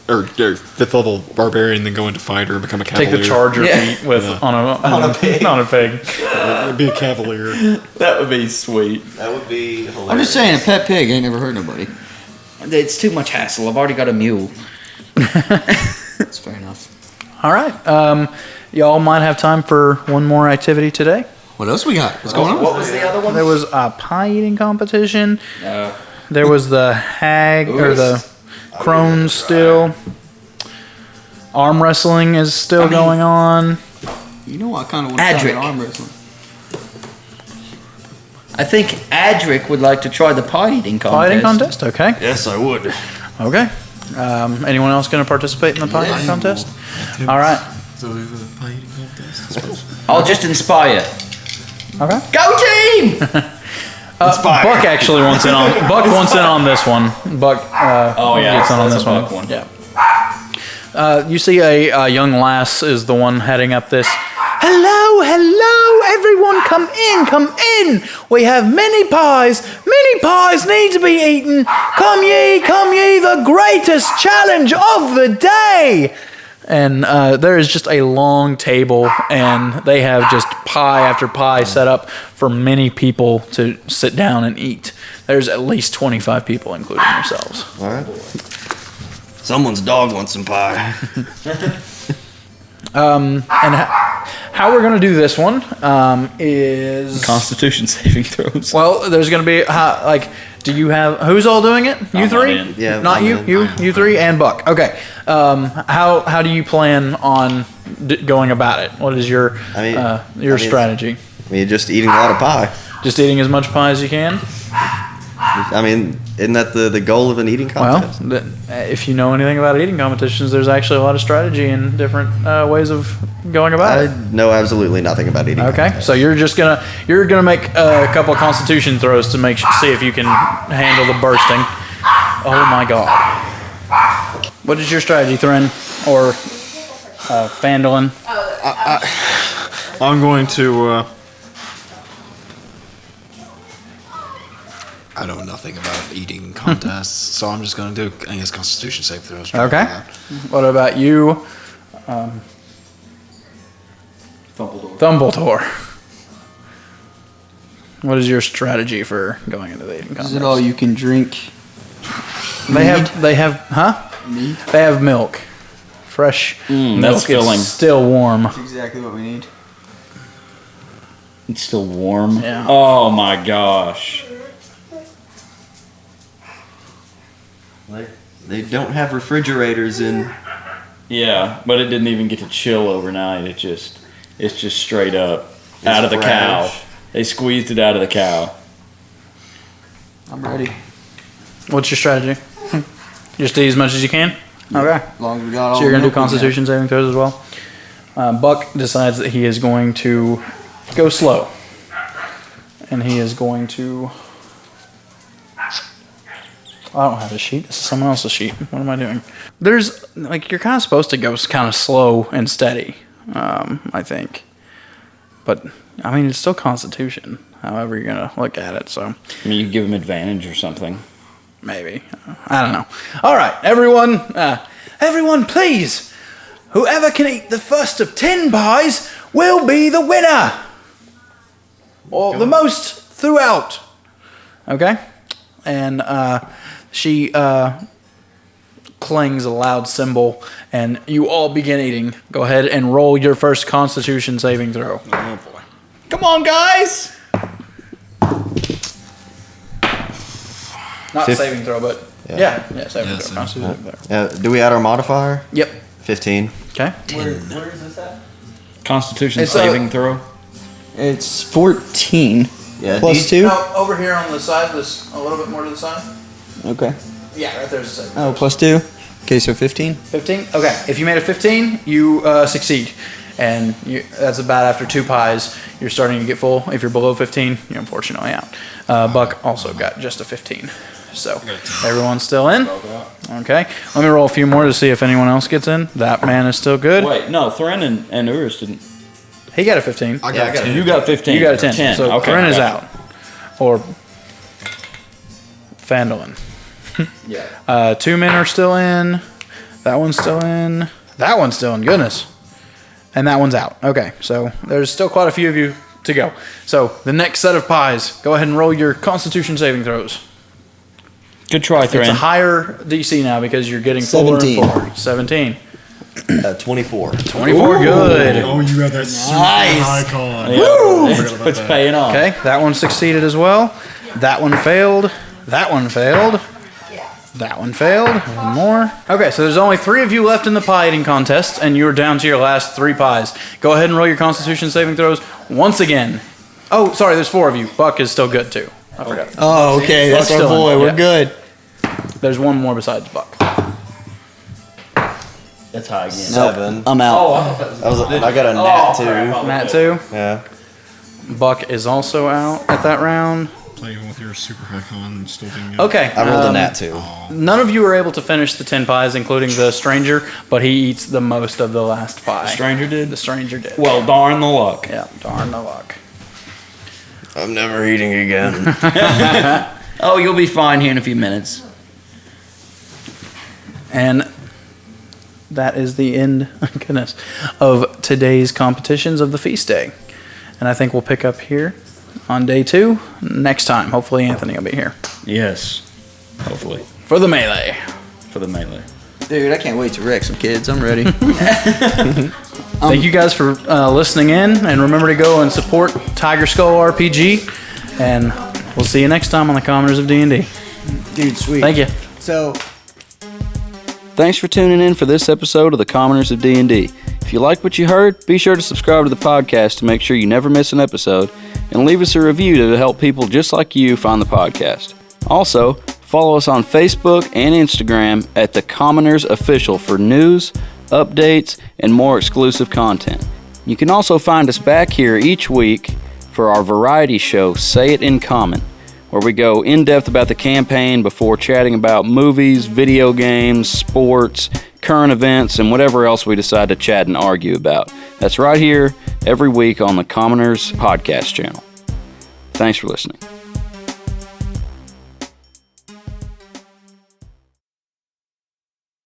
or fifth level barbarian, then go into fighter and become a Take cavalier. the charger Yeah. feat with on a pig. On a pig. Be a cavalier. That would be sweet. That would be hilarious. I'm just saying, a pet pig ain't never hurt nobody. It's too much hassle. I've already got a mule. That's fair enough. All right. Y'all might have time for one more activity today. What else we got? What's going on? What was the other one? There was a pie eating competition. There was the hag or the crone still. Arm wrestling is still going on. You know, I kind of want to Adric. try arm wrestling. I think Adric would like to try the pie eating contest. Pie eating contest. Okay. Yes, I would. Okay. Anyone else going to participate in the pie eating contest? All right. So we have a pie eating contest. I'll just inspire. Okay. Go team! Buck actually wants in on. Buck wants in on this one. Buck. Gets in on that's this a one. Buck one. Yeah. You see a young lass is the one heading up this. Hello, everyone, come in. We have many pies need to be eaten. Come ye, the greatest challenge of the day. And there is just a long table, and they have just pie after pie set up for many people to sit down and eat. There's at least 25 people, including yourselves. All right. Someone's dog wants some pie. And how we're going to do this one is... Constitution saving throws. Well, there's going to be, do you have, who's all doing it? You I'm three? not in. Yeah, Not I'm you? in. You three and Buck. Okay. How do you plan on going about it? What is your strategy? I mean, just eating a lot of pie. Just eating as much pie as you can? I mean, isn't that the goal of an eating contest? Well, if you know anything about eating competitions, there's actually a lot of strategy and different ways of going about it. I know absolutely nothing about eating. Okay, so you're gonna make a couple of Constitution throws to see if you can handle the bursting. Oh my God! What is your strategy, Thren or Fandolin? I'm going to. I know nothing about eating contests, so I'm just going to do, I guess, Constitution save throws. Okay. What about you, Thumbledore? What is your strategy for going into the eating contest? Is it all you can drink? They have, Mead? They have milk. Fresh milk. That's filling. It's still warm. That's exactly what we need. It's still warm. Yeah. Oh my gosh. They don't have refrigerators in. Yeah, but it didn't even get to chill overnight. It's just straight up out of the cow. They squeezed it out of the cow. I'm ready. What's your strategy? Just eat as much as you can? Okay. As long as we got all So you're going to do the milk we Constitution saving throws as well? Buck decides that he is going to go slow. And he is going to... I don't have a sheet. This is someone else's sheet. What am I doing? There's, you're kind of supposed to go kind of slow and steady, I think. But, I mean, it's still Constitution, however you're going to look at it, so... I mean, you give him advantage or something. Maybe. I don't know. All right, everyone, please. Whoever can eat the first of 10 pies will be the winner. Or the most throughout. Okay? And she clings a loud cymbal, and you all begin eating. Go ahead and roll your first Constitution saving throw. Oh boy. Come on, guys! Not saving throw, but yeah, saving throw. Constitution saving throw. Do we add our modifier? Yep. 15. Okay. Where is this at? Constitution It's saving throw. It's 14. Yeah. Plus 2? No, over here on the side, this a little bit more to the side. Okay. Yeah, right there's a saving. Oh, plus 2? Okay, so 15? 15? Okay, if you made a 15, you succeed. And that's about after 2 pies, you're starting to get full. If you're below 15, you're unfortunately out. Buck also got just a 15. So, everyone's still in? Okay, let me roll a few more to see if anyone else gets in. That man is still good. Wait, no, Thren and Urus didn't. He got a 15. I got 10. You got 15. You got a 10. So, Okay, Corinne is gotcha. out. Or Fandolin. Yeah. 2 men are still in. That one's still in. That one's still in. Goodness. And that one's out. Okay, so there's still quite a few of you to go. So the next set of pies, go ahead and roll your Constitution saving throws. Good try, Thren. It's a higher DC now because you're getting fuller 17. and fuller. 17. 24. 24, good. Oh, you have that super icon. Yeah, it's paying off. Okay, that one succeeded as well. That one failed. That one failed. That one failed. One more. Okay, so there's only 3 of you left in the pie eating contest, and you're down to your last 3 pies. Go ahead and roll your Constitution saving throws once again. Oh, sorry, there's 4 of you. Buck is still good too. I forgot. Oh, okay. That's our still in, boy. yeah. We're good. There's one more besides Buck. That's high again. 7. I'm out. I got a nat 2. Matt too. Yeah. Buck is also out at that round. Playing with your super icon and still being good. Okay. I rolled a nat 2. None of you are able to finish the 10 pies, including the stranger, but he eats the most of the last pie. The stranger did? The stranger did. Well, darn the luck. Yeah, darn the luck. I'm never eating again. Oh, you'll be fine here in a few minutes. And that is the end, goodness, of today's competitions of the feast day. And I think we'll pick up here on day 2 next time. Hopefully Anthony will be here. Yes. Hopefully. For the melee. For the melee. Dude, I can't wait to wreck some kids. I'm ready. Thank you guys for listening in. And remember to go and support Tiger Skull RPG. And we'll see you next time on the Commoners of D&D. Dude, sweet. Thank you. So... Thanks for tuning in for this episode of the Commoners of D&D. If you like what you heard, be sure to subscribe to the podcast to make sure you never miss an episode, and leave us a review to help people just like you find the podcast. Also, follow us on Facebook and Instagram at The Commoners Official for news, updates, and more exclusive content. You can also find us back here each week for our variety show, Say It in Common, where we go in depth about the campaign before chatting about movies, video games, sports, current events, and whatever else we decide to chat and argue about. That's right here every week on the Commoners Podcast channel. Thanks for listening.